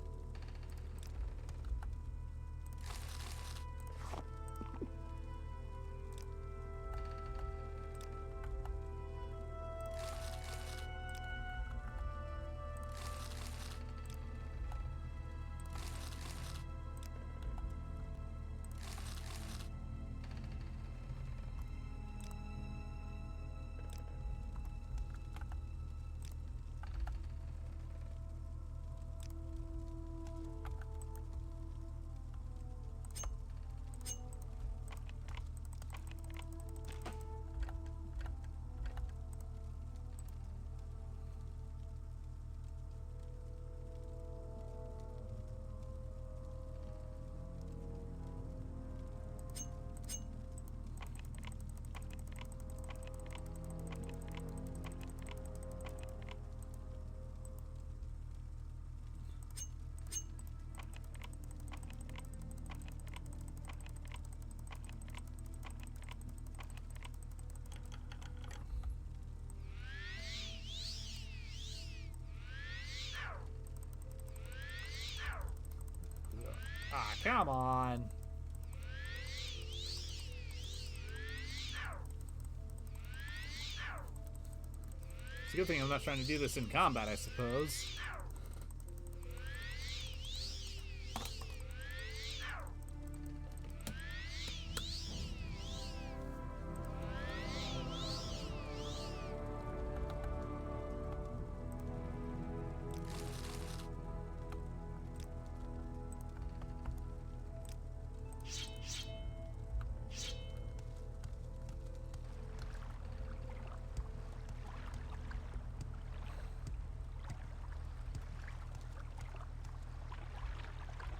Ah, come on. It's a good thing I'm not trying to do this in combat, I suppose.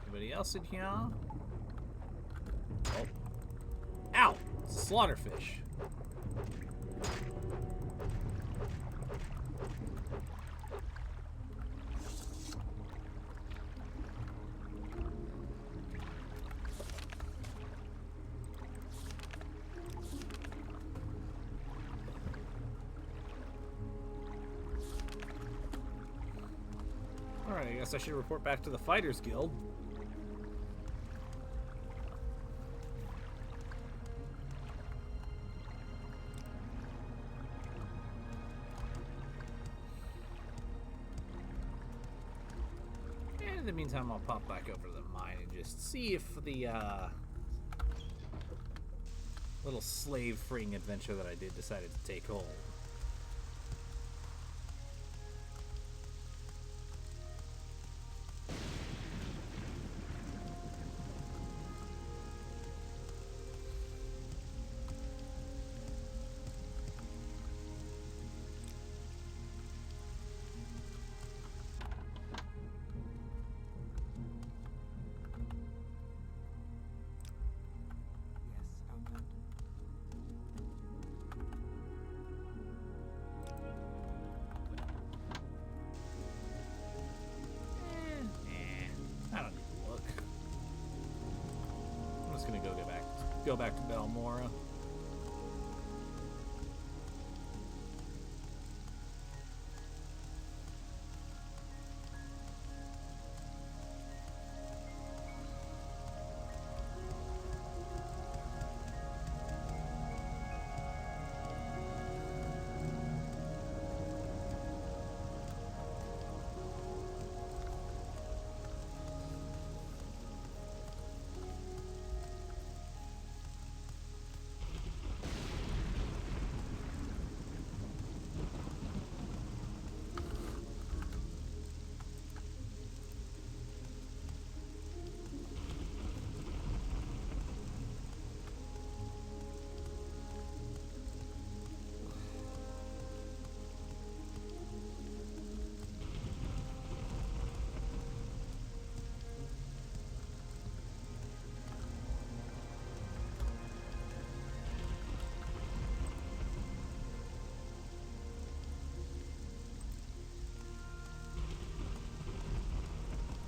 Anybody else in here? Oh. Ow! Slaughterfish. guess I should report back to the Fighters Guild. And in the meantime, I'll pop back over to the mine and just see if the little slave-freeing adventure that I did decided to take hold. Yes, Outland. I don't need to look. I'm just gonna go back to Balmora.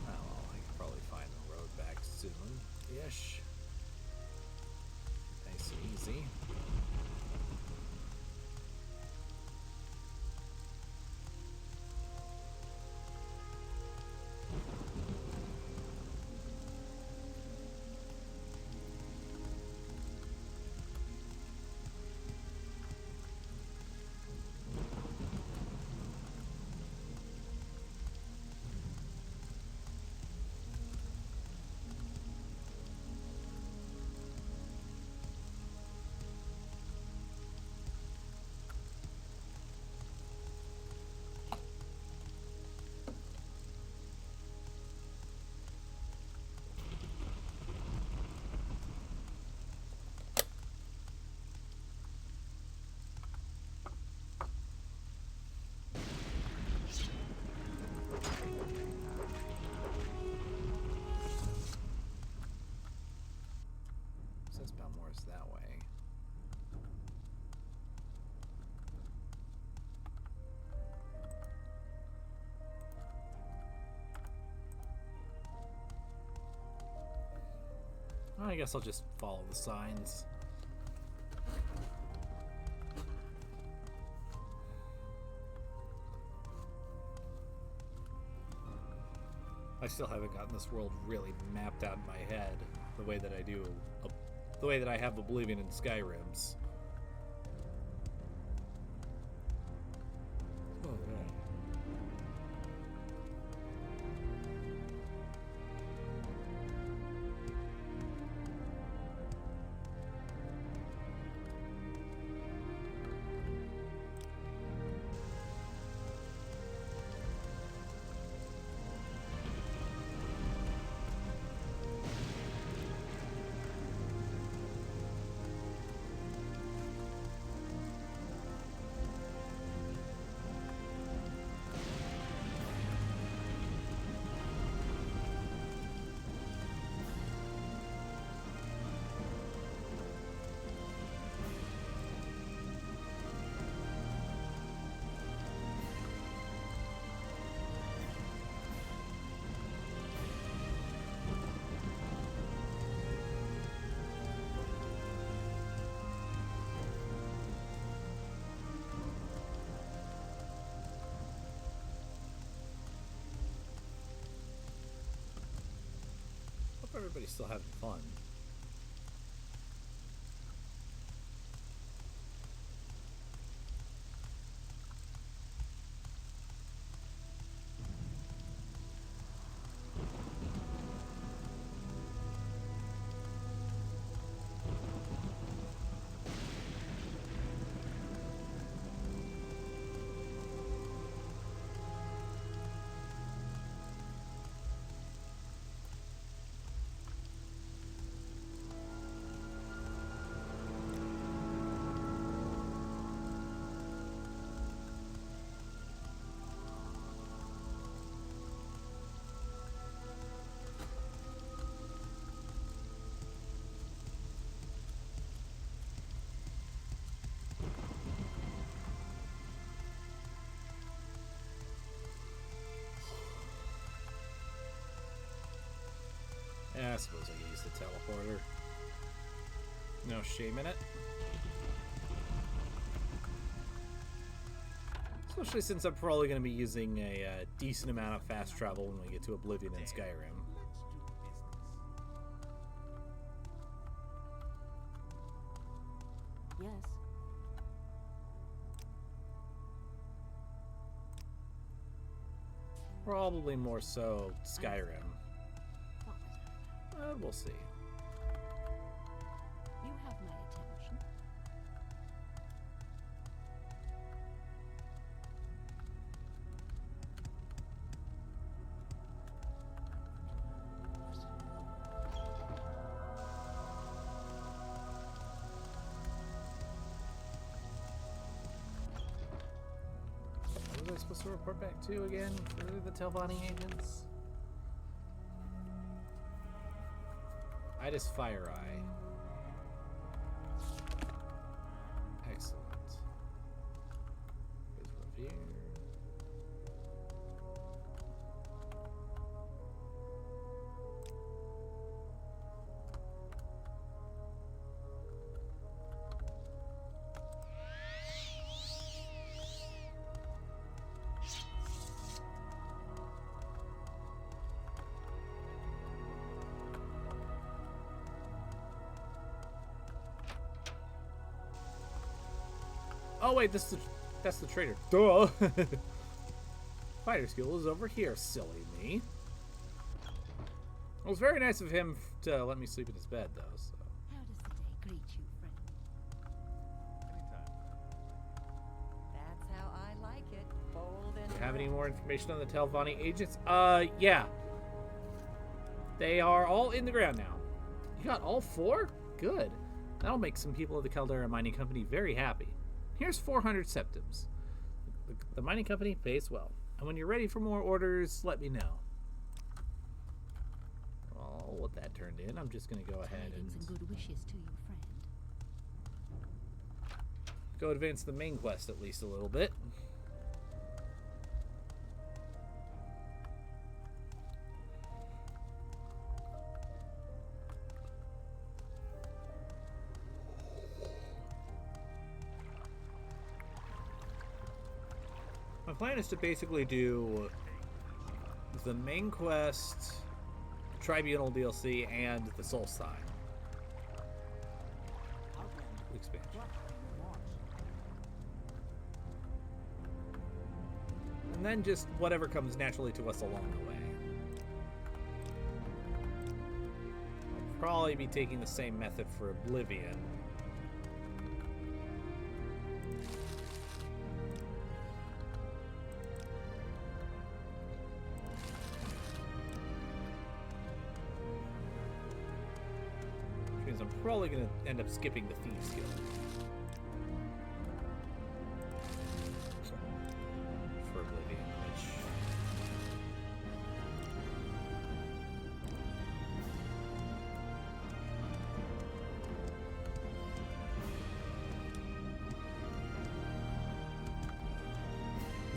Oh, well, I can probably find the road back soon-ish. Nice and easy. Says Balmora's that way. I guess I'll just follow the signs. I still haven't gotten this world really mapped out in my head the way that I do, the way that I have Oblivion and Skyrim's. Oh, yeah. Everybody's still having fun. Yeah, I suppose I can use the teleporter. No shame in it. Especially since I'm probably going to be using a decent amount of fast travel when we get to Oblivion and Skyrim. Yes. Probably more so Skyrim. What was that? We'll see. You have my attention. What was I supposed to report back to again for the Telvanni agents? Itis Fire Eye. Excellent. Here's Revere. Oh wait, that's the traitor. Duh. Fighter skill is over here, silly me. It was very nice of him to let me sleep in his bed, though. So. How does the day greet you, friend? That's how I like it. Bold and Do you have any more information on the Telvanni agents? Yeah. They are all in the ground now. You got all 4? Good. That'll make some people at the Caldera Mining Company very happy. Here's 400 septims. The mining company pays well. And when you're ready for more orders, let me know. Well, what that turned in, I'm just going to go ahead Tidings and good wishes to you, friend. go advance the main quest at least a little bit. My plan is to basically do the main quest, Tribunal DLC, and the Soul Sign expansion. And then just whatever comes naturally to us along the way. I'll probably be taking the same method for Oblivion. Which means I'm probably going to end up skipping the Thieves Guild. For Oblivion, which...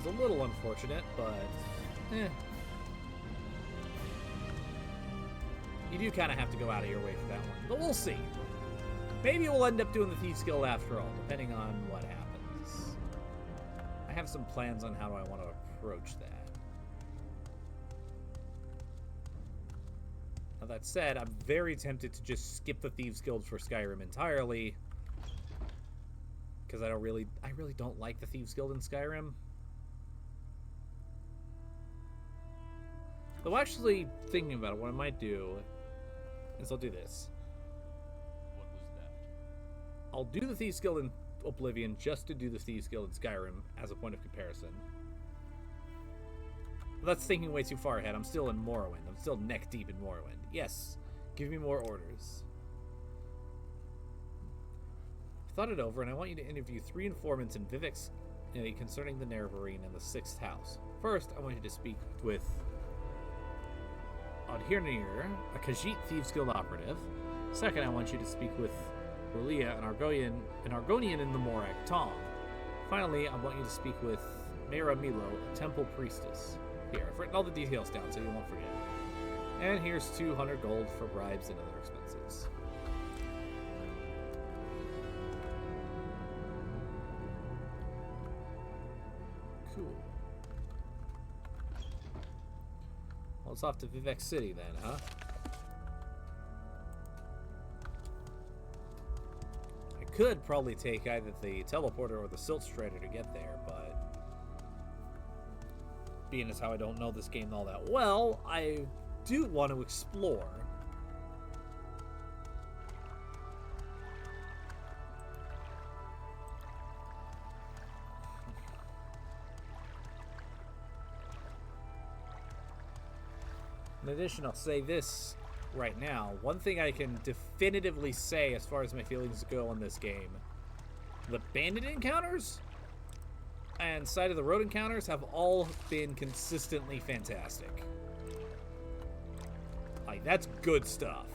is a little unfortunate, but... You do kind of have to go out of your way for that one, but we'll see. Maybe we'll end up doing the Thieves Guild after all, depending on what happens. I have some plans on how I want to approach that. Now that said, I'm very tempted to just skip the Thieves Guild for Skyrim entirely. Because I really don't like the Thieves Guild in Skyrim. Though actually, thinking about it, what I might do is I'll do this. What was that? I'll do the Thieves Guild in Oblivion just to do the Thieves Guild in Skyrim as a point of comparison. But that's thinking way too far ahead. I'm still in Morrowind. I'm still neck deep in Morrowind. Yes, give me more orders. I thought it over, and I want you to interview 3 informants in Vivek's concerning the Nerevarine and the 6th house. First, I want you to speak with Odhirnir, a Khajiit Thieves Guild operative. Second, I want you to speak with Rolia, an Argonian in the Morak Tong. Finally, I want you to speak with Mera Milo, a temple priestess. Here, I've written all the details down so you won't forget. And here's 200 gold for bribes and other expenses. Cool. Well, it's off to Vivek City then, huh? I could probably take either the teleporter or the silt strider to get there, but being as how I don't know this game all that well, I do want to explore. In addition, I'll say this right now. One thing I can definitively say as far as my feelings go on this game, the bandit encounters and side of the road encounters have all been consistently fantastic. Like, that's good stuff.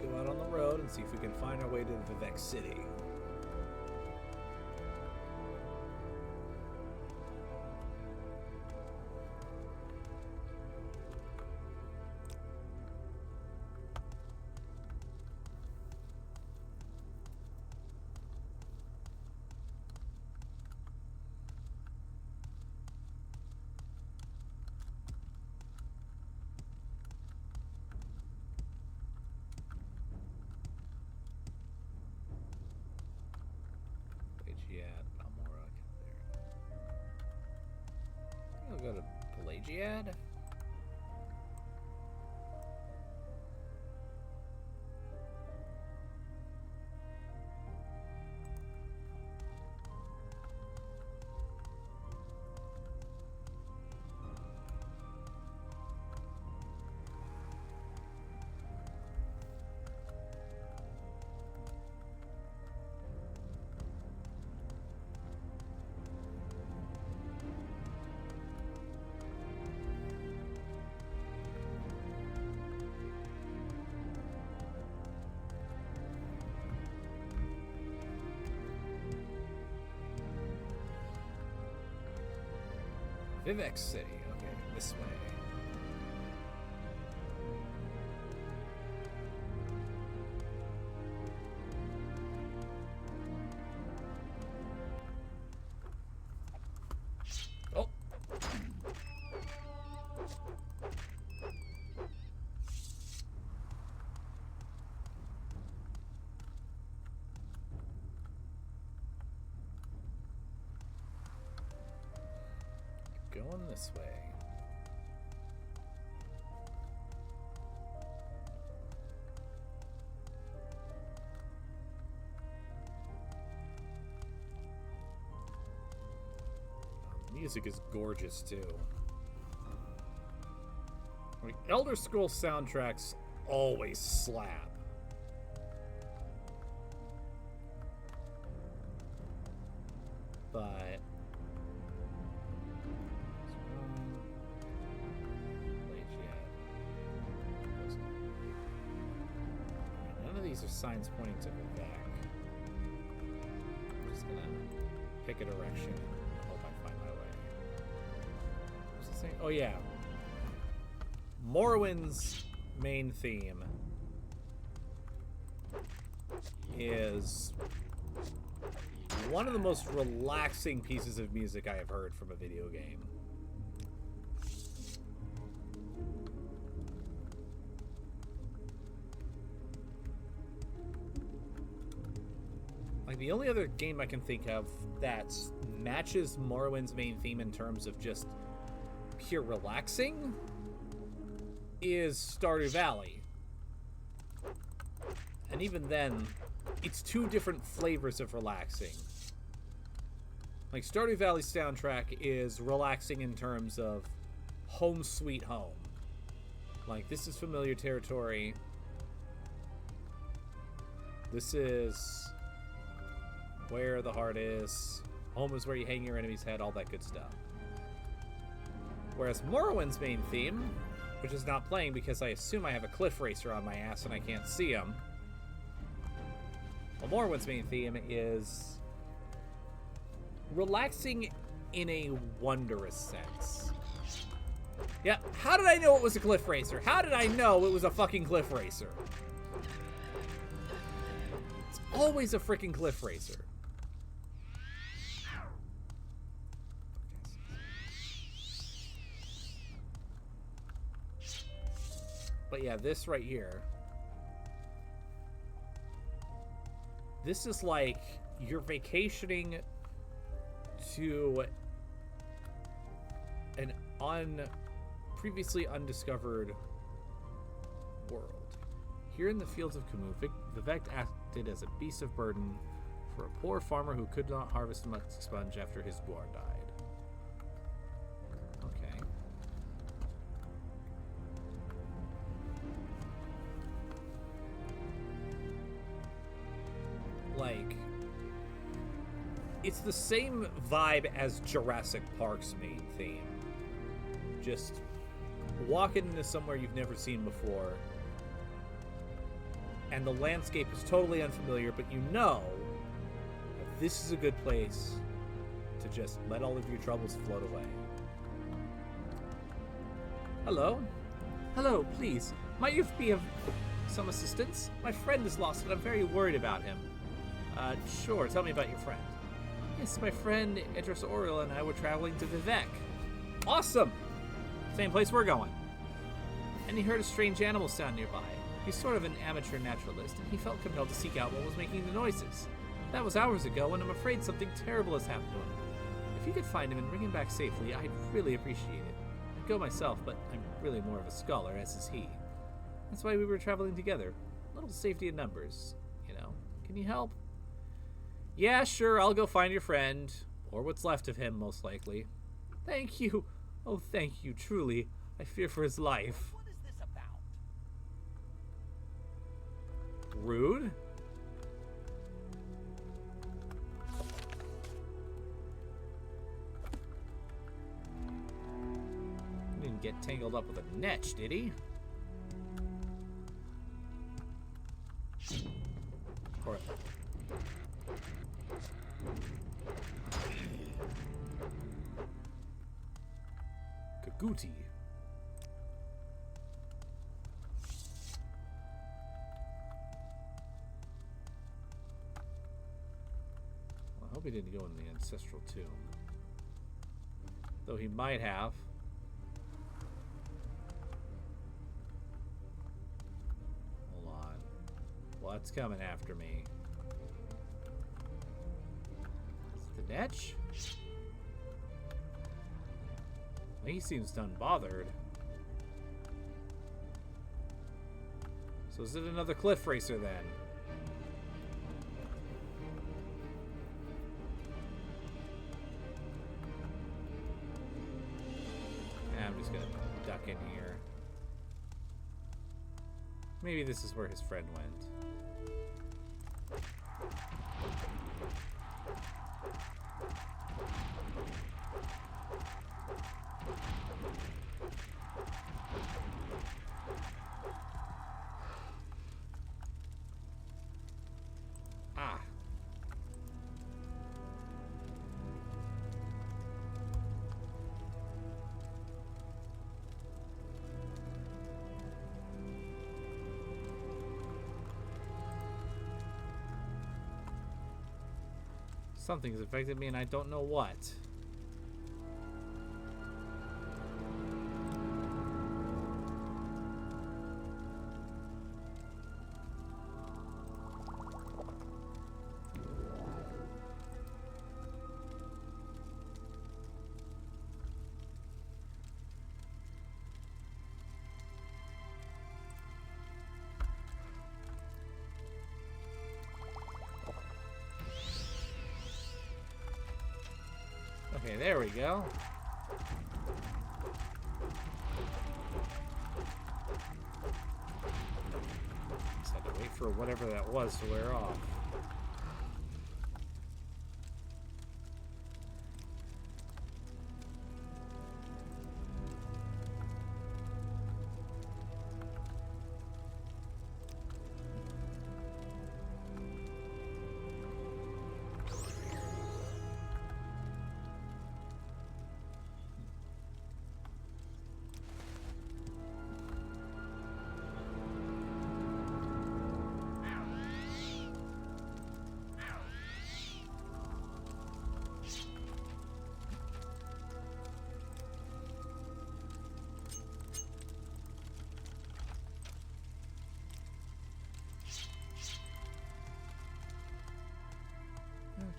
Go out on the road and see if we can find our way to Vivek City. Go to Pelagiad. Vivek City. Okay, this way. Oh. Going this way. music is gorgeous too. Like, Elder Scrolls soundtracks always slap. But none of these are signs pointing to Vivek. I'm just gonna pick a direction and hope I find my way. What's it saying? Oh yeah. Morrowind's main theme is one of the most relaxing pieces of music I have heard from a video game. Like, the only other game I can think of that matches Morrowind's main theme in terms of just pure relaxing is Stardew Valley. And even then, it's two different flavors of relaxing. Like, Stardew Valley's soundtrack is relaxing in terms of home sweet home. Like, this is familiar territory. This is where the heart is. Home is where you hang your enemy's head, all that good stuff. Whereas Morrowind's main theme, which is not playing because I assume I have a cliff racer on my ass and I can't see him. Well, Morrowind's main theme is relaxing in a wondrous sense. Yeah, how did I know it was a cliff racer? How did I know it was a fucking cliff racer? It's always a freaking cliff racer. But yeah, this right here. This is like you're vacationing to an previously undiscovered world. Here in the fields of Camus, Vivek acted as a beast of burden for a poor farmer who could not harvest much sponge after his boar died. Okay. Like, it's the same vibe as Jurassic Park's main theme. Just walking into somewhere you've never seen before, and the landscape is totally unfamiliar, but you know that this is a good place to just let all of your troubles float away. Hello? Hello, please. Might you be of some assistance? My friend is lost, and I'm very worried about him. Sure, tell me about your friend. Yes, my friend Idris Oriel and I were traveling to Vivek. Awesome! Same place we're going. And he heard a strange animal sound nearby. He's sort of an amateur naturalist, and he felt compelled to seek out what was making the noises. That was hours ago, and I'm afraid something terrible has happened to him. If you could find him and bring him back safely, I'd really appreciate it. I'd go myself, but I'm really more of a scholar, as is he. That's why we were traveling together. A little safety in numbers, you know. Can you help? Yeah, sure, I'll go find your friend. Or what's left of him, most likely. Thank you. Oh, thank you, truly. I fear for his life. What is this about? Rude? He didn't get tangled up with a netch, did he? Or... Kaguti. Well, I hope he didn't go in the ancestral tomb. Though he might have. Hold on. What's coming after me? Is it the Netch? He seems unbothered. So is it another cliff racer then? in here. Maybe this is where his friend went. Ah. Something's affected me and I don't know what. Okay, there we go. Just had to wait for whatever that was to wear off.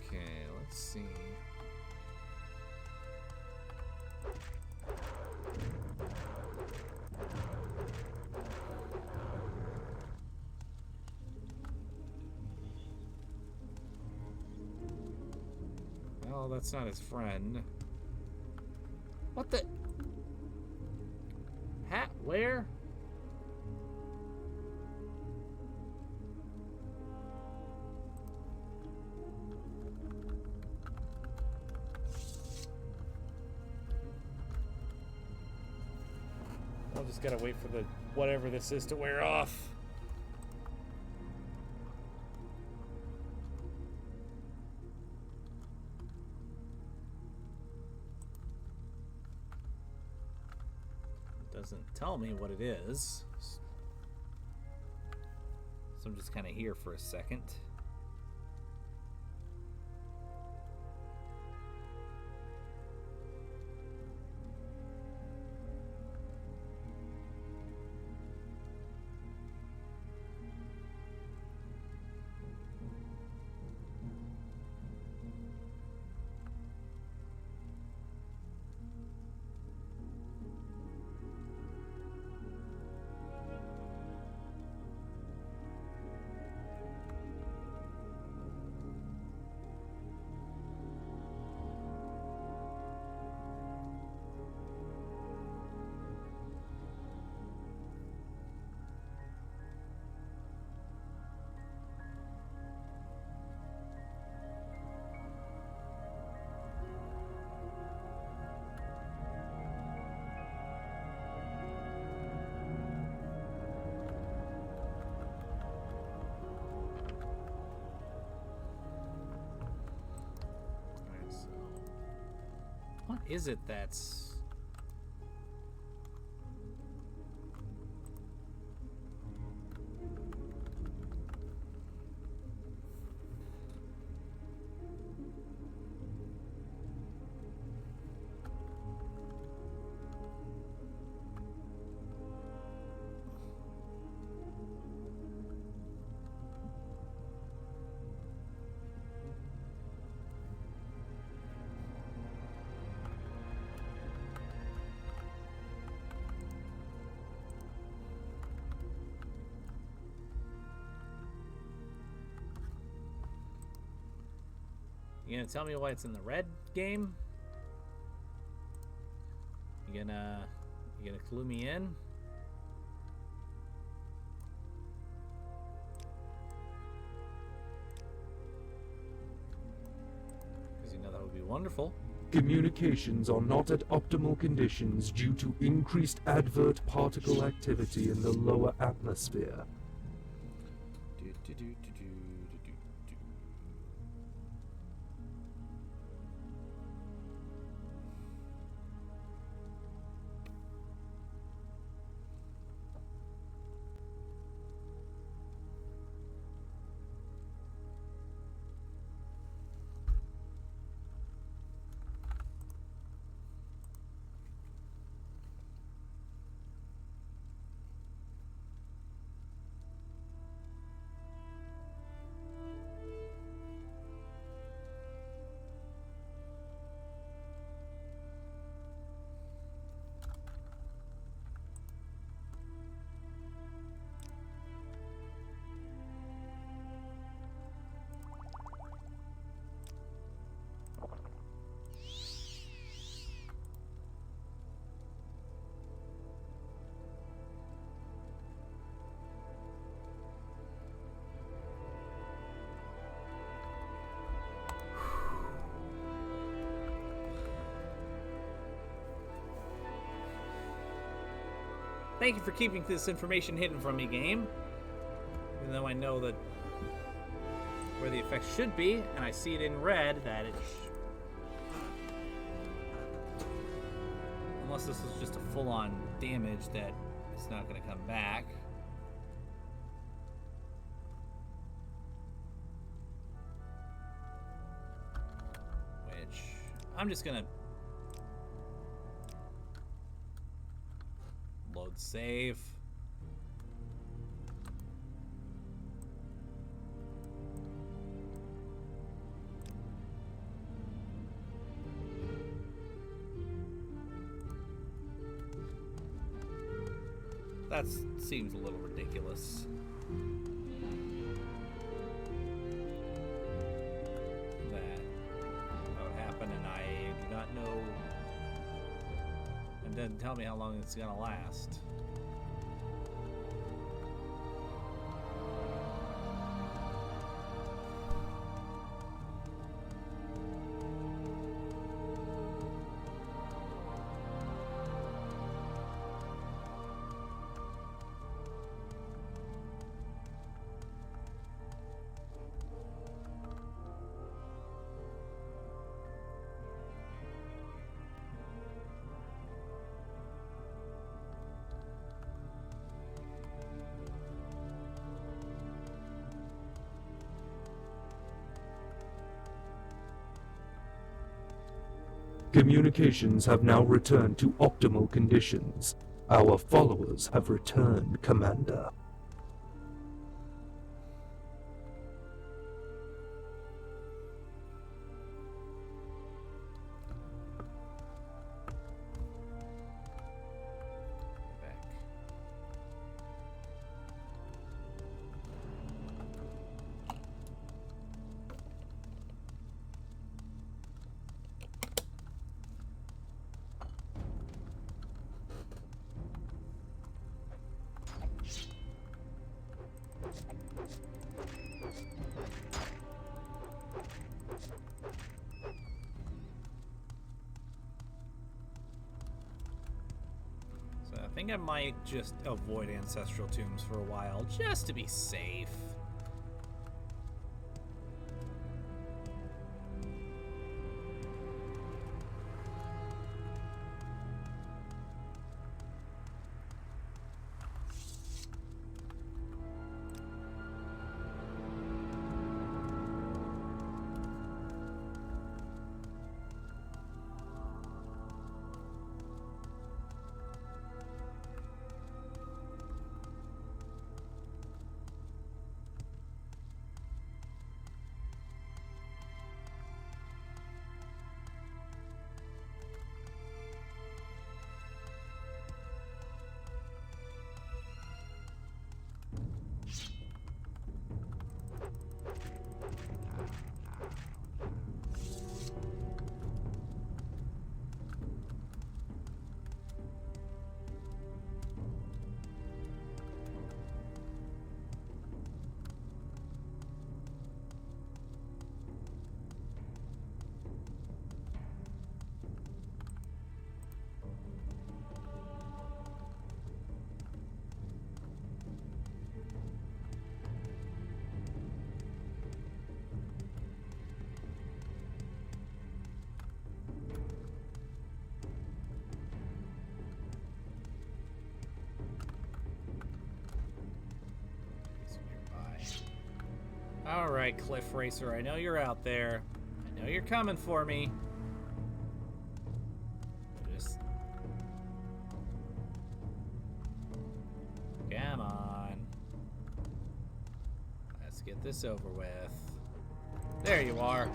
Okay, let's see. Well, that's not his friend. What the? Hat? Where? I'll just gotta wait for the whatever this is to wear off. It doesn't tell me what it is. So I'm just kind of here for a second. What is it that's... You gonna tell me why it's in the red game? You You gonna clue me in? Because you know that would be wonderful. Communications are not at optimal conditions due to increased advert particle activity in the lower atmosphere. Do, do, do, do, do, do, do, do. Thank you for keeping this information hidden from me, game. Even though I know that where the effects should be, and I see it in red, that it unless this is just a full-on damage that it's not going to come back. Which I'm just going to load save. That seems a little ridiculous. That would happen, and I do not know. And doesn't tell me how long it's gonna last. Communications have now returned to optimal conditions. Our followers have returned, Commander. Back. So I think I might just avoid ancestral tombs for a while, just to be safe. All right, Cliff Racer, I know you're out there. I know you're coming for me. Just... Come on. Let's get this over with. There you are.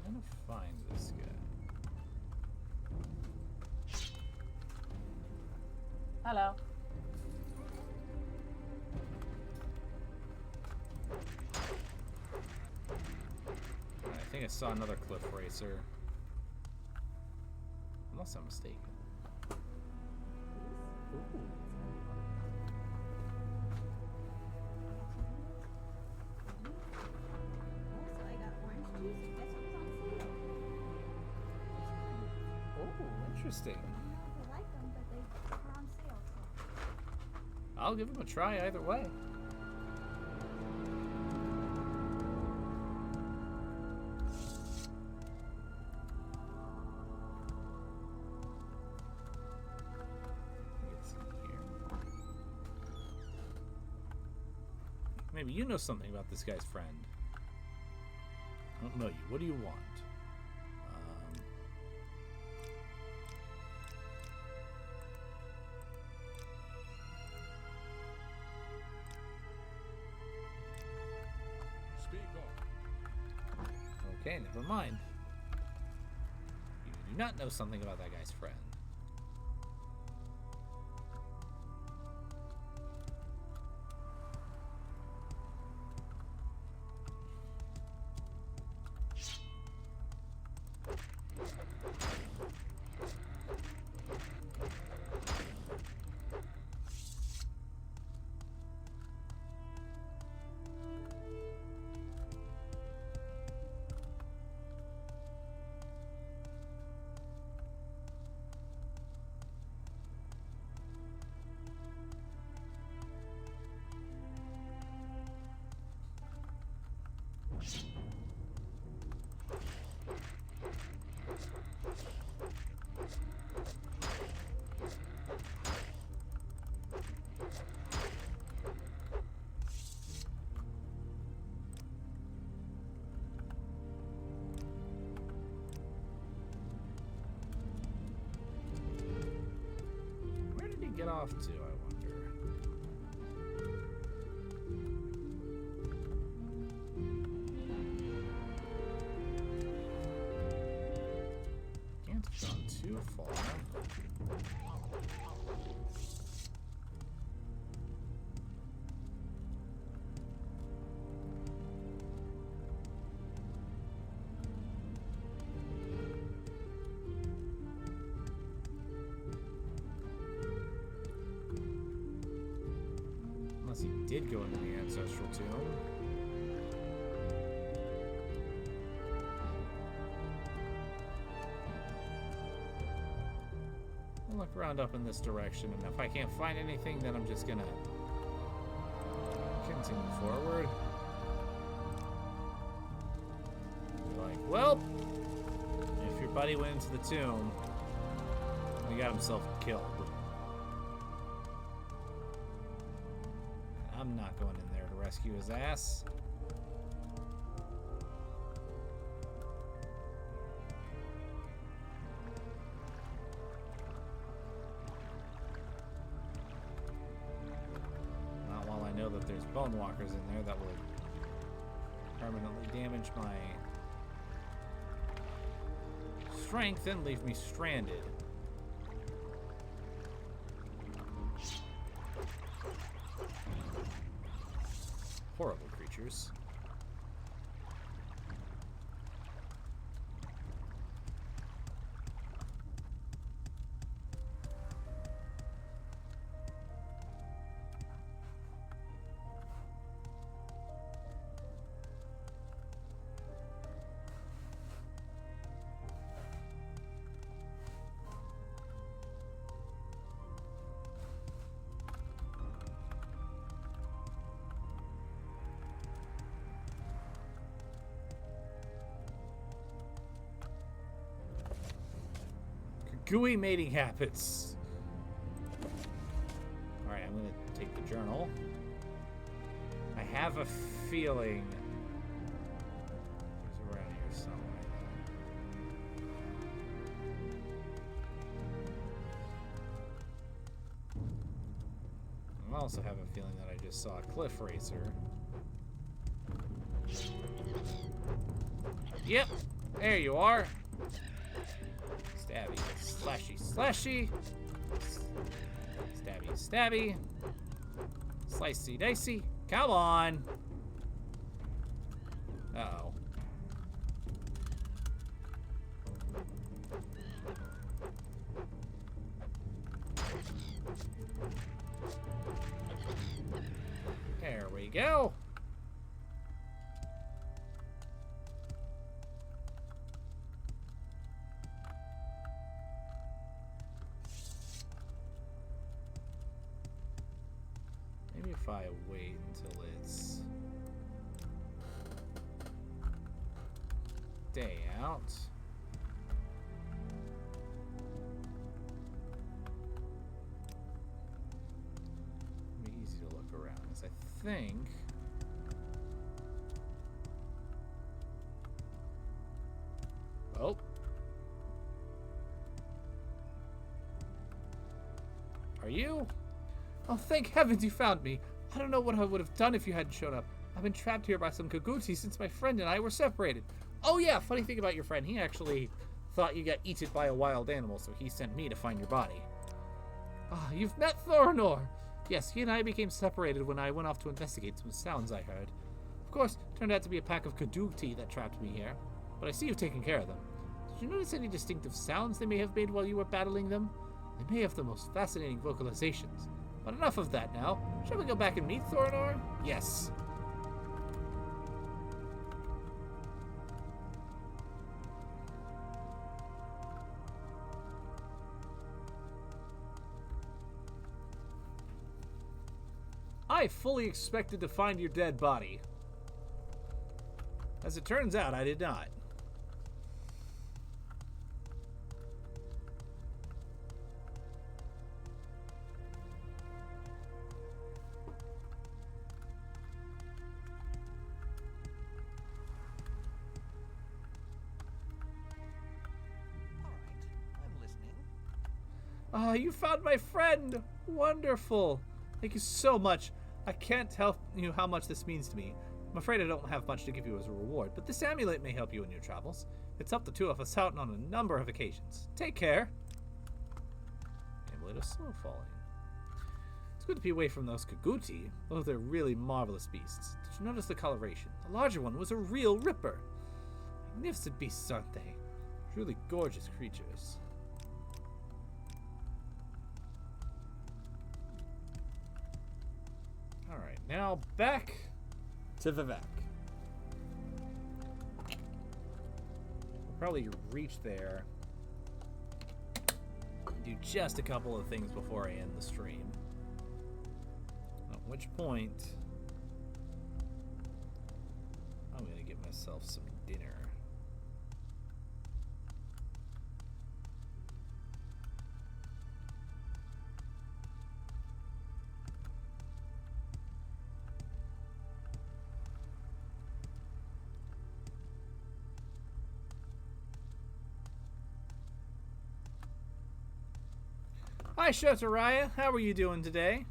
I'm gonna find this guy. Hello. I think I saw another Cliff Racer. Unless I'm mistaken. Also, I got orange juice. Guess what's on sale? Oh, interesting. I like them, but they are on sale. So. I'll give him a try either way. Get some here. Maybe you know something about this guy's friend. I don't know you. What do you want? Speak on. Okay, never mind. You do not know something about that guy's friend. Where did he get off to, I wonder? Can't have gone too far. Unless he did go into the ancestral tomb. I'll look around up in this direction, and if I can't find anything, then I'm just gonna continue forward. Be like, well, if your buddy went into the tomb, he got himself killed. I'm not going in there to rescue his ass. Not while I know that there's bone walkers in there that will permanently damage my strength and leave me stranded. Horrible creatures. gooey mating habits. Alright, I'm gonna take the journal. I have a feeling it's around here somewhere. I also have a feeling that I just saw a cliff racer. Yep, there you are. Stabby, slashy, slashy. Stabby, stabby. Slicey, dicey. Come on. Uh-oh. There we go. Maybe if I wait until it's day out. It'll be easy to look around, as I think oh. Are you? Oh, thank heavens you found me. I don't know what I would have done if you hadn't shown up. I've been trapped here by some Kaguti since my friend and I were separated. Oh yeah, funny thing about your friend. He actually thought you got eaten by a wild animal, so he sent me to find your body. Ah, you've met Thorinor. Yes, he and I became separated when I went off to investigate some sounds I heard. Of course, it turned out to be a pack of Kaguti that trapped me here. But I see you've taken care of them. Did you notice any distinctive sounds they may have made while you were battling them? They may have the most fascinating vocalizations. But enough of that now. Shall we go back and meet Thorinor? Yes. I fully expected to find your dead body. As it turns out, I did not. Ah, you found my friend! Wonderful! Thank you so much. I can't tell you how much this means to me. I'm afraid I don't have much to give you as a reward, but this amulet may help you in your travels. It's helped the two of us out on a number of occasions. Take care. Amulet of slow falling. It's good to be away from those Kaguti, though they're really marvelous beasts. Did you notice the coloration? The larger one was a real ripper. Magnificent beasts, aren't they? Truly gorgeous creatures. Alright, now back to Vivek. We'll probably reach there. Do just a couple of things before I end the stream. At which point, I'm going to get myself some dinner. Hi, Shotaraya. How are you doing today?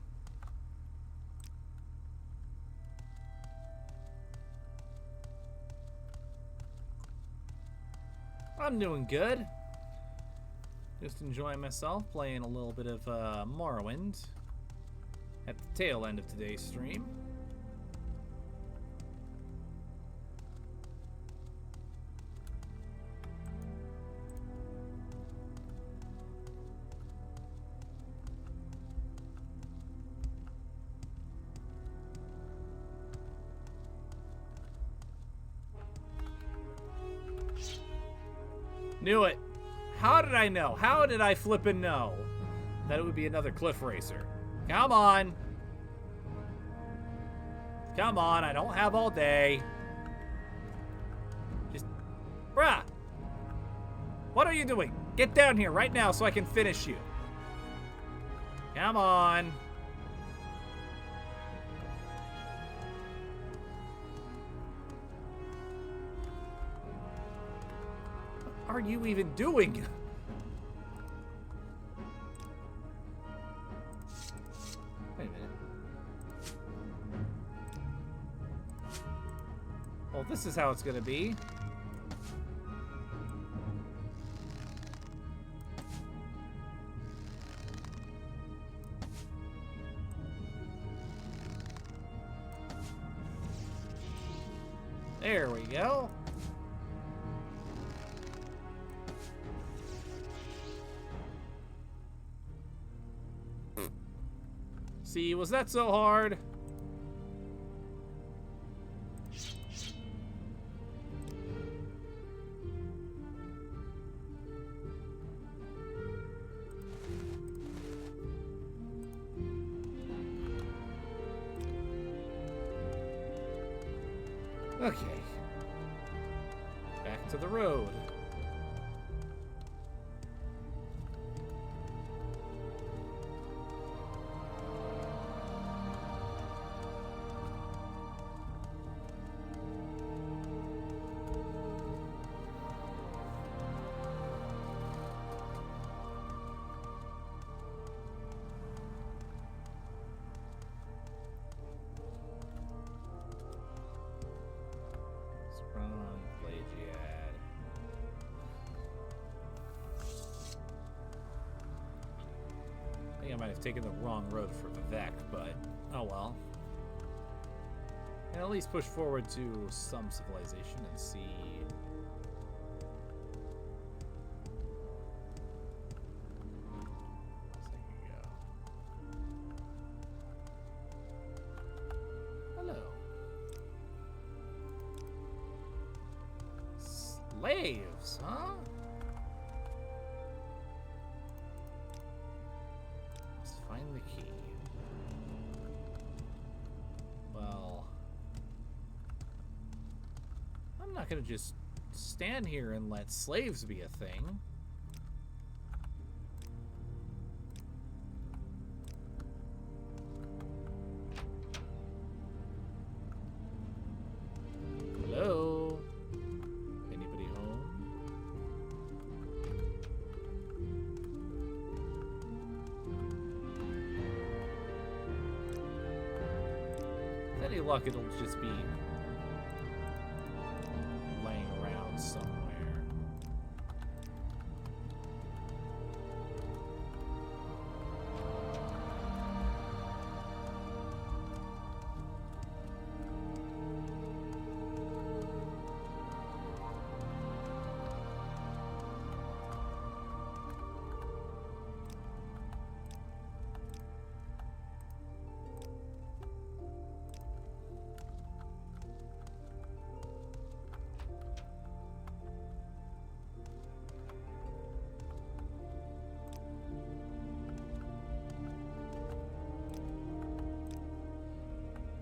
I'm doing good. Just enjoying myself, playing a little bit of Morrowind at the tail end of today's stream. Knew it. How did I know? How did I flippin' know that it would be another cliff racer? Come on. Come on, I don't have all day. Just, bruh. What are you doing? Get down here right now so I can finish you. Come on. What are you even doing? Wait a minute. Well, this is how it's gonna be. There we go. See, was that so hard? Okay. Back to the road. I might have taken the wrong road for Vivek, but oh well. And at least push forward to some civilization and see. There you go. Hello. Slaves, huh? Find the key. Well, I'm not gonna just stand here and let slaves be a thing. Hello? Anybody home? Any luck, it'll just be laying around somewhere.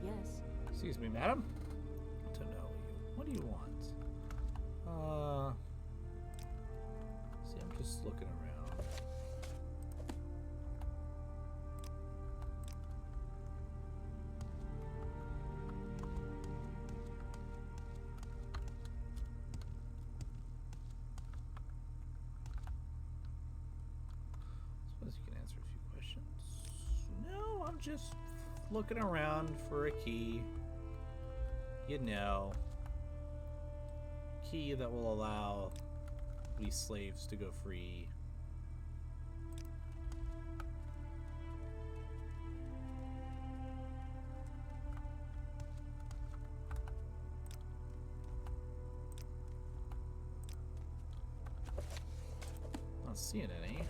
Yes. Excuse me, madam. To know you. What do you want? See, I'm just looking around. Suppose you can answer a few questions. No, I'm just looking around for a key. You know. Key that will allow these slaves to go free. Not seeing any.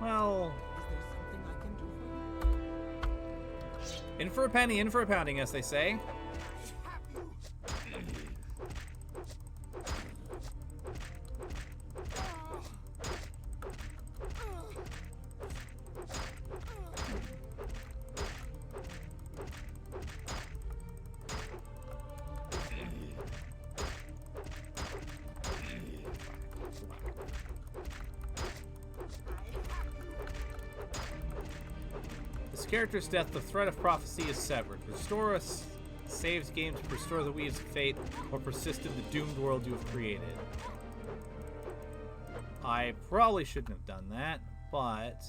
Well, Is there something I can do for you? in for a penny, in for a pounding, as they say. character's death, the thread of prophecy is severed. Restore a saves game to restore the weeds of fate, or persist in the doomed world you have created. I probably shouldn't have done that, but...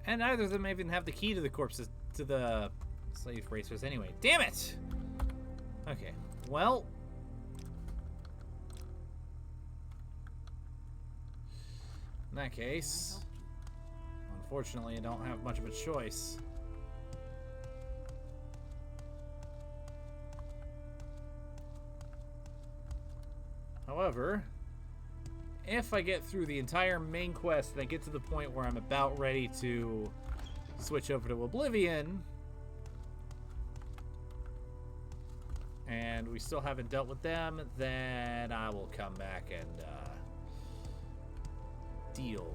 And neither of them even have the key to the corpses, to the slave racers anyway. Damn it! Okay, well... In that case... Unfortunately, I don't have much of a choice. However, if I get through the entire main quest and I get to the point where I'm about ready to switch over to Oblivion, and we still haven't dealt with them, then I will come back and deal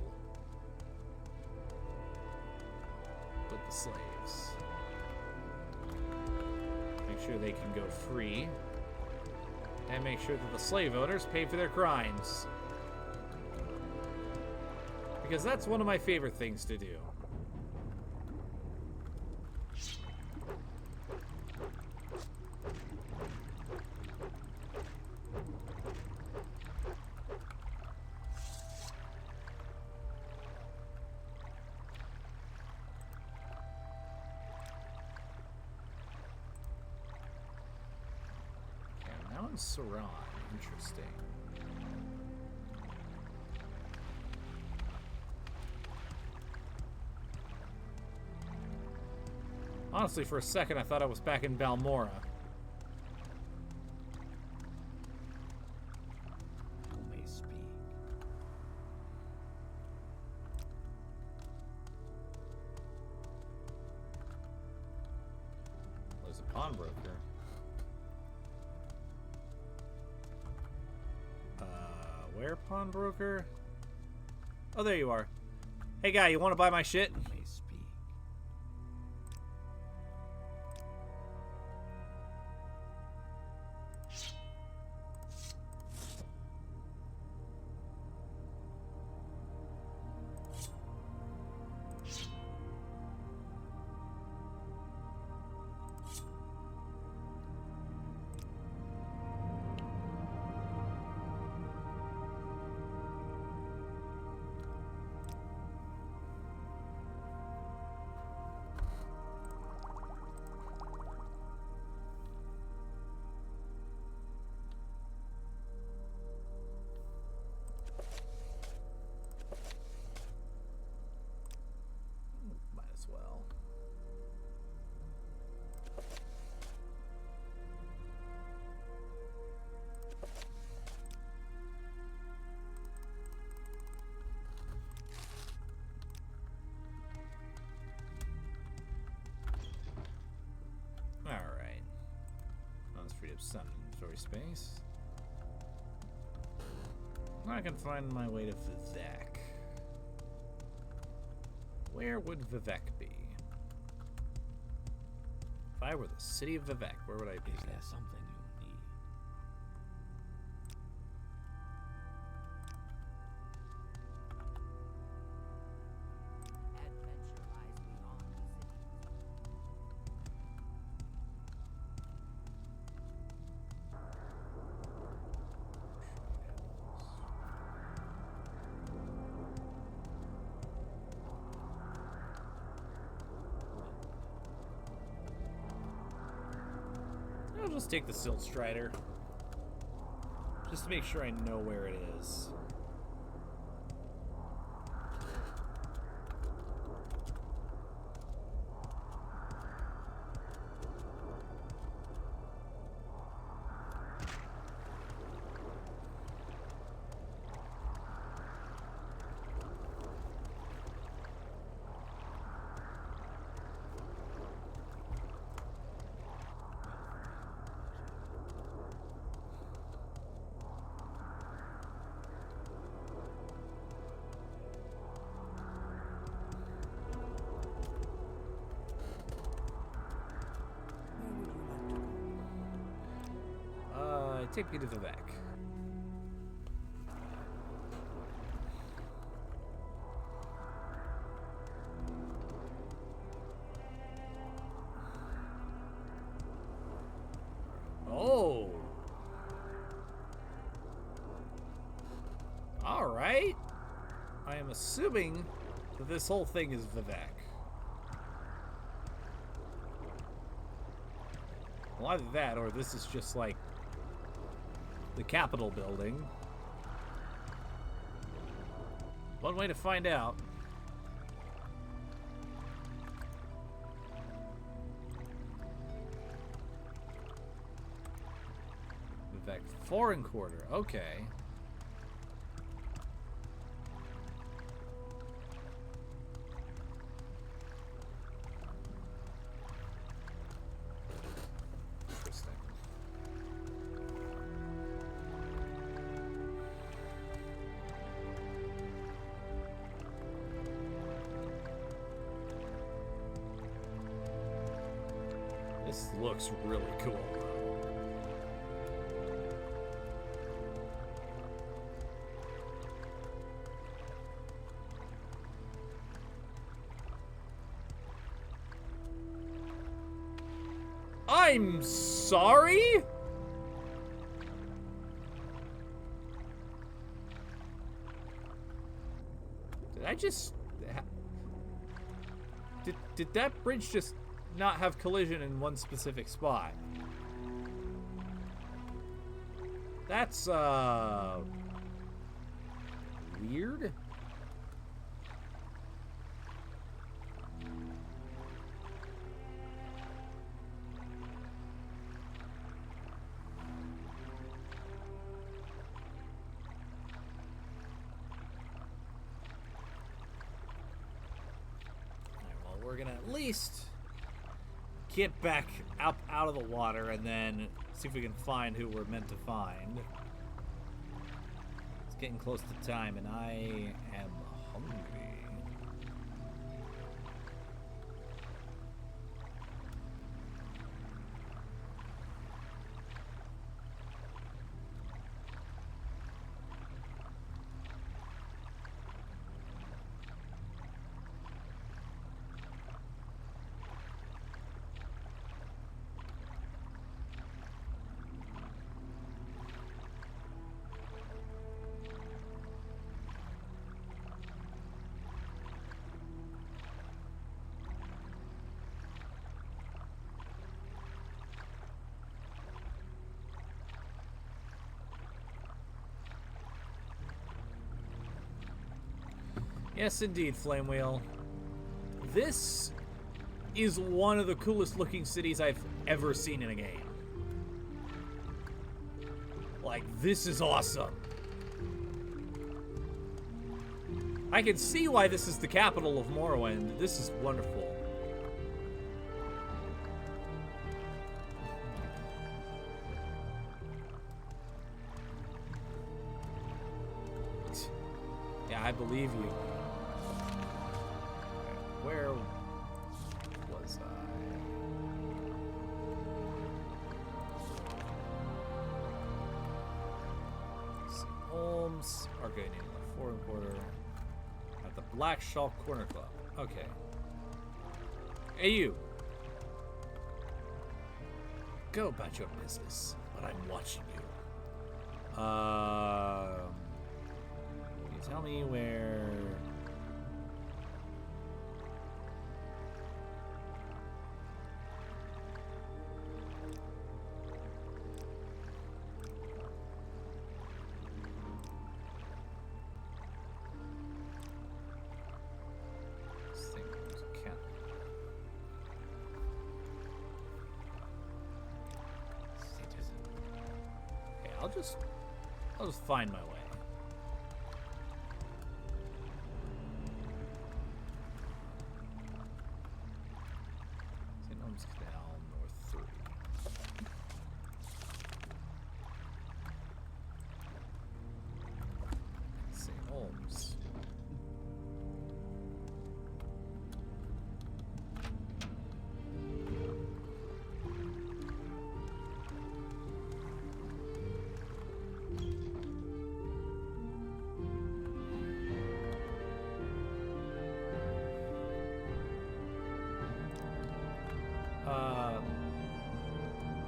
with the slaves. Make sure they can go free. And make sure that the slave owners pay for their crimes. Because that's one of my favorite things to do. Saran, interesting. Honestly, for a second, I thought I was back in Balmora. Who may speak? There's a pawnbroker. Where, pawnbroker? Oh, there you are. Hey, guy, you want to buy my shit? Who may speak? Alright. Let's free up some inventory space. Now I can find my way to Vivek. Where would Vivek be? If I were the city of Vivek, where would I be? Is there something you need? Adventure lies beyond the city. I'll just take the Silt Strider. Just to make sure I know where it is. Where would you like to go? Take me to Vivek. assuming that this whole thing is Vivek. Well, either that or this is just like the Capitol building. One way to find out. Vivek foreign quarter. Okay. Interesting. This looks really cool. I'm sorry? Did I just... Did that bridge just not have collision in one specific spot? That's, weird? We're gonna at least get back up out of the water and then see if we can find who we're meant to find. It's getting close to time and I am hungry. Yes, indeed, Flame Wheel. This is one of the coolest looking cities I've ever seen in a game. Like, this is awesome. I can see why this is the capital of Morrowind. This is wonderful. Yeah, I believe you. Where was I? St. Holmes, Arcade name of foreign quarter. At the Black Shawl Corner Club. Okay. Hey, you. Go about your business, but I'm watching you. Can you tell me where... I'll just find my way. St. Holmes Canal, North 3. St. Holmes.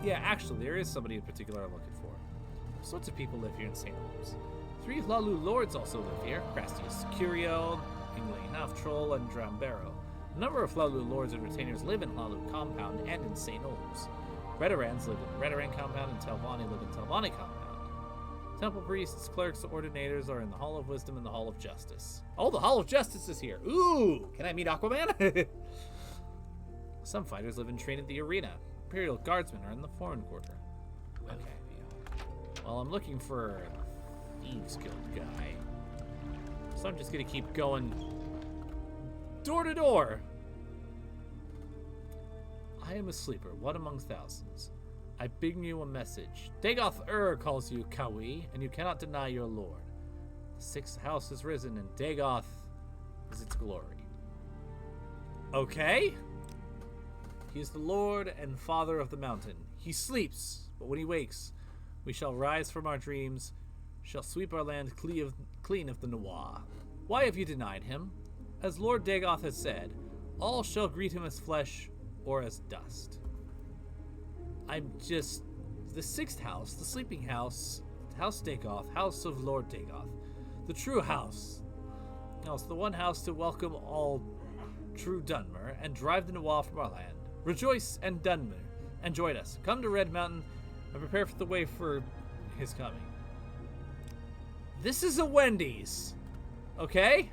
Yeah, actually, there is somebody in particular I'm looking for. What sorts of people live here in St. Holmes? 3 Hlalu lords also live here: Crastius Curio, Inglain Half-Troll, and Drambero. A number of Hlalu lords and retainers live in Hlalu Compound and in St. Olms. Redarans live in Redaran Compound, and Telvanni live in Telvanni Compound. Temple priests, clerics, ordinators are in the Hall of Wisdom and the Hall of Justice. Oh, the Hall of Justice is here! Ooh! Can I meet Aquaman? Some fighters live and train at the arena. Imperial Guardsmen are in the Foreign Quarter. Okay. Well, I'm looking for a Thieves Guild guy. So I'm just gonna keep going door to door. I am a sleeper, one among thousands. I bring you a message. Dagoth calls you Kawi, and you cannot deny your lord. The 6th house has risen, and Dagoth is its glory. Okay? He is the lord and father of the mountain. He sleeps, but when he wakes, we shall rise from our dreams, shall sweep our land clean of the Noir. Why have you denied him? As Lord Dagoth has said, all shall greet him as flesh or as dust. I'm just... The 6th house, the sleeping house, House Dagoth, House of Lord Dagoth. The true house. No, it's the one house to welcome all true Dunmer and drive the Noir from our land. Rejoice and Dunmer, and join us. Come to Red Mountain and prepare for the way for his coming. This is a Wendy's, okay?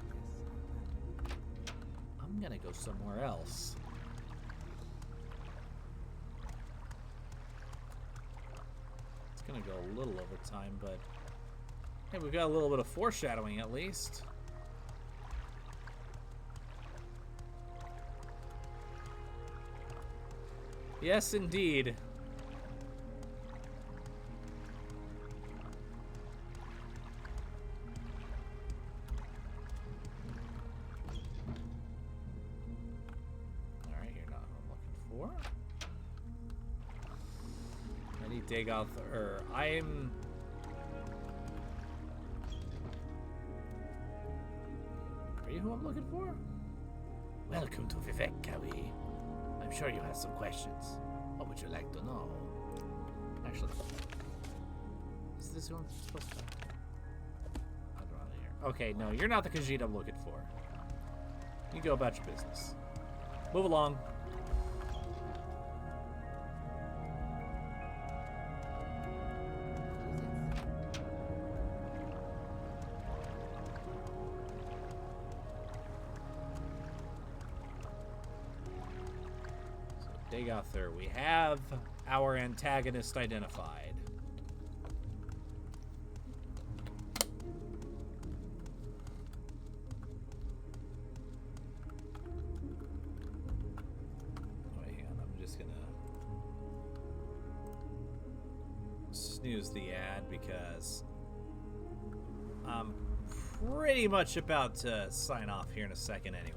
I'm gonna go somewhere else. It's gonna go a little over time, but hey, we've got a little bit of foreshadowing at least. Yes, indeed. Alright, you're not what I'm looking for. I need Dagoth, I'm... Are you who I'm looking for? Welcome to Vivek, Kawi. I'm sure you have some questions. What would you like to know? Actually, is this who I'm supposed to? I'd rather here. Okay, no, you're not the Khajiit I'm looking for. You go about your business. Move along. Dagother, we have our antagonist identified. Wait, hang on, I'm just gonna snooze the ad because I'm pretty much about to sign off here in a second anyway.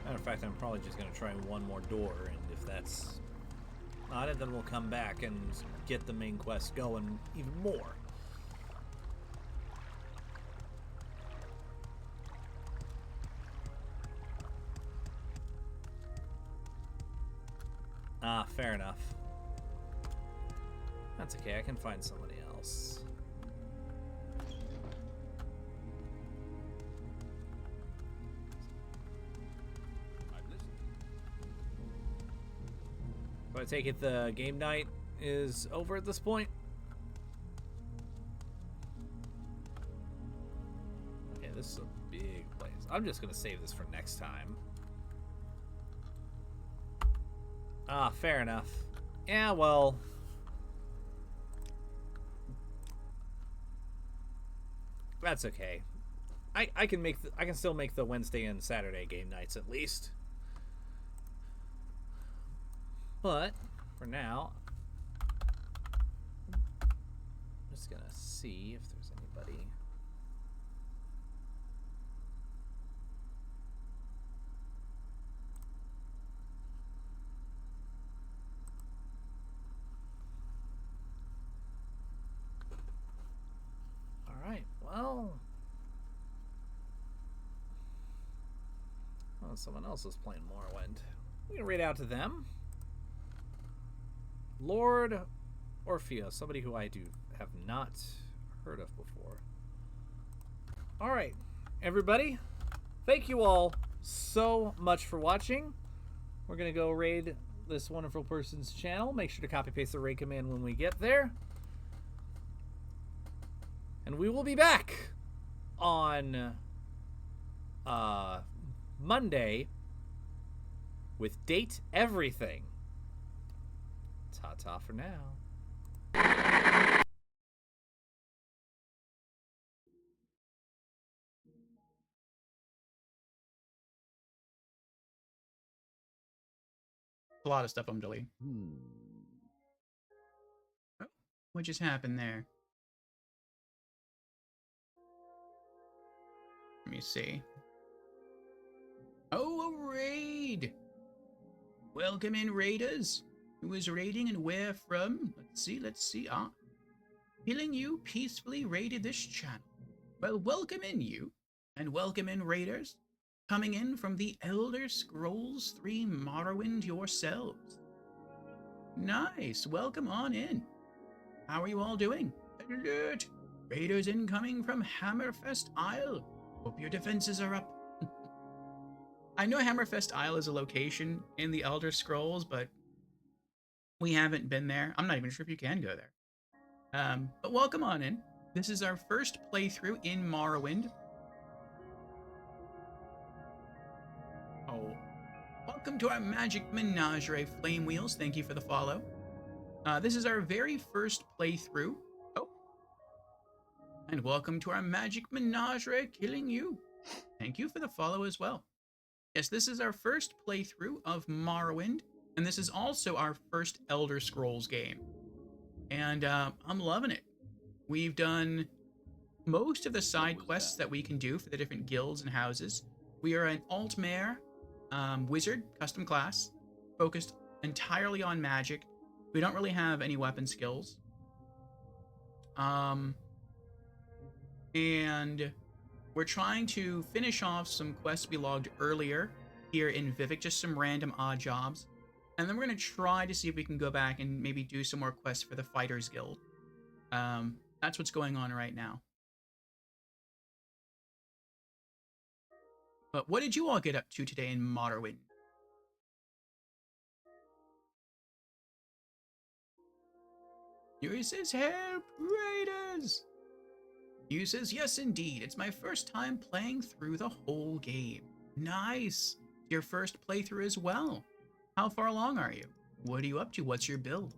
Matter of fact, I'm probably just going to try one more door, and if that's not it, then we'll come back and get the main quest going even more. Ah, fair enough. That's okay, I can find somebody else. So I take it the game night is over at this point? Okay, this is a big place. I'm just gonna save this for next time. Ah, fair enough. Yeah, well... That's okay. I can make I can still make the Wednesday and Saturday game nights at least. But for now, I'm just gonna see if there's anybody. All right. Well, someone else is playing Morrowind. We can read out to them. Lord Orpheus, somebody who I have not heard of before. All right, everybody, thank you all so much for watching. We're gonna go raid this wonderful person's channel. Make sure to copy paste the raid command when we get there, and we will be back on Monday with Date Everything. Ta-ta for now. A lot of stuff I'm deleting. Oh, what just happened there? Let me see. Oh, a raid! Welcome in, raiders. Who is raiding and where from? Let's see. Ah. Killing You peacefully raided this channel. Well, welcome in, you. And welcome in, raiders. Coming in from the Elder Scrolls 3 Morrowind yourselves. Nice. Welcome on in. How are you all doing? Alert! Raiders incoming from Hammerfest Isle. Hope your defenses are up. I know Hammerfest Isle is a location in the Elder Scrolls, but we haven't been there. I'm not even sure if you can go there. But welcome on in. This is our first playthrough in Morrowind. Oh, welcome to our Magic Menagerie, Flame Wheels. Thank you for the follow. This is our very first playthrough. Oh, and welcome to our Magic Menagerie, Killing You. Thank you for the follow as well. Yes, this is our first playthrough of Morrowind, and this is also our first Elder Scrolls game. And I'm loving it. We've done most of the side quests that we can do for the different guilds and houses. We are an Altmare wizard, custom class, focused entirely on magic. We don't really have any weapon skills. And we're trying to finish off some quests we logged earlier here in Vivec, just some random odd jobs. And then we're going to try to see if we can go back and maybe do some more quests for the Fighters Guild. That's what's going on right now. But what did you all get up to today in Morrowind? You says, help, raiders! You says, yes indeed, it's my first time playing through the whole game. Nice! Your first playthrough as well. How far along are you? What are you up to? What's your build?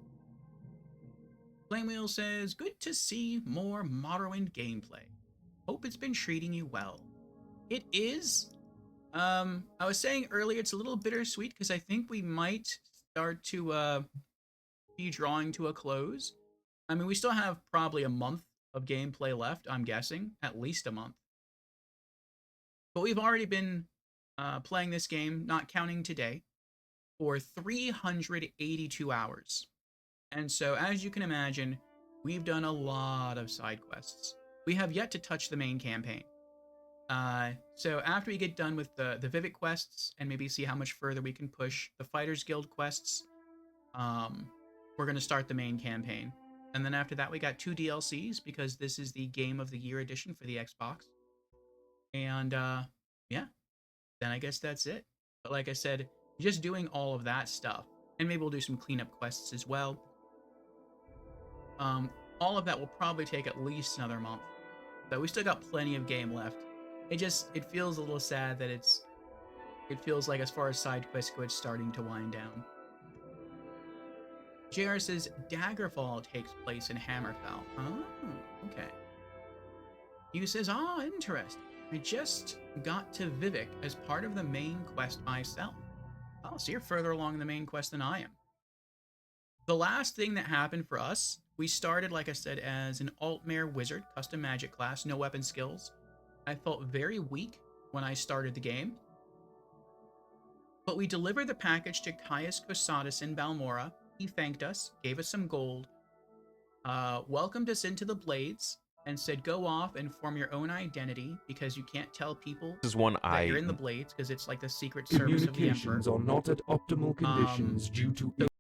Flamewheel says, good to see more Morrowind gameplay. Hope it's been treating you well. It is. I was saying earlier it's a little bittersweet because I think we might start to be drawing to a close. I mean, we still have probably a month of gameplay left, I'm guessing. At least a month. But we've already been playing this game, not counting today, for 382 hours. And so, as you can imagine, we've done a lot of side quests. We have yet to touch the main campaign. So after we get done with the Vivec quests and maybe see how much further we can push the Fighters Guild quests, we're going to start the main campaign. And then after that, we got 2 DLCs because this is the Game of the Year edition for the Xbox. And yeah, then I guess that's it. But like I said, just doing all of that stuff, and maybe we'll do some cleanup quests as well. All of that will probably take at least another month. So we still got plenty of game left. It feels a little sad that it feels like as far as side quests go, it's starting to wind down. JR says Daggerfall takes place in Hammerfell. Oh, okay. He says, interesting. I just got to Vivec as part of the main quest myself. Oh, so you're further along in the main quest than I am. The last thing that happened for us, we started, like I said, as an Altmare Wizard, custom magic class, no weapon skills. I felt very weak when I started the game. But we delivered the package to Caius Cosatus in Balmora. He thanked us, gave us some gold, welcomed us into the Blades, and said, go off and form your own identity because you can't tell people that you're in the Blades because it's like the secret service of the Emperor. Communications are not at optimal conditions due to